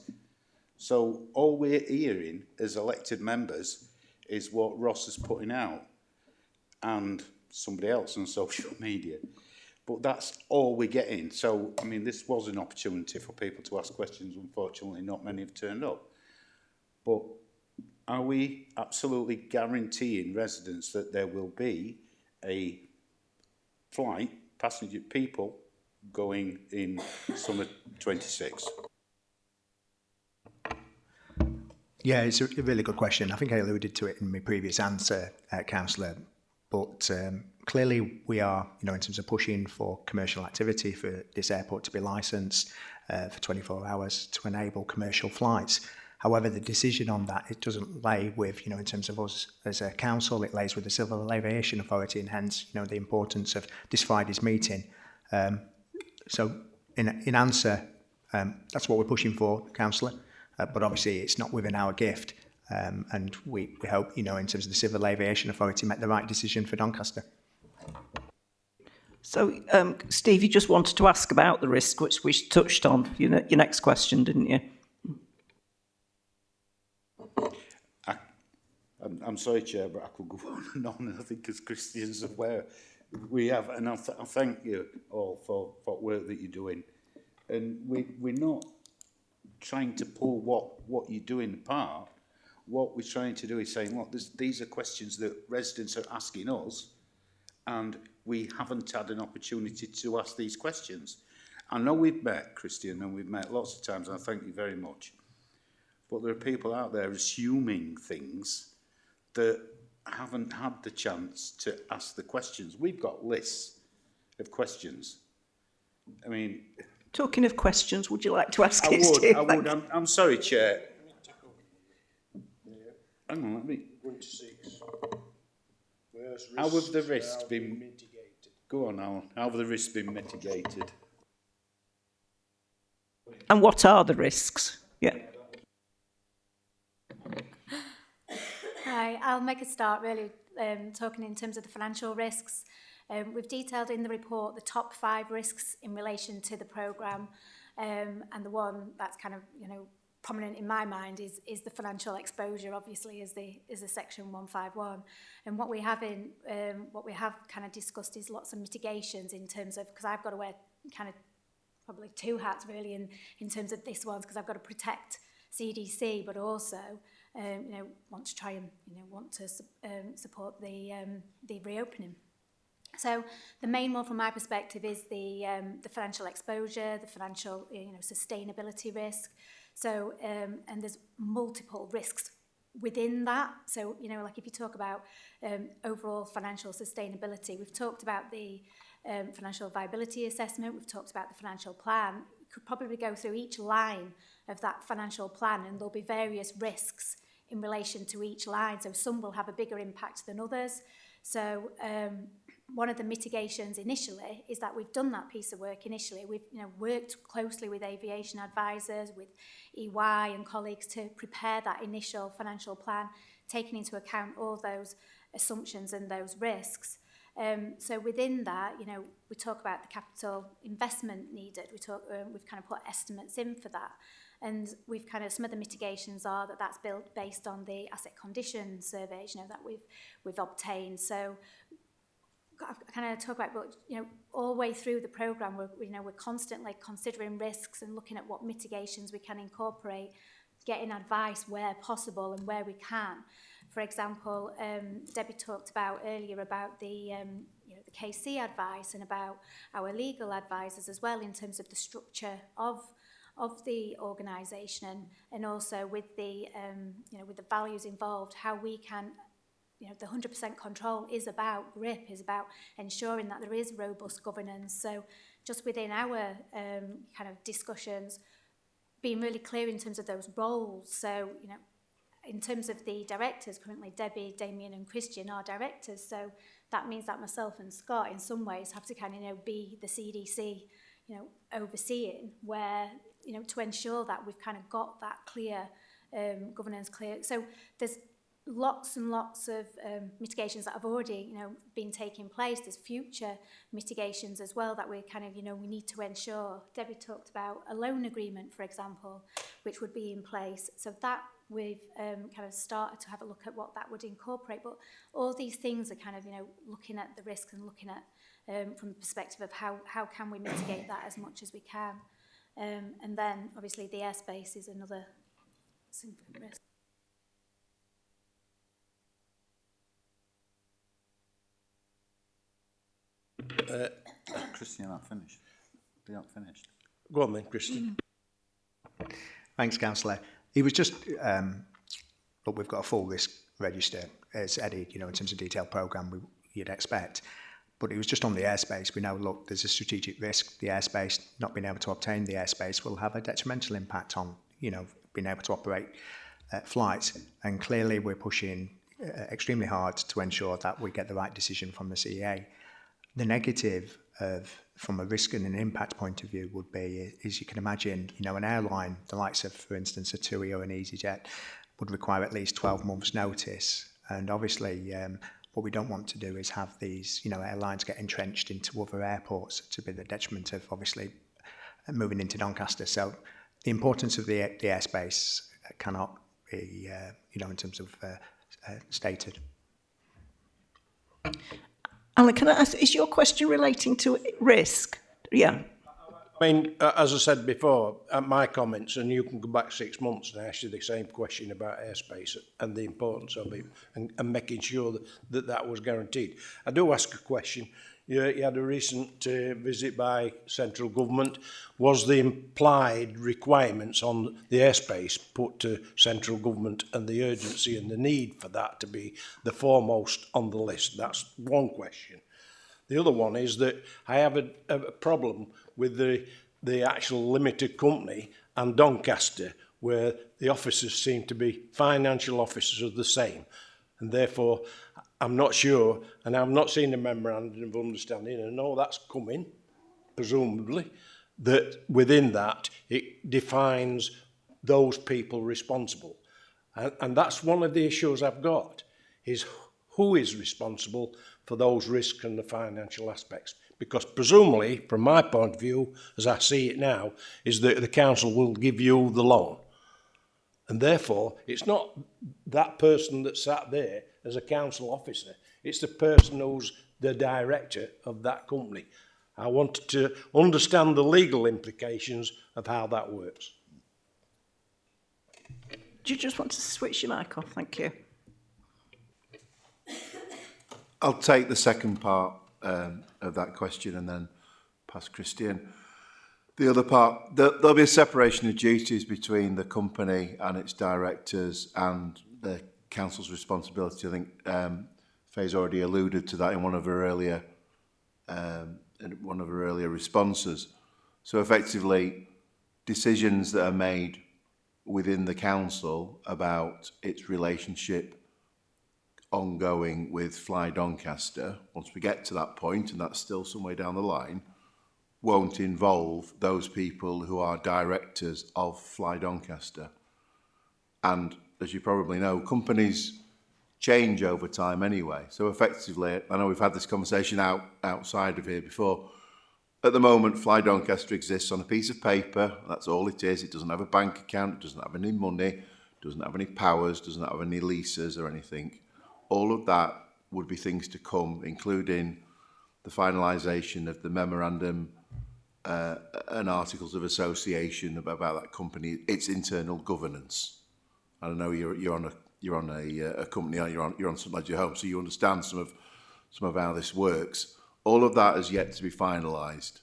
So all we're hearing as elected members is what Ross is putting out and somebody else on social media. But that's all we're getting. So, I mean, this was an opportunity for people to ask questions. Unfortunately, not many have turned up. But are we absolutely guaranteeing residents that there will be a flight, passenger people, going in summer 26? Yeah, it's a really good question. I think I alluded to it in my previous answer, Councillor. But clearly we are, in terms of pushing for commercial activity for this airport to be licensed for 24 hours to enable commercial flights. However, the decision on that, it doesn't lay with, in terms of us as a council, it lays with the Civil Aviation Authority, and hence, the importance of this Friday's meeting. So in answer, that's what we're pushing for, Councillor. But obviously it's not within our gift. And we hope, in terms of the Civil Aviation Authority, make the right decision for Doncaster. So, Steve, you just wanted to ask about the risk, which we touched on, your next question, didn't you? I'm sorry, Chair, but I could go on and on, and I think as Christians aware, we have, and I thank you all for work that you're doing. And we're not trying to pull what you're doing apart. What we're trying to do is saying, look, these are questions that residents are asking us, and we haven't had an opportunity to ask these questions. I know we've met, Christian, and we've met lots of times, and I thank you very much. But there are people out there assuming things that haven't had the chance to ask the questions. We've got lists of questions. I mean... Talking of questions, would you like to ask it, Steve? I would. I'm sorry, Chair. Hang on, let me... 26. How have the risks been mitigated? Go on, Alan. How have the risks been mitigated? And what are the risks? Yeah. Hi, I'll make a start really talking in terms of the financial risks. We've detailed in the report the top 5 risks in relation to the programme, and the one that's kind of prominent in my mind is the financial exposure, obviously, is the section 151. And what we have kind of discussed is lots of mitigations in terms of, because I've got to wear kind of probably 2 hats really in terms of this one, because I've got to protect CDC, but also want to try and support the reopening. So the main one from my perspective is the financial exposure, the financial sustainability risk. So and there's multiple risks within that. So like if you talk about overall financial sustainability, we've talked about the financial viability assessment, we've talked about the financial plan. We could probably go through each line of that financial plan, and there'll be various risks in relation to each line. So some will have a bigger impact than others. So one of the mitigations initially is that we've done that piece of work initially. We've worked closely with aviation advisors, with EY and colleagues to prepare that initial financial plan, taking into account all those assumptions and those risks. So within that, we talk about the capital investment needed. We've kind of put estimates in for that. And we've kind of, some of the mitigations are that that's built based on the asset condition surveys, that we've obtained. So I kind of talk about, but all the way through the programme, we're constantly considering risks and looking at what mitigations we can incorporate, getting advice where possible and where we can. For example, Debbie talked about earlier about the KC advice and about our legal advisors as well in terms of the structure of the organisation, and also with the with the values involved, how we can, the 100% control is about GRIP, is about ensuring that there is robust governance. So just within our kind of discussions, being really clear in terms of those roles. So in terms of the directors, currently Debbie, Damien and Christian are directors, so that means that myself and Scott in some ways have to kind of, you know, be the CDC, you know, overseeing, where, you know, to ensure that we've kind of got that clear governance clear. So there's lots and lots of mitigations that have already, you know, been taking place. There's future mitigations as well that we're kind of, you know, we need to ensure. Debbie talked about a loan agreement, for example, which would be in place. So that we've kind of started to have a look at what that would incorporate. But all these things are kind of, you know, looking at the risks and looking at from the perspective of how can we mitigate that as much as we can. And then obviously the airspace is another significant risk. Christian, I'm finished. They aren't finished. Go on then, Christian. Thanks, Councillor. He was just, look, we've got a full risk register, as Eddie, you know, in terms of detailed programme you'd expect. But it was just on the airspace. We know, look, there's a strategic risk. The airspace, not being able to obtain the airspace will have a detrimental impact on, you know, being able to operate flights. And clearly we're pushing extremely hard to ensure that we get the right decision from the CEA. The negative from a risk and an impact point of view would be, as you can imagine, you know, an airline, the likes of, for instance, a TUI or an EasyJet, would require at least 12 months notice. And obviously, what we don't want to do is have these, you know, airlines get entrenched into other airports to be the detriment of, obviously, moving into Doncaster. So the importance of the airspace cannot be, you know, in terms of stated. Alan, can I ask, is your question relating to risk? Yeah. I mean, as I said before, my comments, and you can go back 6 months and ask you the same question about airspace and the importance of it and making sure that was guaranteed. I do ask a question. You had a recent visit by central government. Was the implied requirements on the airspace put to central government and the urgency and the need for that to be the foremost on the list? That's one question. The other one is that I have a problem with the actual limited company and Doncaster, where the officers seem to be financial officers of the same. And therefore, I'm not sure, and I've not seen the memorandum of understanding, and I know that's coming, presumably, that within that, it defines those people responsible. And that's one of the issues I've got, is who is responsible for those risks and the financial aspects. Because presumably, from my point of view, as I see it now, is that the council will give you the loan. And therefore, it's not that person that sat there as a council officer. It's the person who's the director of that company. I wanted to understand the legal implications of how that works. Do you just want to switch your mic off? Thank you. I'll take the second part of that question and then pass Christian. The other part, there'll be a separation of duties between the company and its directors and the council's responsibility. I think Faye's already alluded to that in one of her earlier responses. So effectively, decisions that are made within the council about its relationship ongoing with Fly Doncaster, once we get to that point, and that's still some way down the line, won't involve those people who are directors of Fly Doncaster. And as you probably know, companies change over time anyway. So effectively, I know we've had this conversation outside of here before. At the moment, Fly Doncaster exists on a piece of paper. That's all it is. It doesn't have a bank account. It doesn't have any money. Doesn't have any powers. Doesn't have any leases or anything. All of that would be things to come, including the finalisation of the memorandum and articles of association about that company, its internal governance. I don't know, you're on a company, you're on something like your home, so you understand some of how this works. All of that is yet to be finalised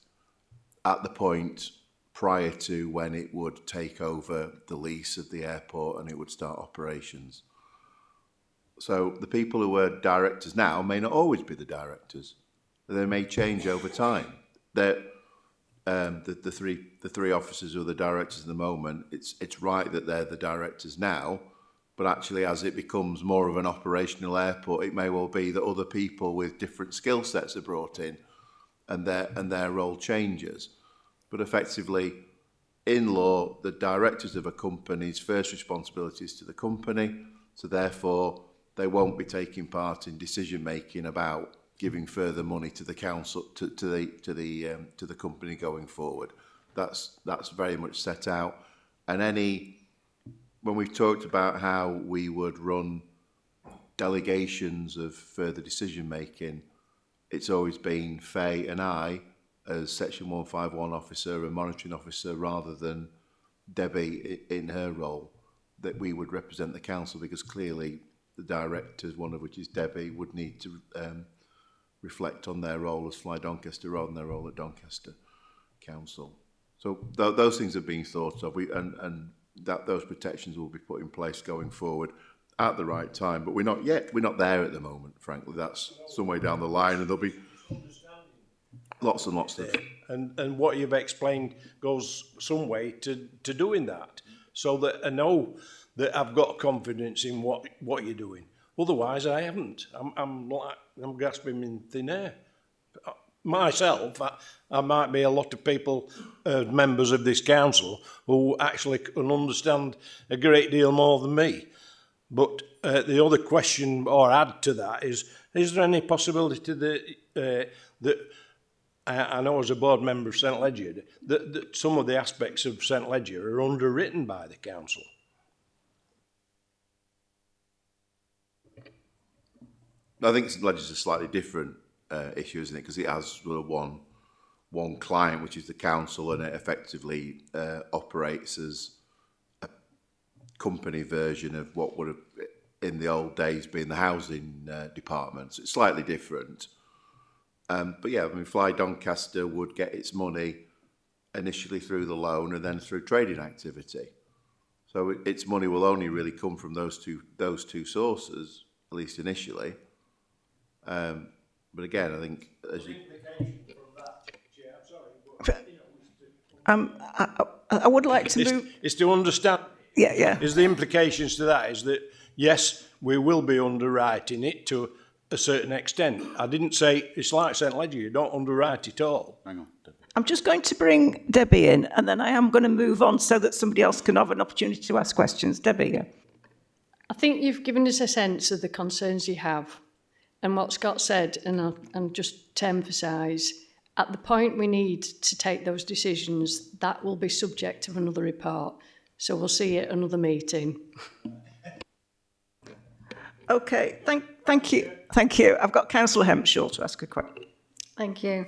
at the point prior to when it would take over the lease of the airport and it would start operations. So the people who are directors now may not always be the directors. They may change over time. The three officers who are the directors at the moment, it's right that they're the directors now, But actually, as it becomes more of an operational airport, it may well be that other people with different skill sets are brought in, and their role changes. But effectively, in law, the directors of a company's first responsibility is to the company, so therefore they won't be taking part in decision making about giving further money to the council to the company going forward. That's very much set out, and when we've talked about how we would run delegations of further decision making, it's always been Faye and I as Section 151 officer and monitoring officer, rather than Debbie in her role, that we would represent the council, because clearly the directors, one of which is Debbie, would need to reflect on their role as Fly Doncaster rather than their role at Doncaster Council. So those things are being thought of, and that those protections will be put in place going forward at the right time. But we're not there at the moment, frankly. That's some way down the line, and there'll be lots and lots of... And what you've explained goes some way to doing that, so that I know that I've got confidence in what you're doing. Otherwise, I haven't. I'm grasping in thin air. Myself, I might be a lot of people, members of this council, who actually can understand a great deal more than me. But the other question, or add to that, is there any possibility that I know as a board member of St Leger, that some of the aspects of St Leger are underwritten by the council? I think St Leger's a slightly different issue, isn't it? Because it has sort of one client, which is the council, and it effectively operates as a company version of what would have, in the old days, been the housing department. So it's slightly different. But yeah, I mean, Fly Doncaster would get its money initially through the loan and then through trading activity. So its money will only really come from those two sources, at least initially. But again, I think as you... I would like to move... It's to understand... Yeah. Is the implications to that is that, yes, we will be underwriting it to a certain extent. I didn't say it's like St Leger, you don't underwrite it all. Hang on. I'm just going to bring Debbie in, and then I am going to move on so that somebody else can have an opportunity to ask questions. Debbie, yeah. I think you've given us a sense of the concerns you have. And what Scott said, and just to emphasise, at the point we need to take those decisions, that will be subject to another report. So we'll see you at another meeting. Okay, thank you. I've got Councillor Hempshaw to ask a question. Thank you.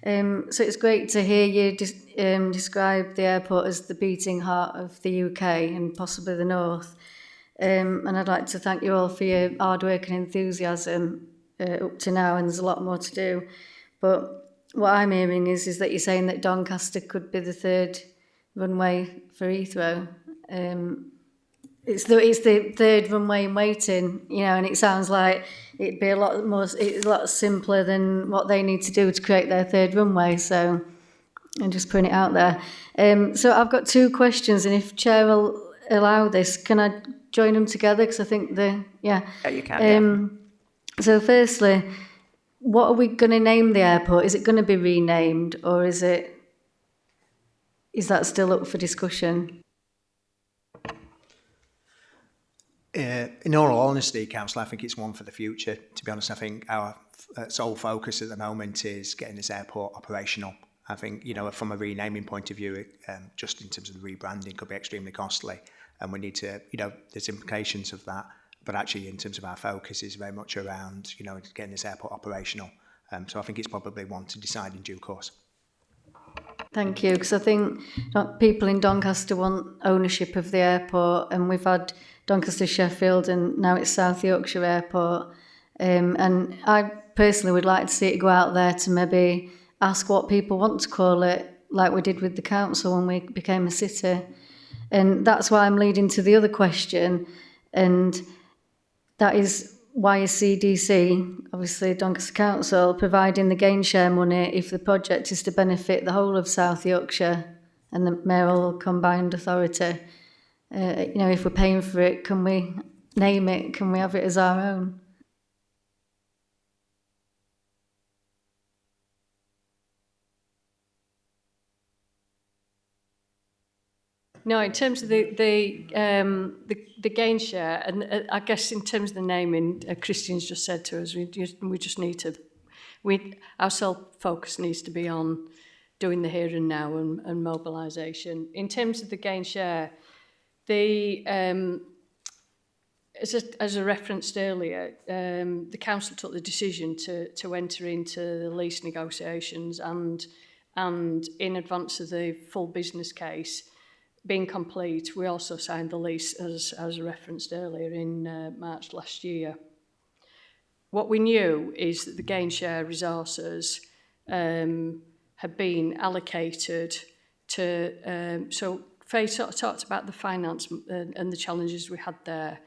So it's great to hear you describe the airport as the beating heart of the UK and possibly the North. And I'd like to thank you all for your hard work and enthusiasm up to now, and there's a lot more to do. But what I'm hearing is that you're saying that Doncaster could be the third runway for Heathrow. It's the third runway in waiting, you know, and it sounds like it'd be a lot simpler than what they need to do to create their third runway. So I'm just putting it out there. So I've got two questions, and if Chair will allow this, can I join them together? Because I think Yeah, you can. So firstly, what are we going to name the airport? Is it going to be renamed, or is that still up for discussion? In all honesty, Councillor, I think it's one for the future. To be honest, I think our sole focus at the moment is getting this airport operational. I think, you know, from a renaming point of view, just in terms of the rebranding, could be extremely costly, and we need to, you know, there's implications of that. But actually, in terms of our focus, is very much around, you know, getting this airport operational. So I think it's probably one to decide in due course. Thank you, because I think people in Doncaster want ownership of the airport, and we've had Doncaster, Sheffield, and now it's South Yorkshire Airport. And I personally would like to see it go out there to maybe ask what people want to call it, like we did with the council when we became a city. And that's why I'm leading to the other question, and that is why is CDC, obviously Doncaster Council, providing the gain share money if the project is to benefit the whole of South Yorkshire and the mayoral combined authority? You know, if we're paying for it, can we name it? Can we have it as our own? No, in terms of the gain share, and I guess in terms of the naming, Christian's just said to us, we just need to, our sole focus needs to be on doing the here and now and mobilisation. In terms of the gain share, as I referenced earlier, the council took the decision to enter into the lease negotiations, and in advance of the full business case being complete, we also signed the lease, as I referenced earlier, in March last year. What we knew is that the gain share resources had been allocated to, so Faye sort of talked about the finance and the challenges we had there,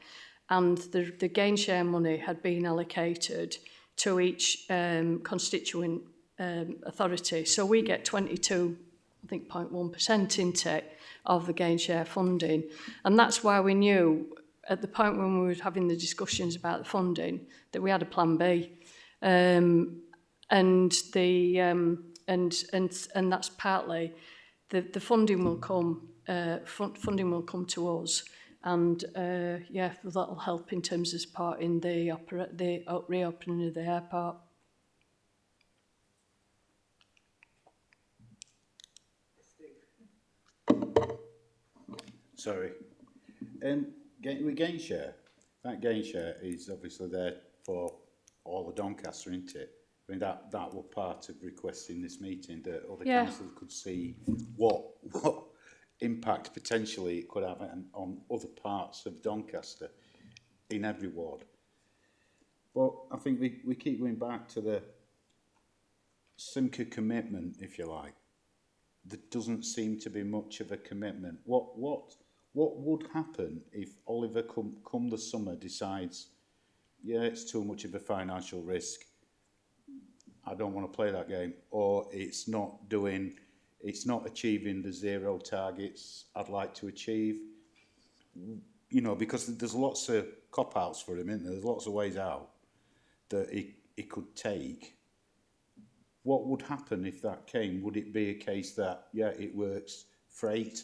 and the gain share money had been allocated to each constituent authority. So we get 22.1% intake of the gain share funding, and that's why we knew at the point when we were having the discussions about the funding that we had a plan B, and that's partly the funding will come. Funding will come to us, and yeah, that'll help in terms of supporting the reopening of the airport. Sorry. With gain share, that gain share is obviously there for all of Doncaster, isn't it? I mean, that was part of requesting this meeting, that other councils could see what impact potentially it could have on other parts of Doncaster in every ward. But I think we keep going back to the Simca commitment, if you like. There doesn't seem to be much of a commitment. What would happen if Oliver come the summer decides, yeah, it's too much of a financial risk, I don't want to play that game, or it's not achieving the zero targets I'd like to achieve? You know, because there's lots of cop-outs for him, isn't there? There's lots of ways out that he could take. What would happen if that came? Would it be a case that, yeah, it works, freight,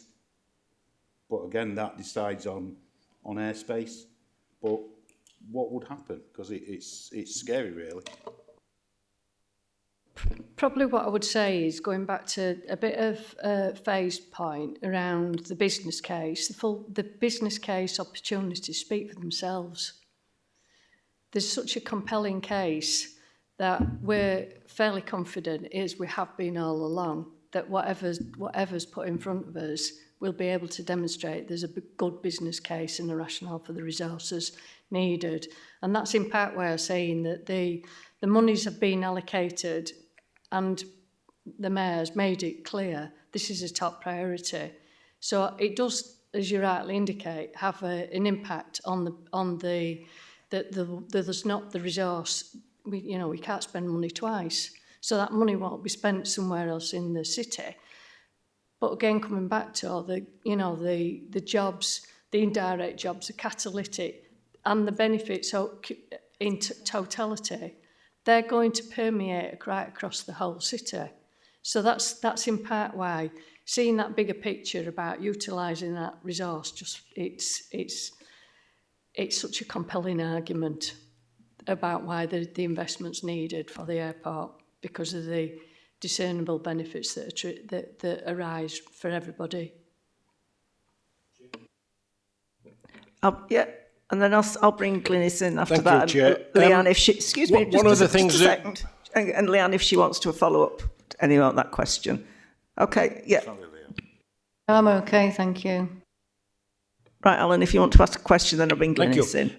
but again, that decides on airspace? But what would happen? Because it's scary, really. Probably what I would say is, going back to a bit of Faye's point around the business case, the business case opportunities speak for themselves. There's such a compelling case that we're fairly confident, as we have been all along, that whatever's put in front of us, we'll be able to demonstrate there's a good business case and a rationale for the resources needed. And that's in part why I'm saying that the monies have been allocated, and the mayor's made it clear this is a top priority. So it does, as you rightly indicate, have an impact on there's not the resource. We can't spend money twice, so that money won't be spent somewhere else in the city. But again, coming back to all the jobs, the indirect jobs, the catalytic, and the benefits in totality, they're going to permeate right across the whole city. So that's in part why seeing that bigger picture about utilising that resource, it's such a compelling argument about why the investment's needed for the airport, because of the discernible benefits that arise for everybody. Yeah, and then I'll bring Glynis in after Thank that. you, Chair. Leanne, if she, excuse me, one of the things just a second. And Leanne, if she wants to follow up anyway on that question. Okay, yeah. I'm okay, thank you. Right, Alan, if you want to ask a question, then I'll bring Glynis in.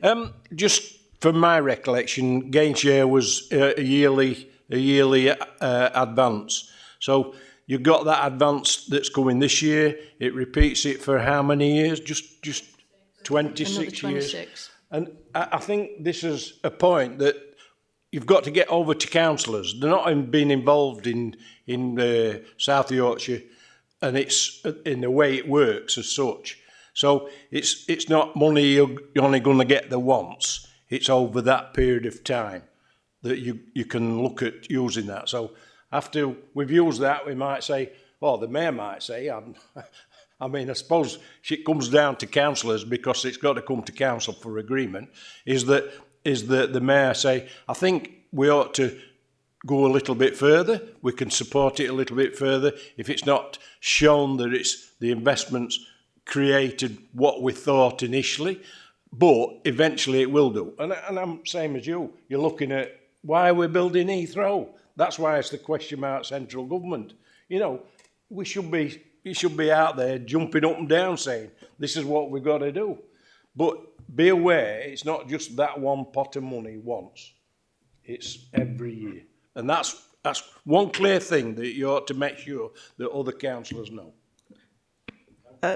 Just from my recollection, gain share was a yearly advance. So you've got that advance that's coming this year. It repeats it for how many years? Just 26 years. And I think this is a point that you've got to get over to councillors. They're not being involved in South Yorkshire, and it's in the way it works as such. So it's not money you're only going to get the once. It's over that period of time that you can look at using that. So after we've used that, we might say, or the mayor might say, I mean, I suppose it comes down to councillors, because it's got to come to council for agreement, is that the mayor say, I think we ought to go a little bit further, we can support it a little bit further if it's not shown that it's the investments created what we thought initially, but eventually it will do. And I'm same as you. You're looking at why we're building Heathrow. That's why it's the question about central government. You know, you should be out there jumping up and down saying, this is what we've got to do. But be aware, it's not just that one pot of money once. It's every year. And that's one clear thing that you ought to make sure that other councillors know.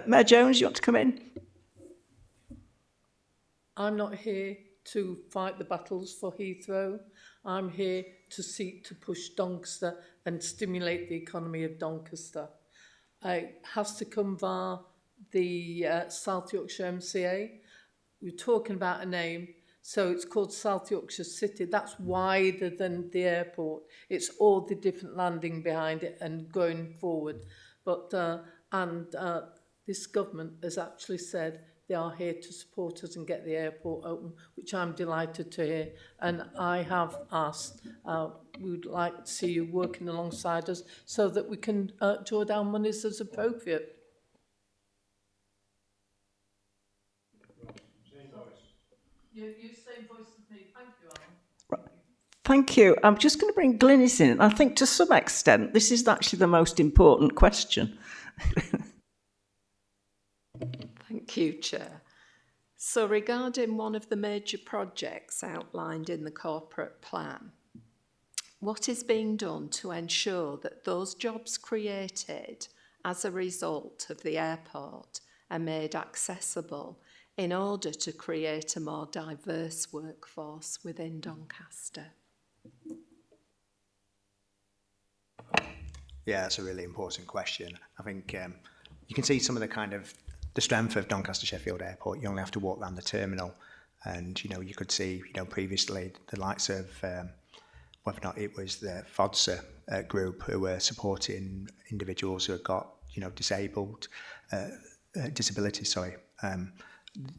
Mayor Jones, you want to come in? I'm not here to fight the battles for Heathrow. I'm here to seek to push Doncaster and stimulate the economy of Doncaster. It has to come via the South Yorkshire MCA. We're talking about a name, so it's called South Yorkshire City. That's wider than the airport. It's all the different landing behind it and going forward. But this government has actually said they are here to support us and get the airport open, which I'm delighted to hear. And I have asked, we would like to see you working alongside us so that we can draw down monies as appropriate. You same voice as me. Thank you, Alan. Thank you. I'm just going to bring Glynis in. I think to some extent, this is actually the most important question. Thank you, Chair. So regarding one of the major projects outlined in the corporate plan, what is being done to ensure that those jobs created as a result of the airport are made accessible in order to create a more diverse workforce within Doncaster? Yeah, that's a really important question. I think you can see some of the strength of Doncaster Sheffield Airport. You only have to walk around the terminal, and you could see previously the likes of whether or not it was the FODSA group who were supporting individuals who have got disabilities.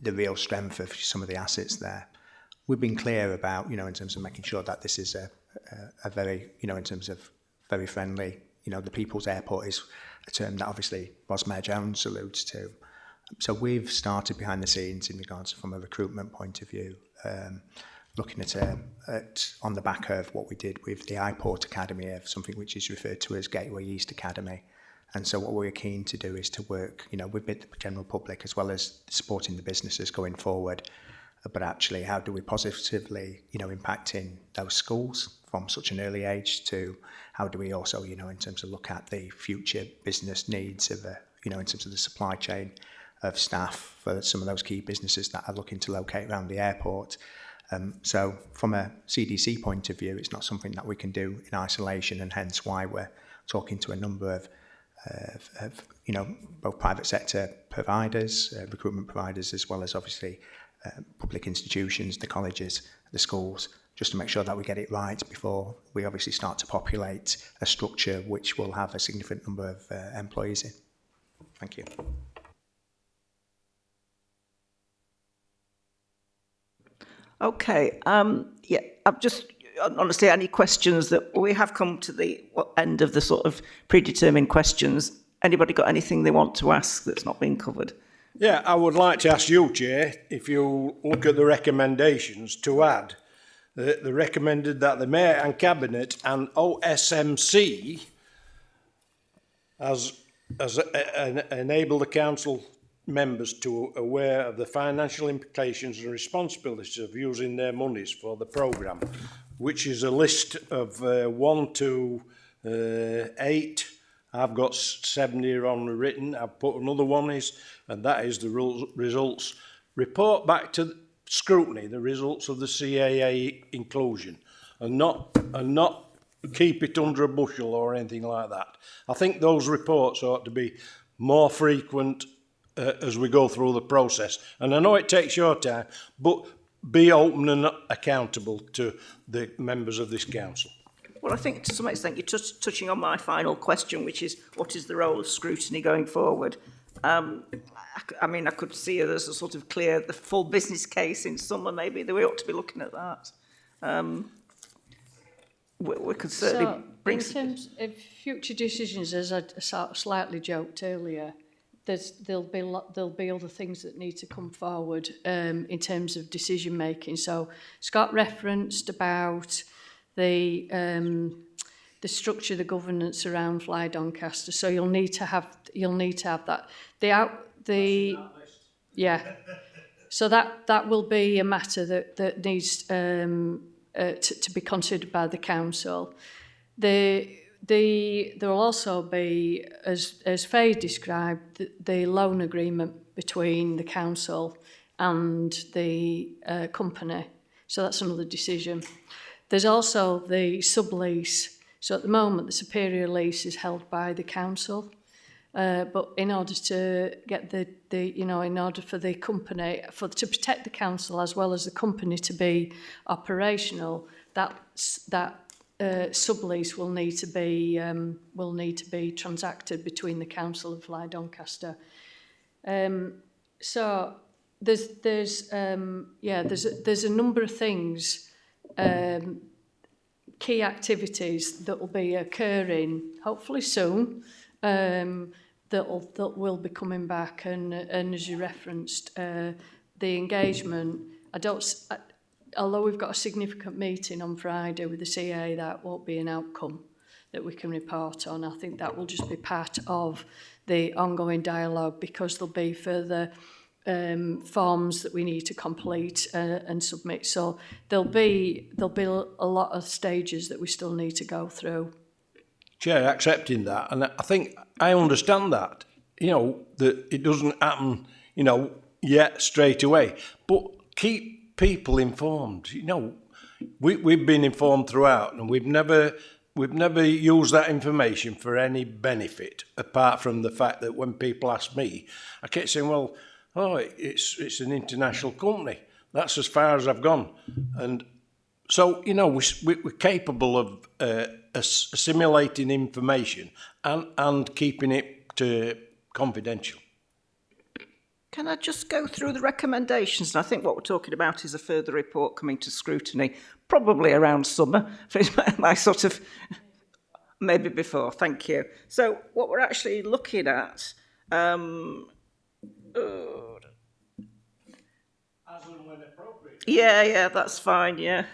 The real strength of some of the assets there. We've been clear about in terms of making sure that this is a very in terms of very friendly. The People's Airport is a term that obviously Boss Mayor Jones alludes to. So we've started behind the scenes in regards from a recruitment point of view, looking at on the back of what we did with the iPort Academy, of something which is referred to as Gateway East Academy. And so what we're keen to do is to work, with the general public as well as supporting the businesses going forward. But actually, how do we positively, impact in those schools from such an early age to how do we also, in terms of look at the future business needs of, in terms of the supply chain of staff for some of those key businesses that are looking to locate around the airport. So from a CDC point of view, it's not something that we can do in isolation, and hence why we're talking to a number of both private sector providers, recruitment providers, as well as obviously public institutions, the colleges, the schools, just to make sure that we get it right before we obviously start to populate a structure which will have a significant number of employees in. Thank you. Okay. Yeah, I've just, honestly, any questions that we have come to the end of the sort of predetermined questions. Anybody got anything they want to ask that's not been covered? Yeah, I would like to ask you, Chair, if you look at the recommendations, to add that they recommended that the Mayor and Cabinet and OSMC enable the Council members to aware of the financial implications and responsibilities of using their monies for the programme, which is a list of 1 to 8. I've got 7 here on written. I've put another one and that is the results. Report back to Scrutiny the results of the CAA inclusion, and not keep it under a bushel or anything like that. I think those reports ought to be more frequent as we go through the process. And I know it takes your time, but be open and accountable to the members of this council. Well, I think to some extent you're touching on my final question, which is what is the role of scrutiny going forward? I mean, I could see it as a sort of clear, the full business case in summer, maybe we ought to be looking at that. We could certainly bring... In terms of future decisions, as I slightly joked earlier, there'll be other things that need to come forward in terms of decision making. So Scott referenced about the structure, the governance around Fly Doncaster. So you'll need to have that. So that will be a matter that needs to be considered by the council. There will also be, as Faye described, the loan agreement between the council and the company. So that's another decision. There's also the sublease. So at the moment, the superior lease is held by the council. But in order to get in order for the company, to protect the council as well as the company to be operational, that sublease will need to be transacted between the council and Fly Doncaster. So there's a number of things, key activities that will be occurring hopefully soon. That will be coming back, and as you referenced, the engagement. Although we've got a significant meeting on Friday with the CA, that won't be an outcome that we can report on. I think that will just be part of the ongoing dialogue, because there'll be further forms that we need to complete and submit. So there'll be a lot of stages that we still need to go through. Chair, accepting that, and I think I understand that, that it doesn't happen, yet straight away, but keep people informed. We've been informed throughout, and we've never used that information for any benefit, apart from the fact that when people ask me, I keep saying, well, it's an international company. That's as far as I've gone. And so, we're capable of assimilating information and keeping it confidential. Can I just go through the recommendations? And I think what we're talking about is a further report coming to scrutiny, probably around summer, my sort of, maybe before, thank you. So what we're actually looking at, As and when appropriate. Yeah, that's fine, yeah.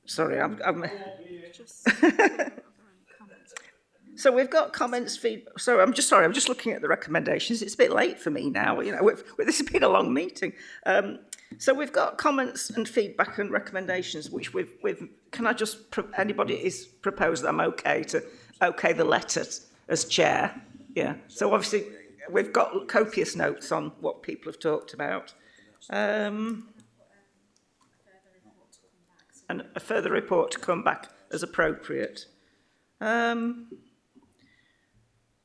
Sorry, I'm So we've got comments, feedback. So I'm just looking at the recommendations. It's a bit late for me now. This has been a long meeting. So we've got comments and feedback and recommendations, which we've. Can I just? Anybody is proposed that I'm okay the letter as chair? Yeah. So obviously we've got copious notes on what people have talked about. And a further report to come back as appropriate.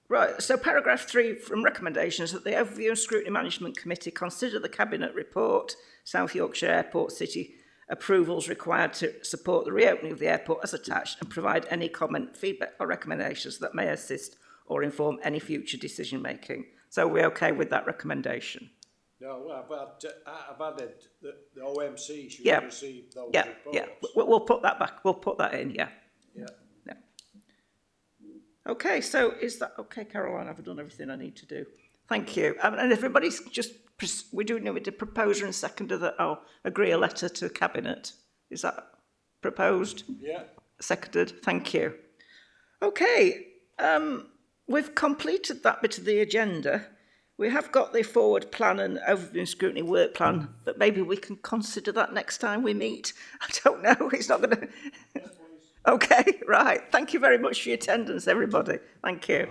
Right, so paragraph 3 from recommendations that the Overview and Scrutiny Management Committee consider the Cabinet report, South Yorkshire Airport City approvals required to support the reopening of the airport as attached, and provide any comment, feedback or recommendations that may assist or inform any future decision making. So we're okay with that recommendation? No, I've added the OMC should receive those reports. Yeah, we'll put that back. We'll put that in, yeah. Okay, so is that okay, Caroline? I've done everything I need to do. Thank you. And everybody's we do need to proposer and seconder that I'll agree a letter to Cabinet. Is that proposed? Yeah. Seconded. Thank you. Okay, we've completed that bit of the agenda. We have got the forward plan and overview and scrutiny work plan, but maybe we can consider that next time we meet. I don't know. It's not going to... Okay, right. Thank you very much for your attendance, everybody. Thank you.